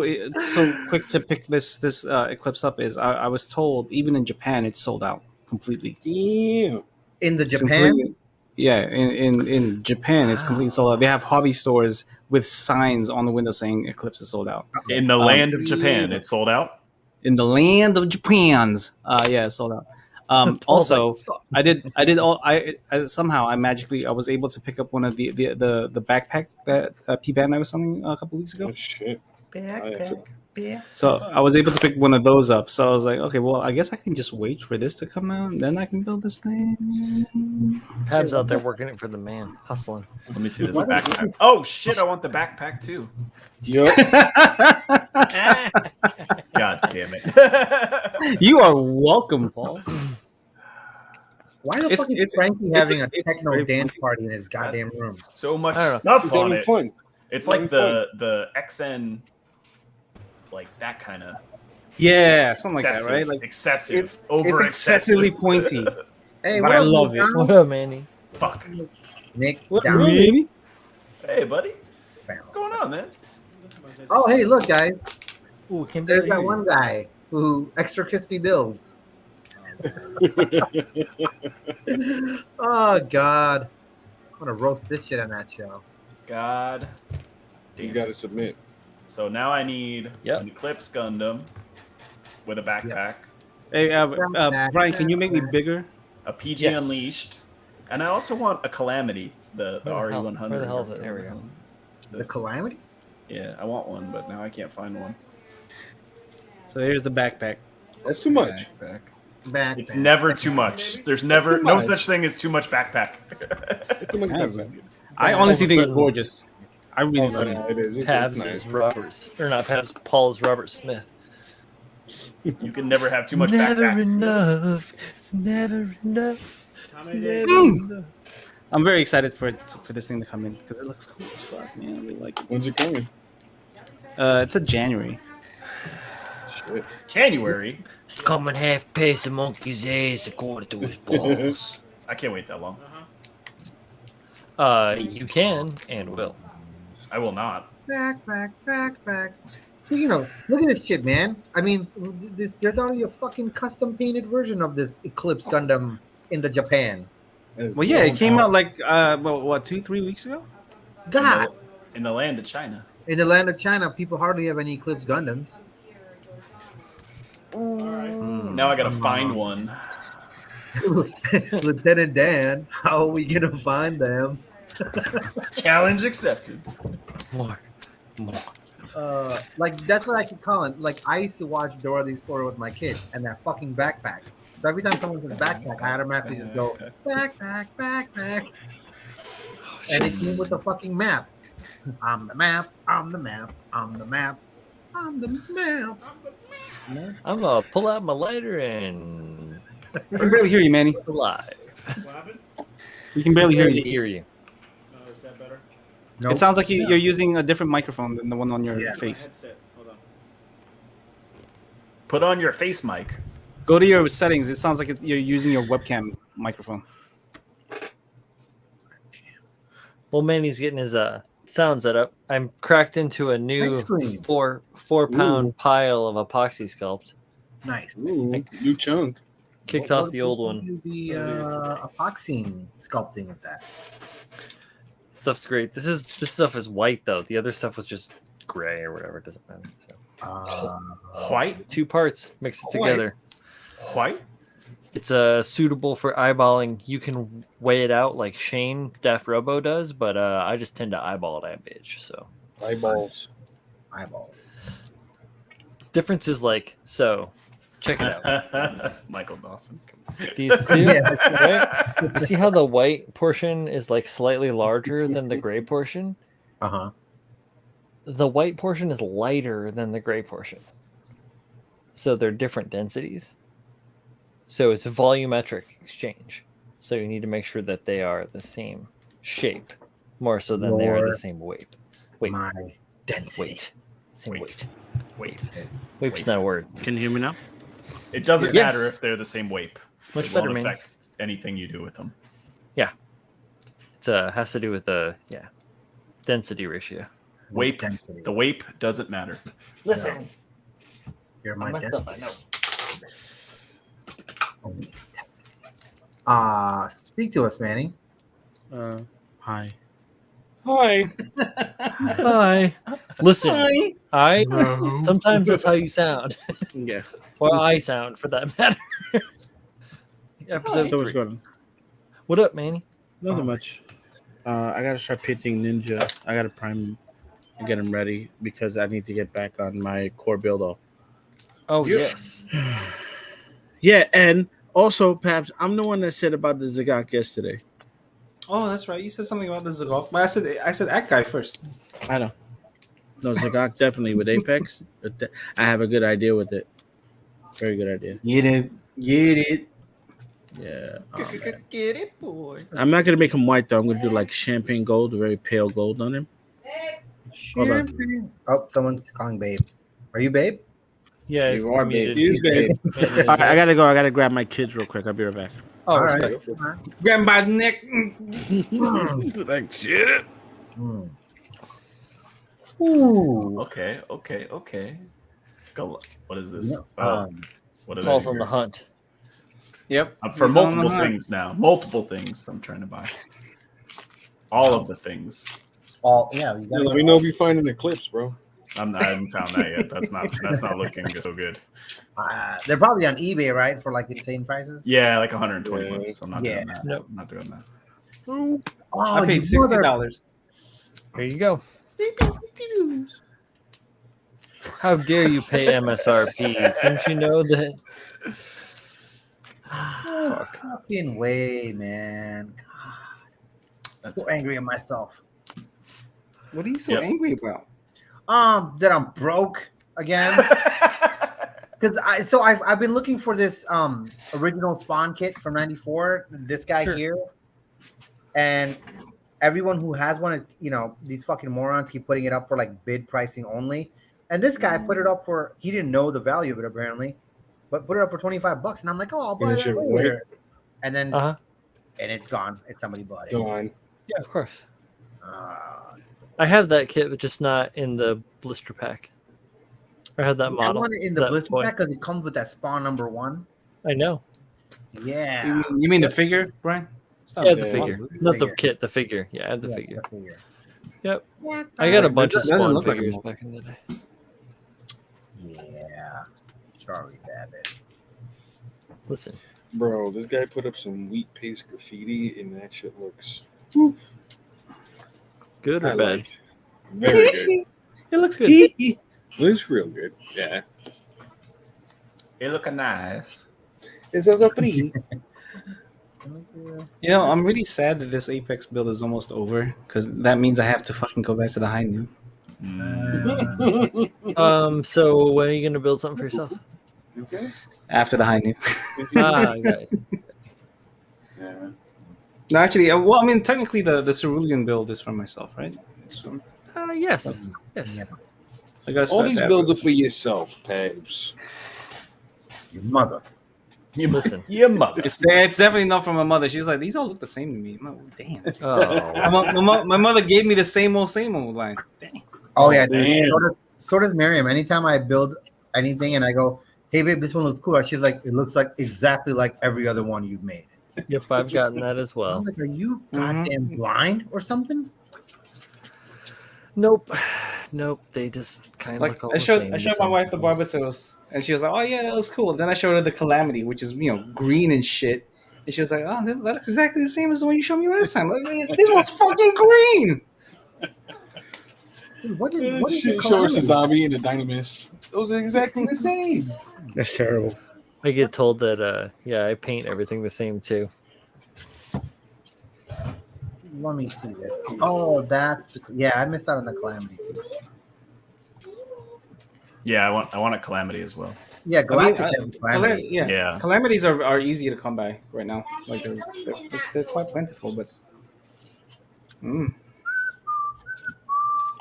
quick to pick this Eclipse up is I was told even in Japan it's sold out completely. Damn. In the It's Japan, completely- yeah, in Japan it's completely sold out. They have hobby stores with signs on the window saying Eclipse is sold out. In the land of Japan, it's sold out. In the land of Japan's, yeah, it's sold out. Also, I somehow I magically was able to pick up one of the backpack that P-Band I was selling a couple weeks ago. Oh shit. So I was able to pick one of those up. So I was like, okay, well, I guess I can just wait for this to come out, and then I can build this thing. Pab's out there working it for the man, hustling. Let me see this backpack. Oh shit! I want the backpack too. Yup. God damn it! You are welcome, Paul. why the It's- fuck is it's- Frankie it's- having a it's techno very dance pointy. party in his goddamn room? So much I don't know. stuff He's on having it. fun. It's He's like having the XN, like that kind of Yeah, something like that, right? Like excessive, it's excessively pointy. Hey, But what I up, love Nick it. Down? What up, Manny? Fuck. Nick What down. Really? Hey, buddy. Bam. What's going on, man? Oh, hey, look, guys. Ooh, can There's that one guy who extra crispy builds. Oh God, I'm gonna roast this shit on that show. God. He's Damn. got to submit. So now I need Yep. an Eclipse Gundam with a backpack, Hey, Brian, can you make me bigger? a PG Yes. Unleashed, and I also want a Calamity, the Where the hell- RE100. where the hell is it? There we go. The Calamity. Yeah, I want one, but now I can't find one. So here's the backpack. That's too much. Backpack. Back. It's never too much. There's never no much. such thing as too much backpack. It's too much. Yes. backpack. I honestly think it's gorgeous. I really Oh, love no, it. it is. It's Pabs nice. is Robert's, or not Pabs. Paul's Robert Smith. You can never have too much never backpack. enough. It's never enough. It's never Mm. enough. I'm very excited for this thing to come in because it looks cool as fuck, man. I really like it. When's it coming? It's a January. Shit. January. It's coming half pace a monkey's ass according to his balls. I can't wait that long. You can and will. I will not. Back. You know, look at this shit, man. I mean, there's already a fucking custom painted version of this Eclipse Gundam in the Japan. That's Well, yeah, it blown came out. out like what 2-3 weeks ago. God, In the land of China. in the land of China, people hardly have any Eclipse Gundams. Now I gotta find one. Lieutenant Dan, how are we gonna find them? Challenge accepted. More. Like that's what I keep calling. Like I used to watch Dora the Explorer with my kids, and that fucking backpack. So every time someone says backpack, I automatically just go backpack. And it came with a fucking map. I'm the map. I'm the map. I'm the map. I'm the map. I'm gonna pull out my lighter and We can barely hear you, Manny. live. We can barely hear Barely you. hear you. Is that better? Nope. It sounds like you're using a different microphone than the one on your Yeah. face. Hold on. Put on your face mic. Go to your settings. It sounds like you're using your webcam microphone. Well, Manny's getting his sound set up. I'm cracked into a new Nice screen. four pound pile of epoxy sculpt. Nice. Ooh, new chunk. Kicked What- off the old what one. do you be epoxying sculpting with that? Stuff's great. This stuff is white though. The other stuff was just gray or whatever. It doesn't matter. So White? 2 parts, mix it White. together. White? It's suitable for eyeballing. You can weigh it out like Shane Def Robo does, but I just tend to eyeball that bitch. So Eyeballs. Eyeballs. difference is like so. Check it out. Michael Dawson. Do you see? Yeah. Right? You see how the white portion is like slightly larger than the gray portion? Uh-huh. The white portion is lighter than the gray portion. So they're different densities. So it's a volumetric exchange. So you need to make sure that they are the same shape, more so than they are Your- the same weight. Weight. My density. Weight. Same weight. Wait. Weight's not a word. Can you hear me now? It doesn't Yes. matter if they're the same weight. Much It better, won't man. affect anything you do with them. It's has to do with the density ratio. Wape. Density. The wape doesn't matter. Listen, You're I my messed density. up. I know. Speak to us, Manny. Hi. Hi. Hi. Listen, I sometimes that's how you sound, Yeah. or I sound for that matter. Episode So what's 3. going on? What up, Manny? Nothing much. I gotta start painting Ninja. I gotta prime and get him ready because I need to get back on my core build all. Oh Yeah. yes. Yeah, and also, Paps, I'm the one that said about the Zagak yesterday. Oh, that's right. You said something about the Zagok. But I said that guy first. I know. No, Zagak definitely with Apex. But I have a good idea with it. Very good idea. Get it. Get it. Yeah. Get it, boy. I'm not gonna make him white though. I'm gonna do like champagne gold, very pale gold on him. Hold on. Oh, someone's calling Babe. Are you Babe? Yeah, You are muted. He is Babe. Muted. All right, I gotta go. I gotta grab my kids real quick. I'll be right back. Oh, All right. respect. Grab him by the neck. Like shit. Hmm. Ooh. Okay. Go. What is this? No, Oh, what is Paul's on the hunt. Yep. For He's on multiple the hunt. things now. Multiple things I'm trying to buy. All of the things. All yeah. You Yeah, gotta let me know if you find an eclipse, bro. I haven't found that yet. That's not looking so good. They're probably on eBay, right? For like insane prices. Yeah, like 120 Yeah. bucks. I'm not Yeah. doing that. Nope. I'm not doing that. Oh, I paid you mother- $60. There you go. How dare you pay MSRP? Don't you know that? Fuck. Fucking way, man. God. So angry at myself. What are you so Yep. angry about? That I'm broke again. Because I've been looking for this original spawn kit from '94. This guy Sure. here, and everyone who has one, these fucking morons keep putting it up for like bid pricing only. And this guy put it up for, he didn't know the value of it apparently, but put it up for $25. And I'm like, oh, I'll buy And that shit later. And then Uh-huh. and it's gone. It's somebody bought it. Gone. Yeah, of course. Uh, I have that kit, but just not in the blister pack. I had that I model. want it in the that blister toy. pack because it comes with that spawn number 1. I know. Yeah. You mean the figure, Brian? It's not Yeah, the the Yeah. figure. The Not the figure. kit, the figure. Yeah, I have the Yeah, figure. the figure. Yep. Yeah, I got a bunch of doesn't Spawn look like a figures model. back in the day. Yeah. Sorry, Babbitt. Listen, Bro, this guy put up some wheat paste graffiti, and that shit looks good I or bad? like. Very good. It looks good. Looks real good. Yeah. It looking nice. It's also pretty. You know, I'm really sad that this Apex build is almost over because that means I have to fucking go back to the high noon. So when are you gonna build something for yourself? Okay. After the high noon. Ah, I got it. Yeah. No, actually, well, I mean, technically, the cerulean build is from myself, right? It's from, Yes. Yes. Yeah. I gotta All start these that builds with- are for yourself, Pabs. Your mother. Listen. Your mother. It's definitely not from my mother. She's like, these all look the same to me. I'm like, damn. Oh. My mother gave me the same old line. Dang. Oh yeah, dude. damn. So does Miriam. Anytime I build anything and I go, "Hey babe, this one looks cool," she's like, "It looks like exactly like every other one you've made." Yep, I've gotten that as I well. was like, "Are you goddamn blind or something?" Nope. Nope. They just kind of Like look all I the showed same I to showed my some wife the people. Barbados, and she was like, "Oh yeah, that was cool." Then I showed her the Calamity, which is green and shit, and she was like, "Oh, that looks exactly the same as the one you showed me last time. Like, this one's fucking green." Dude, what is Shit, the show us a calamity? zombie and a dynamis. Those are exactly the same. That's terrible. I get told that I paint everything the same too. Let me see this. Oh, I missed out on the calamity too. Yeah, I want a calamity as well. Yeah, galactic I has calamity. Yeah. Calamities are easy to come by right now. Like they're quite plentiful, but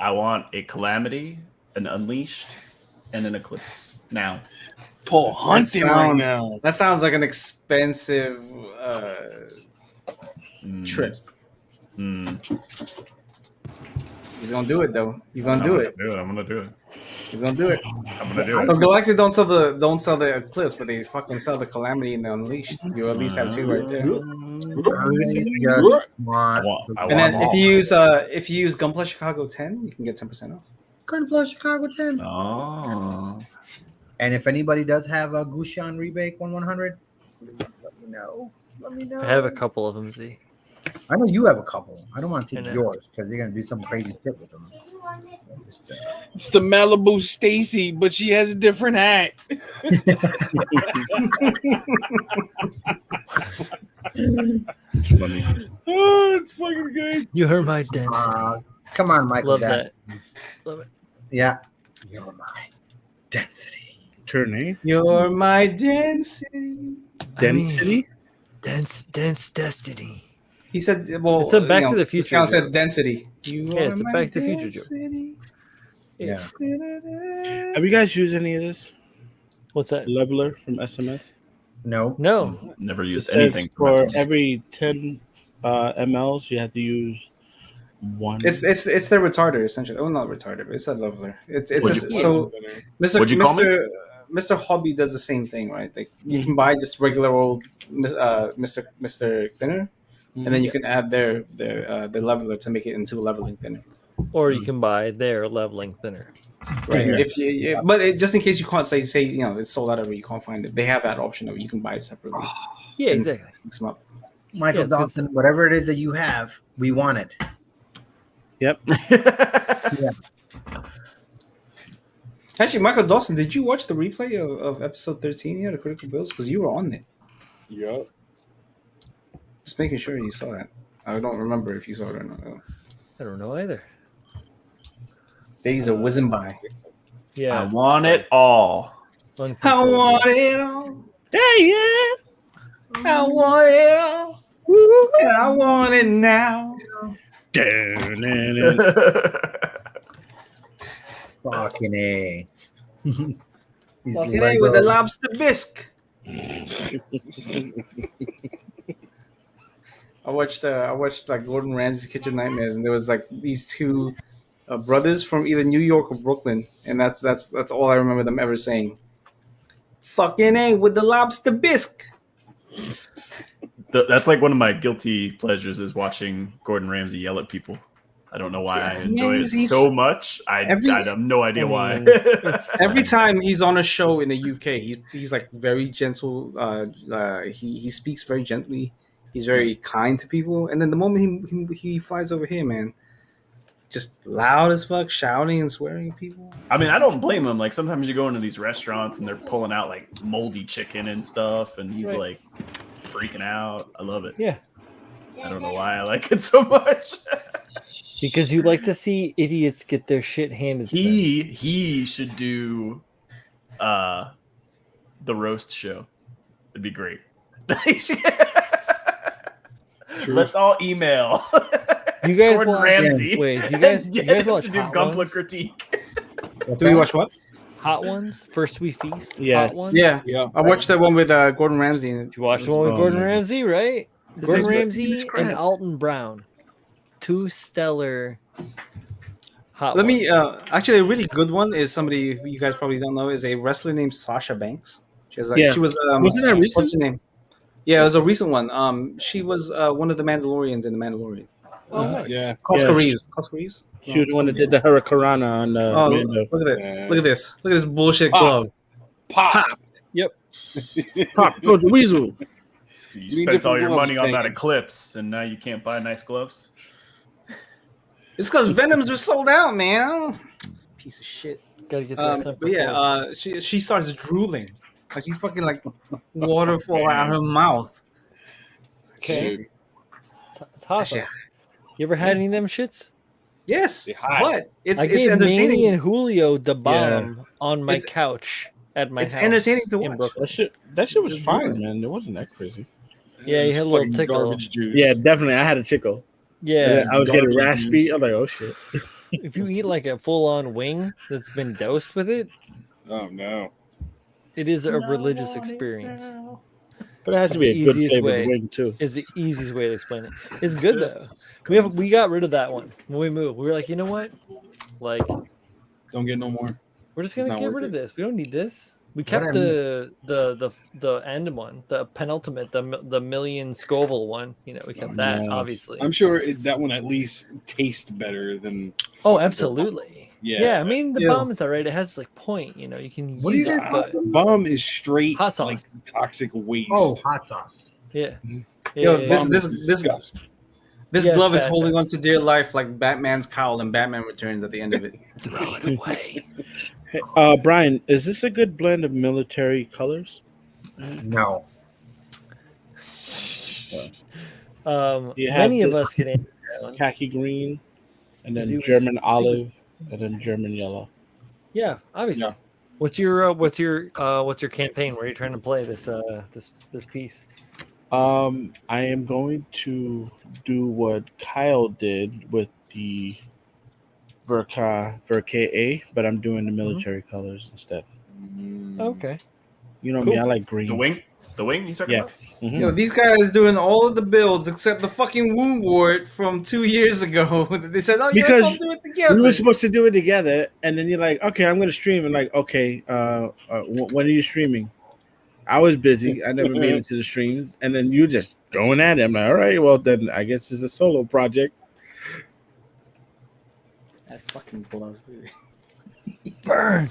I want a calamity, an unleashed, and an eclipse. Now. Paul hunting right sounds- now. that sounds like an expensive trip. He's gonna do it though. He's gonna do it. I'm gonna do it. He's gonna do it. I'm gonna do it. So Galactic don't sell the Eclipse, but they fucking sell the Calamity and the Unleashed. You at least have two right there. I want I And then want if you use Gunpla Chicago 10, you can get 10% off. Gunpla Chicago 10. Oh. And if anybody does have a Gushan rebake 100, please let me know. Let me know. I have a couple of them, Z. I know you have a couple. I don't want to I take know. yours because you're gonna do some crazy shit with them. Just, It's the Malibu Stacy, but she has a different hat. Funny. Oh, it's fucking good. You heard my density. come on, Michael. Love Jackson. that. Love it. Yeah. You're my density. Turn, eh? You're my density. Density? Dense destiny. He said, "Well, It's a Back to the this Future count said joke. density." You Yeah, it's are a my Back to the Future joke. density. Yeah. Have you guys used any of this? What's that? Leveler from SMS? No. No. Never It used says anything from for SMS. every 10 mLs, you have to use one. It's their retarder essentially. Oh, not retarder, but it's a leveler. It's What'd just, you- so Mr. What'd you call me? Mr. Hobby does the same thing, right? Like you can buy just regular old Mr. Thinner, and then you can add their leveler to make it into a leveling thinner. Or you can buy their leveling thinner. Right. Yeah. If you, just in case you can't say it's sold out or you can't find it, they have that option of you can buy it separately. Yeah, and exactly. Mix them up. Michael Yeah, it's good Dawson, whatever it is that you have, we want it. Yep. Actually, Michael Dawson, did you watch the replay of episode 13 here, the Critical Builds? Because you were on it. Yup. Just making sure you saw that. I don't remember if you saw it or not. I don't know either. Days are whizzing by. Yeah. I want it all. I want it all. Hey, I want it all. And I want it now. yeah. Fucking A. These Fucking Lego- A with the lobster bisque. I watched like Gordon Ramsay's Kitchen Nightmares, and there was like these two brothers from either New York or Brooklyn, and that's all I remember them ever saying. Fucking A with the lobster bisque. That's like one of my guilty pleasures is watching Gordon Ramsay yell at people. I don't know why I enjoy it so much. I have no idea why. Every time he's on a show in the UK, he's like very gentle. He speaks very gently. He's very kind to people. And then the moment he flies over here, man, just loud as fuck, shouting and swearing at people. I mean, I don't blame him. Like sometimes you go into these restaurants and they're pulling out like moldy chicken and stuff, and he's like freaking out. I love it. Yeah. I don't know why I like it so much. Because you like to see idiots get their shit handed to them. He should do the roast show. It'd be great. Let's all email. You guys Gordon watch? Ramsay. Wait, you and guys get him watch to do Hot Gunpla Ones? critique? Do we watch what? Hot Ones? First We Feast? Yes. Hot Ones? Yeah, Yeah. I watched that one with Gordon Ramsay in it. You watched the one with Oh, Gordon man. Ramsay, right? His Gordon name's- Ramsay he's crap. and Alton Brown. Two stellar hot Let me ones. actually a really good one is somebody who you guys probably don't know is a wrestler named Sasha Banks. She was Yeah. she was Wasn't that recent? what's her name? Yeah, it was a recent one. She was one of the Mandalorians in the Mandalorian. Oh, nice. Yeah. Oscar Yeah. Reeves. Oscar Reeves. She was the one that did the Hurricanrana on the Oh, Mando. look at that! Yeah. Look at this! Look at this bullshit Pop. glove. Pop. Pop, go the weasel. You Need spent different all your gloves, money on that dang. Eclipse, and now you can't buy nice gloves. It's because Venoms are sold out, man. Piece of shit. Gotta get that But yeah, she starts drooling. Like she's fucking like water fall out her mouth. Okay. Shoot. It's hot. Yeah. You ever had any of them shits? Yes, They hot. but it's I gave entertaining. Manny and Julio the bomb Yeah. on my It's- couch at my it's house. entertaining to in watch. Brooklyn. That shit was Just fine, do it. man. It wasn't that crazy. Yeah, you had a little Fucking tickle. Garbage juice. Yeah, definitely. I had a tickle. Yeah, I was getting Garbage raspy. juice. I'm like, oh shit. if you eat like a full-on wing that's been dosed with it, Oh no. it is a religious experience. But it has to That's be the a good easiest flavored way. wing too. Is the easiest way to explain it. It's good though. Just We got rid of that one when we moved. We were like, you know what? Like, Don't get no more. we're just It's gonna not get worth rid of it. this. We don't need this. We What kept I the end one, the penultimate, the million Scoville one. You know, we kept Oh, that nice. obviously. I'm sure that one at least tastes better than. Oh, absolutely. Yeah. Yeah, I mean the Yeah. bomb is alright. It has like point. You know, you can What do use you it, guys but Bomb is straight Hot sauce. like toxic waste. Oh, hot sauce. yeah. Mhm. Yeah, Yo, yeah, this- Bomb yeah. is disgust. This Yeah, glove it's is bad, holding bad. on to dear life like Batman's cowl and Batman Returns at the end of it. Throw it away. Hey, Brian, is this a good blend of military colors? No. You have Many of this- us can answer that one. Khaki green, and Is then he was- German he was- olive, and then German yellow. Yeah, obviously. Yeah. What's your campaign? Where are you trying to play this this piece? I am going to do what Kyle did with the Verka, but I'm doing the military colors instead. Okay. You know me, Cool. I like green. The wing you talking Yeah. about? Mhm. Yo, these guys doing all of the builds except the fucking wound wart from 2 years ago. They said, "Oh, yeah, Because let's all do it together." We were supposed to do it together, and then you're like, "Okay, I'm going to stream." And like, "Okay, when are you streaming?" I was busy. I never made it to the streams, and then you just going at it. I'm like, "All right, well then, I guess it's a solo project." That fucking glove. Burn.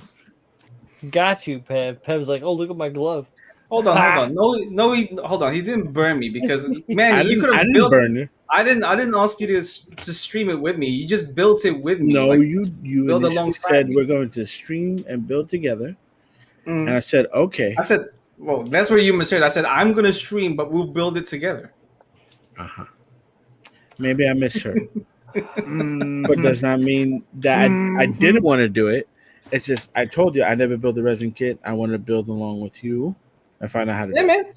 Got you, Pev. Pev's like, oh, look at my glove. Hold on. Hold on. He didn't burn me because man, I you didn't, could I have didn't built. burn you. I didn't ask you to stream it with me. You just built it with me. No, like, you build initially alongside said me. we're going to stream and build together, mm. and I said, "Okay." I said, well, that's where you misheard. I said, I'm going to stream, but we'll build it together. Uh-huh. Maybe I misheard, Mhm. but does not mean that I didn't want to do it. It's just I told you I never built a resin kit. I wanted to build along with you and find out how to. Yeah, do it. man.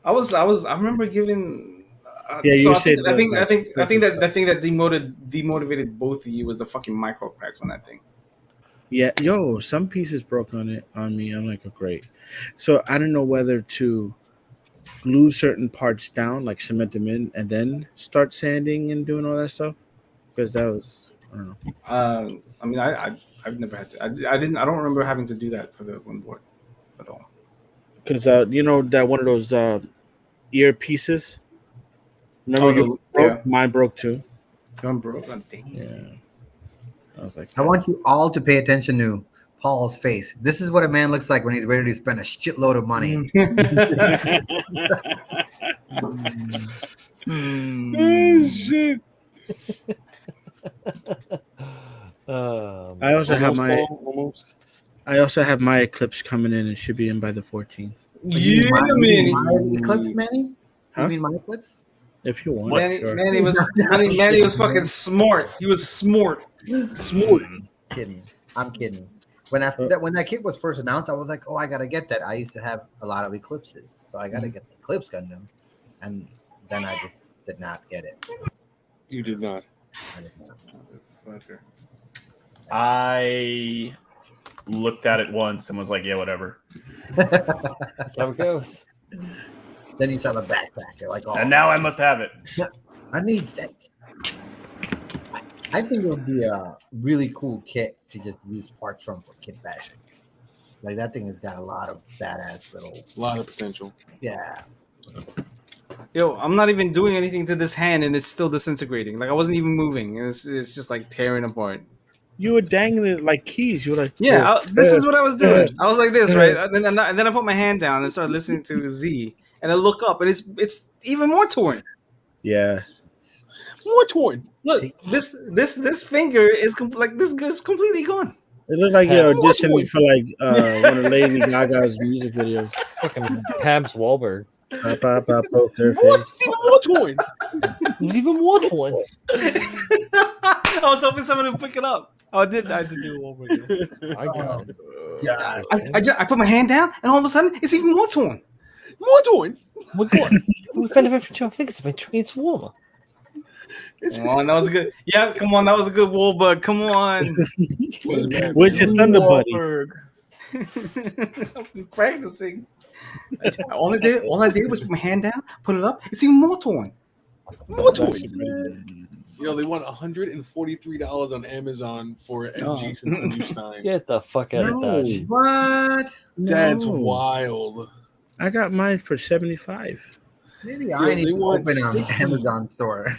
I remember giving. Yeah, you I said think, I think, the, I think, I think that stuff. the thing that demotivated both of you was the fucking micro cracks on that thing. Yeah, yo, some pieces broke on me. I'm like, oh, great. So I don't know whether to glue certain parts down, like cement them in, and then start sanding and doing all that stuff. Because that was, I don't know. I mean, I've never had to. I don't remember having to do that for the one board at all. Because you know that one of those ear pieces. Remember Oh, you broke? Mine broke too. John broke. God dang. Yeah. I was like, I want you all to pay attention to Paul's face. This is what a man looks like when he's ready to spend a shitload of money. Oh, shit. I also have my almost. I also have my eclipse coming in. It should be in by the 14th. Yeah, You Manny. mean my eclipse, Manny? Huh? You mean my eclipse? If you want, Manny, sure. Manny was fucking smart. He was smart. Smooth. Kidding. I'm kidding. When that kit was first announced, I was like, oh, I gotta get that. I used to have a lot of eclipses, so I gotta get the Eclipse Gundam, and then I just did not get it. You did not. I did not. I looked at it once and was like, yeah, whatever. That's how it goes. Then you saw the backpack. You're like, oh, And now I must have it. I need that. I think it would be a really cool kit to just use parts from for kit bashing. Like that thing has got a lot of badass little. A lot of potential. Yeah. Yo, I'm not even doing anything to this hand, and it's still disintegrating. Like I wasn't even moving. It's just like tearing apart. You were dangling it like keys. You were like, Yeah, this is what I was doing. I was like this, right? And then I put my hand down and started listening to Z, and I look up, and it's even more torn. yeah. More torn. Look, this finger is like this is completely gone. It looked like you're auditioning for like one of Lady Gaga's music videos. Fucking Pabs Wahlberg. Poker What? face. Even more torn. There's even more one. I was hoping someone would pick it up. Oh, I did do it over again. I got it. Yeah. I put my hand down, and all of a sudden, it's even more torn. More torn. We're going. We found it for 2 fingers. Eventually, it's warmer. Come on, that was a good. Yeah, come on, that was a good wall bug. Come on. Where's your thunder buddy? I've been practicing. All I did was put my hand down, put it up. It's even more torn. More torn. You know, they want $143 on Amazon for MG Centennial Stein. Get the fuck out of Dodge. What? That's No. wild. I got mine for 75. Maybe I need they to want open an 60. Amazon store.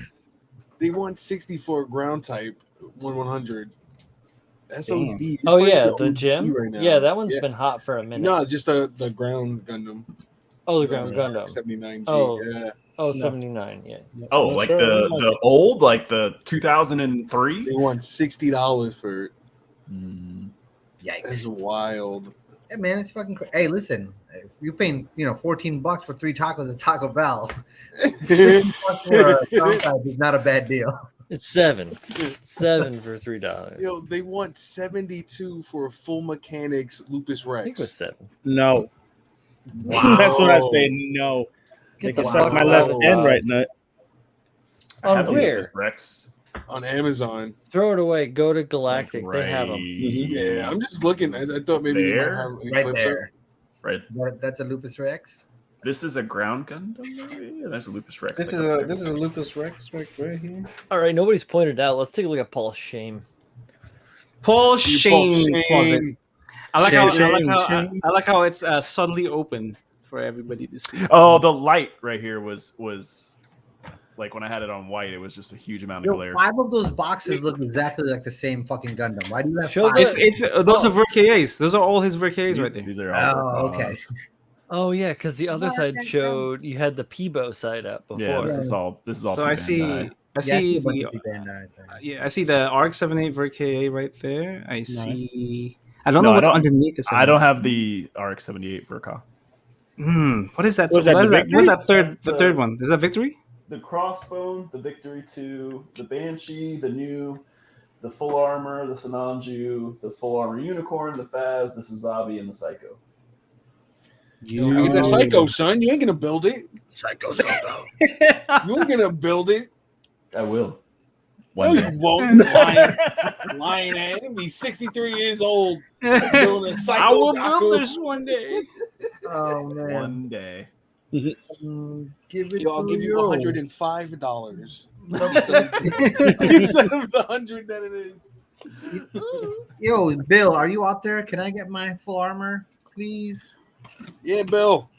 They want 60 for a ground type 100. That's Damn. OD. These Oh frames yeah, are the OD gym. right now. Yeah, that one's Yeah. been hot for a minute. No, just the ground Gundam. Oh, the ground Gundam. 79G. Oh. Yeah. Oh, No. 79. Yeah. Oh, I'm like sure the it was the old, like the 2003. They want $60 for it. Yikes. That's wild. Hey man, it's fucking crazy. Hey, listen, if you're paying $14 for 3 tacos at Taco Bell. $50 for a ground type is not a bad deal. It's 7. 7 for $3. Yo, they want 72 for a full mechanics Lupus Rex. I think it was 7. No. Wow. That's what I say. No. They Get the can suck fuck my out left of end Dodge. right nut. I have On a where? Lupus Rex. On Amazon. Throw it away. Go to Galactic. They have them. Yeah, I'm just looking. I thought maybe they might There? have Right Eclipse there. Right. That's a Lupus Rex. This is a ground Gundam. Maybe? Yeah, there's a Lupus Rex. This Like is a Lupus Rex right here. All right, nobody's pointed out. Let's take a look at Paul's shame. Paul You Shane both closet. shame. I like Shame, how shame. I like how it's subtly open for everybody to see. Oh, the light right here was like when I had it on white, it was just a huge amount of Yo, glare. 5 of those boxes look exactly like the same fucking Gundam. Why do you have Show 5? It's those are VRKAs. Those are all his VRKAs right there. These are all Oh, okay. Oh yeah, because the other side showed you had the Peebo side up before. Yeah, this is all. So I see Bandai. I see the Bandai thing. yeah, I see the ARC 78 VRKA right there. I see. I don't know No, I what's don't- underneath the. I don't have the RX-78 Verka. What is that? Was that What is the that? What's that Victory? third? The third one is that Victory? The Crossbone, the Victory 2, the Banshee, the New, the Full Armor, the Sananju, the Full Armor Unicorn, the Faz, the Suzabi, and the Psycho. You get the Psycho, son. You ain't gonna build it. Psycho. You ain't gonna build it. I will. No, One you day. won't. Lying, lying ass. You'll be 63 years old. Building a Psycho. I will Taco. build this one day. Oh man. One day. Give it Yo, I'll to give you $105 $105. instead of the 100 that it is. Yo, Bill, are you out there? Can I get my full armor, please? Yeah, Bill.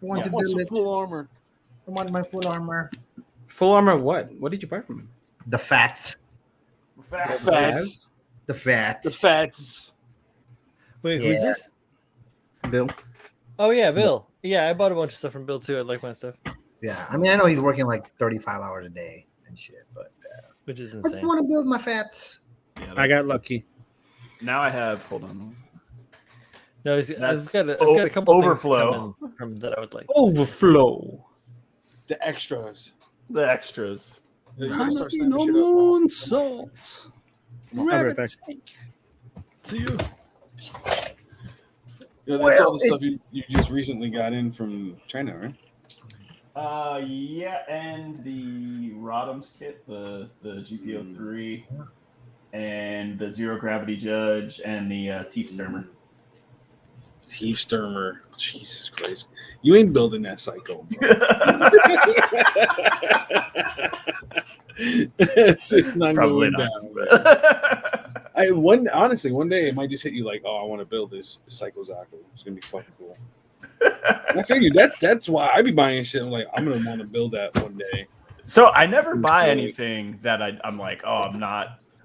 I want I to want build some it. full armor. I want my full armor. Full armor. What? What did you buy from him? The fats. Fats. The fats. The fats. Wait, who's Yeah. this? Bill. Oh yeah, Bill. Yeah, I bought a bunch of stuff from Bill too. I like my stuff, Yeah, I mean, I know he's working like 35 hours a day and shit, but which is I just insane. want to build my fats. Yeah, I got lucky. Now I have. Hold on. No, I've That's got a couple overflow. things coming from that I would like. Overflow. The extras. The extras. You gotta start Honey, snapping no shit up. moon salt. I'll be right back. To you. Yeah, that's Well, all the stuff you just recently got in from China, right? Yeah, and the Rodham's kit, the GPO3, and the Zero Gravity Judge, and the Teeth Sturmer. Teeth Sturmer. Jesus Christ. You ain't building that psycho, bro. It's not Probably going not. down. Honestly, one day it might just hit you like, oh, I want to build this Psycho Zaku. It's gonna be fucking cool. I figured that's why I be buying shit. I'm like, I'm gonna want to build that one day. So I never buy anything that I'm like, oh,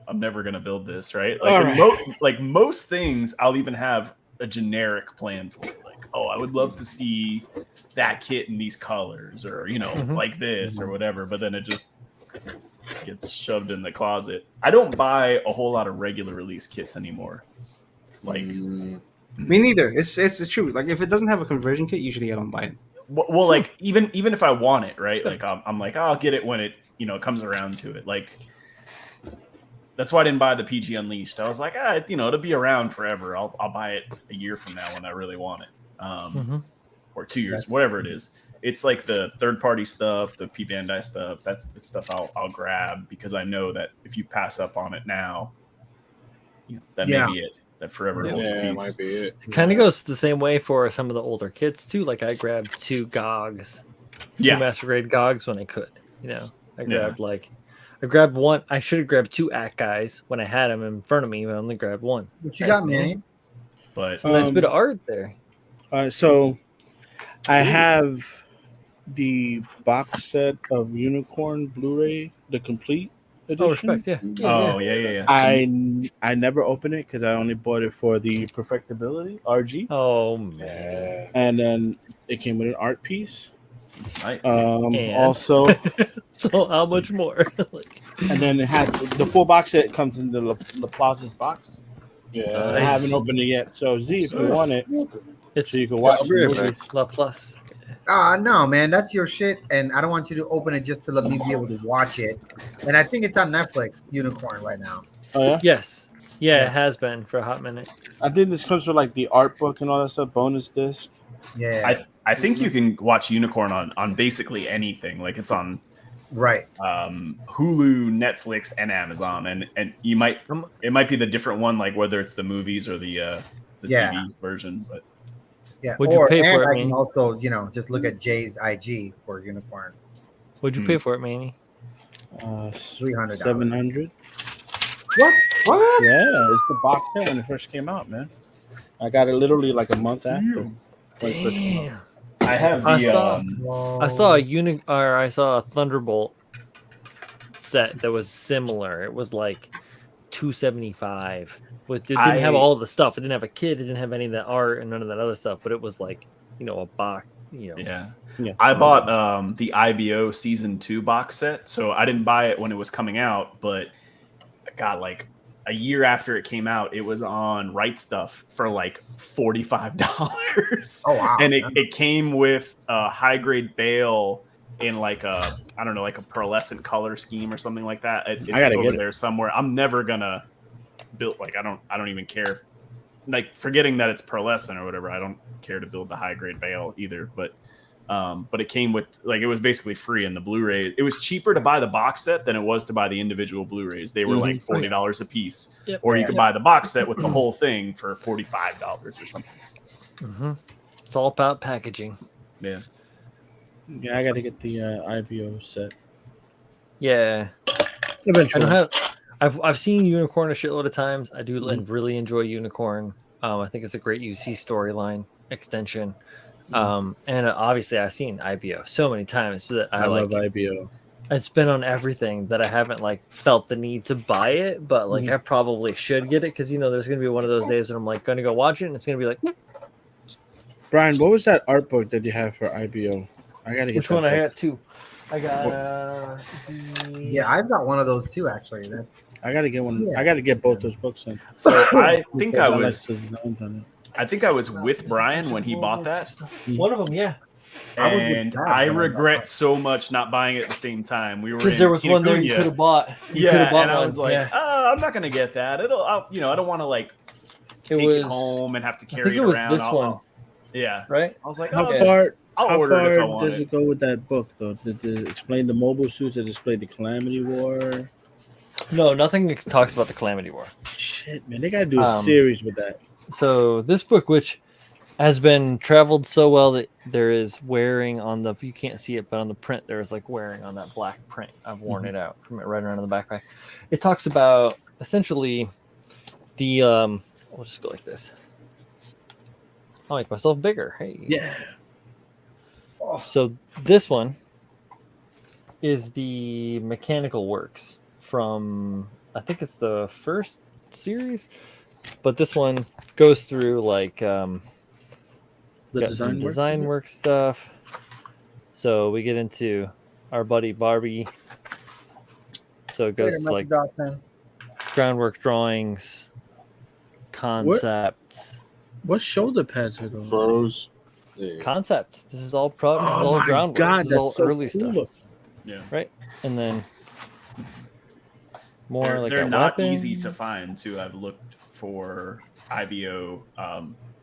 I'm never gonna build this, right? Like most things, I'll even have a generic plan for it. Like, oh, I would love to see that kit in these colors, or like this or whatever. But then it just gets shoved in the closet. I don't buy a whole lot of regular release kits anymore. Like, me neither. It's true. Like if it doesn't have a conversion kit, usually I don't buy it. well, like even if I want it, right? Like I'm like, oh, I'll get it when it comes around to it. Like that's why I didn't buy the PG Unleashed. I was like, it'll be around forever. I'll buy it a year from now when I really want it, or 2 years, whatever it is. It's like the third-party stuff, the P Bandai stuff. That's the stuff I'll grab because I know that if you pass up on it now, that may be it. That forever holds a piece. Might be it. It kind of goes the same way for some of the older kits too. Like I grabbed 2 GOGs, 2 master grade GOGs when I could. I grabbed one. I should have grabbed 2 ACK guys when I had them in front of me, but I only grabbed one. What you got, Manny? But nice bit of art there. So I have the box set of Unicorn Blu-ray, the complete edition. Oh, respect, yeah. I never opened it because I only bought it for the Perfectibility RG. Oh man! And then it came with an art piece. It's nice. Also, so how much more? And then it has the full box set comes in the Laplace's box. Yeah, I haven't opened it yet. So Z, if you want it, so you can watch it. Laplace. No, man, that's your shit, and I don't want you to open it just to let me be able to watch it. And I think it's on Netflix, Unicorn, right now. Oh yeah. Yes. Yeah, it has been for a hot minute. I think this comes with like the art book and all that stuff, bonus disc. Yeah. I think you can watch Unicorn on basically anything. Like it's on Hulu, Netflix, and Amazon, and it might be the different one, like whether it's the movies or the TV version. But would you pay for it? I can also, just look at Jay's IG for Unicorn. Would you pay for it, Manny? $300. $700. What? Yeah, it's the box set when it first came out, man. I got it literally like a month after. Damn. I have I saw a Thunderbolt set that was similar. It was like $275. It didn't have all the stuff. It didn't have a kid. It didn't have any of that art and none of that other stuff. But it was like, a box. Yeah. I bought the IBO season 2 box set, so I didn't buy it when it was coming out, but God, like a year after it came out, it was on Right Stuff for like $45. Oh wow! And it came with a high grade bale in like a pearlescent color scheme or something like that. It's over there somewhere. I'm never gonna build I don't even care. Like forgetting that it's pearlescent or whatever, I don't care to build the high grade bale either. But it came with it was basically free in the Blu-ray. It was cheaper to buy the box set than it was to buy the individual Blu-rays. They were like $40 a piece, or you could buy the box set with the whole thing for $45 or something. Mm-hmm. It's all about packaging. Yeah. Yeah, I got to get the IBO set. Yeah. Eventually. I've seen Unicorn a shitload of times. I do really enjoy Unicorn. I think it's a great UC storyline extension. And obviously I've seen IBO so many times that I love IBO. It's been on everything that I haven't felt the need to buy it, but I probably should get it because there's gonna be one of those days when I'm gonna go watch it and it's gonna be like. Brian, what was that art book that you have for IBO? I gotta get which one book. I got 2. I got I've got one of those too actually. I gotta get one. I gotta get both those books in. So I think I was with Brian when he bought that. One of them, yeah. And I regret so much not buying it at the same time. We were because there was one there you could have bought. I was like, I'm not gonna get that. I don't want to take it home and have to carry it around. This one. Yeah, right. I was like, I'll How order it if I far want does it. it go with that book, though? Does it explain the mobile suits? Does it explain the Calamity War? No, nothing talks about the Calamity War. Shit, man, they gotta do a Um, series with that. So this book, which has been traveled so well that there is wearing on the, you can't see it, but on the print there is like wearing on that black print. I've worn it out from it right around in the backpack. It talks about essentially the I'll just go like this. I'll make myself bigger. Hey. Yeah. So this one is the mechanical works from, I think it's the first series, but this one goes through like The got design some work. design work stuff. So we get into our buddy Barbie. So it goes Later, to like Mr. Dawson. groundwork drawings, concepts. What shoulder pads are those? Froze. Yeah. Concept. This is all this is Oh all my groundwork. god, This is all that's so early cool. stuff. looking. Yeah. Right? And then more They're, like they're a not weapon. easy to find too. I've looked for IBO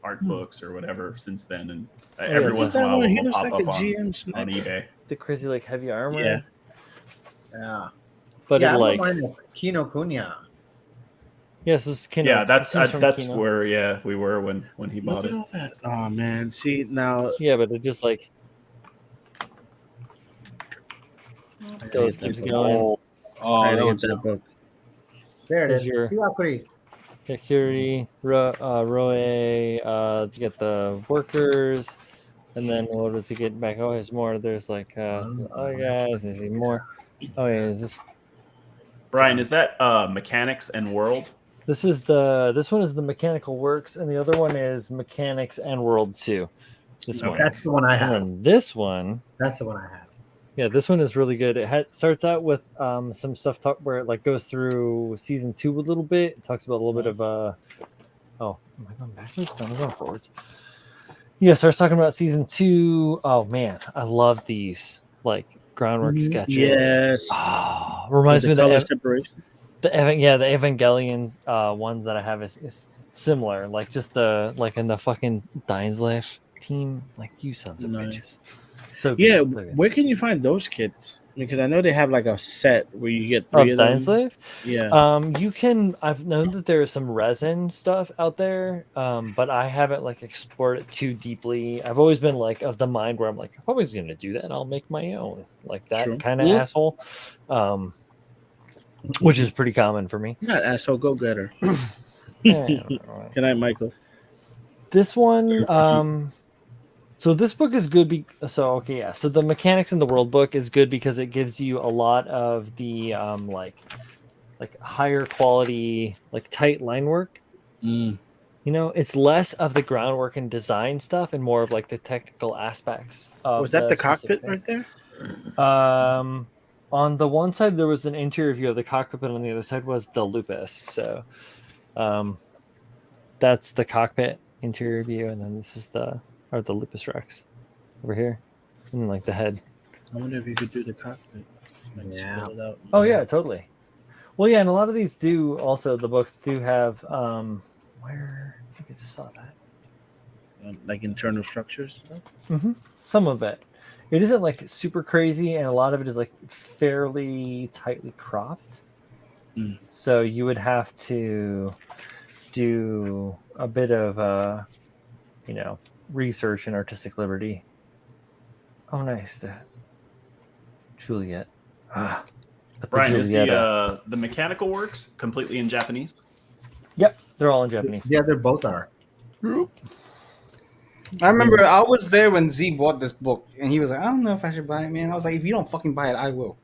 art books or whatever since then, and every yeah, once in a That while one, he will looks pop like up a GM on sniper. eBay. The crazy like heavy armor. Yeah. Yeah. But yeah, it I like don't mind Kino Kunya. yes, this is Kino. Yeah, This is from that's Kino. where we were when he Look bought at it. all that. Oh man, see now. Yeah, but it just like goes, That keeps book. going. Oh, I that gotta was get that book. There it Here's is. your- Hiwakuri. Security, Roe, you get the workers, and then what does he get back? Oh, there's more. There's like some other guys, there's even more. Oh yeah, is this Brian, is that Mechanics and World? this one is the mechanical works, and the other one is mechanics and world 2. This one. Okay. That's the one I And have. then this one, That's the one I have. yeah, this one is really good. It starts out with some stuff where it like goes through season 2 a little bit. It talks about a little bit of oh, am I going backwards? No, I'm going forwards. Yeah, starts talking about season 2. Oh man, I love these like groundwork sketches. Yes. Oh, reminds me of color the separation. the Evangelion one that I have is similar. Like just the like in the fucking Dainsleif team. Like you sons of Nice. bitches. So good. Yeah, Look at it. where can you find those kits? Because I know they have like a set where you get Of 3 of them. Dainsleif? Yeah. You can. I've known that there is some resin stuff out there, but I haven't like explored it too deeply. I've always been like of the mind where I'm like, I'm always going to do that. I'll make my own, like that True. kind of Yeah. asshole, which is pretty common for me. Not asshole, go getter. Yeah, Good night, Michael. this one, so this book is good. So the mechanics in the world book is good because it gives you a lot of the like higher quality, like tight line work. Mm. You know, it's less of the groundwork and design stuff and more of like the technical aspects. Of Was that the specific cockpit right things. there? On the one side there was an interior view of the cockpit, but on the other side was the Lupus. So, that's the cockpit interior view, and then this is the Lupus Rex over here, and like the head. I wonder if you could do the cockpit. Like, Yeah. spell it out. Oh yeah, totally. Well, yeah, and a lot of these do also, the books do have where I think I just saw that. Like internal structures. Some of it. It isn't like super crazy, and a lot of it is like fairly tightly cropped. Mm. So you would have to do a bit of research and artistic liberty. Oh, nice. Juliet. But the Brian, is Julietta- the Mechanical Works completely in Japanese? Yep, they're all in Japanese. Yeah, they both are. I remember I was there when Z bought this book, and he was like, "I don't know if I should buy it, man." I was like, "If you don't fucking buy it, I will."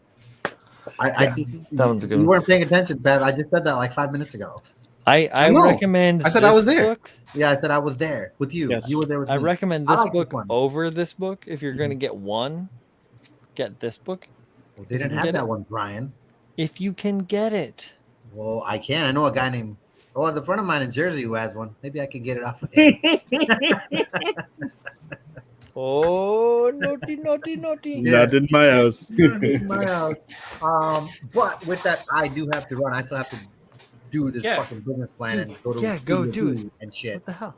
That one's a good You one. weren't paying attention, Bev. I just said that like 5 minutes ago. I know. recommend. I said I this was there. book. Yeah, I said I was there with you. Yes. You were there with I me. recommend I this like this book one. over this book. If you're going to get one, get this book. Well, they didn't You have get that it? one, Brian. If you can get it. Well, I can. I know a guy named. Oh, the friend of mine in Jersey who has one. Maybe I could get it off of him. Oh, naughty, naughty, naughty. Yeah. Not in my house. My house. But with that, I do have to run. I still have to do this Yeah. fucking business plan Dude, and go to yeah, go Studio do B and shit. What the hell?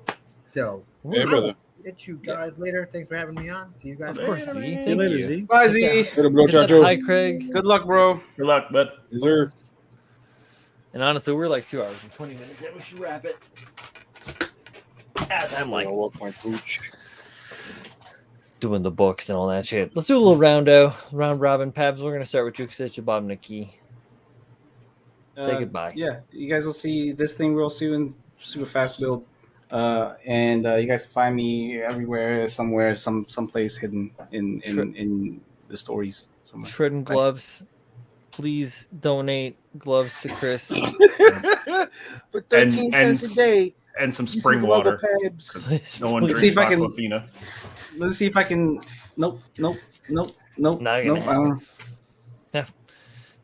So Hey, brother. hit you guys later. Thanks for having me on. See you guys Of later. course, Z. See you Thank later, you. Z. Bye, Z. Later, bro, Hit that Chacho. high, Craig. Good luck, bro. Good luck, bud. Yes, sir. And honestly, we're like 2 hours and 20 minutes in. We should wrap it. As I'm like I'll walk my pooch. doing the books and all that shit. Let's do a little round robin. Pabs, we're gonna start with you because it's your Bob Nikki. Say goodbye. Yeah, you guys will see this thing real soon. Super fast build. And you guys can find me everywhere, somewhere, someplace hidden in the stories somewhere. Shredding gloves. Please donate gloves to Chris. For 13 cents a day. And some you spring can go to water. Pabs. 'Cause no one Please. See drinks if I can- Aquafina. Let's see if I can. Nope. Not gonna happen.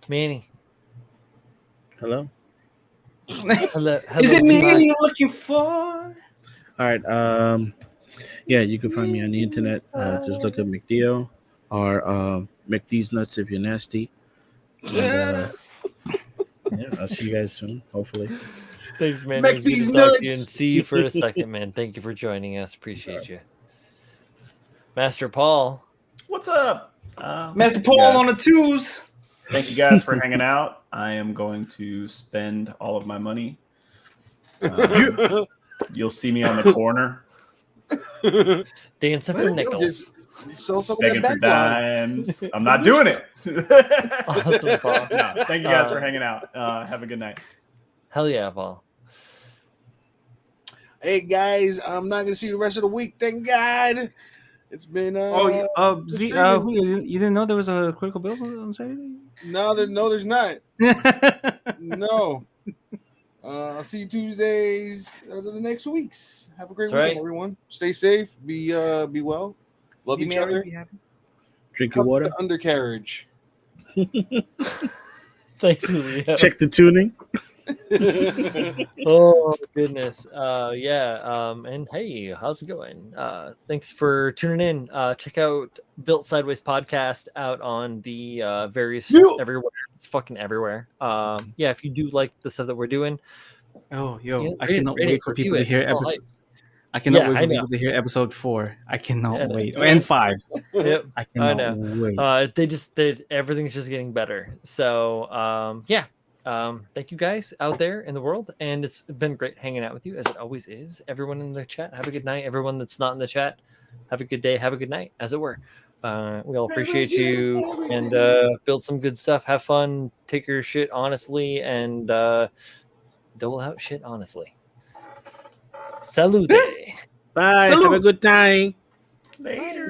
Manny. Hello. Hello, Is it me Mike. you're looking for? All right. Yeah, you can find me on the internet. Just look at McDeo or McDee's Nuts if you're nasty. And, yeah, I'll see you guys soon. Hopefully. Thanks, man. Make It was good to these talk to you and nuts. see you for a second, man. Thank you for joining us. Appreciate you. Master Paul. What's up? Master thank you Paul guys. on the twos. Thank you guys for hanging out. I am going to spend all of my money. You'll see me on the corner Dancing for nickels. Sell some of begging that for backlog. dimes. I'm not doing it. Awesome, Paul. No, thank you guys for hanging out. Have a good night. Hell yeah, Paul. Hey guys, I'm not gonna see you the rest of the week. Thank God. It's been Z. You didn't know there was a critical build on Saturday? no, there's not. No. I'll see you Tuesdays the next weeks. Have a great That's weekend, right. everyone. Stay safe. Be well. Love Be each merry, other. be happy. Drink your water. The undercarriage. Thanks, Julio. Check the tuning. Oh goodness. And hey, how's it going? Thanks for tuning in. Check out Built Sideways podcast out on the various everywhere. It's fucking everywhere. Yeah, if you do like the stuff that we're doing, Oh, yo, Yeah, I rate it, cannot rate it, wait for review people to it. hear It's all episode. hype. I cannot Yeah, wait I for know. people to hear episode 4. I cannot Yeah, wait. yeah. And 5. Yep. I cannot know. wait. Everything's just getting better. So thank you guys out there in the world, and it's been great hanging out with you as it always is. Everyone in the chat, have a good night. Everyone that's not in the chat, have a good day, have a good night, as it were. We all appreciate you, and build some good stuff. Have fun, take your shit honestly, and dole out shit honestly. Salute. Bye. Salute. Have a good time. Later.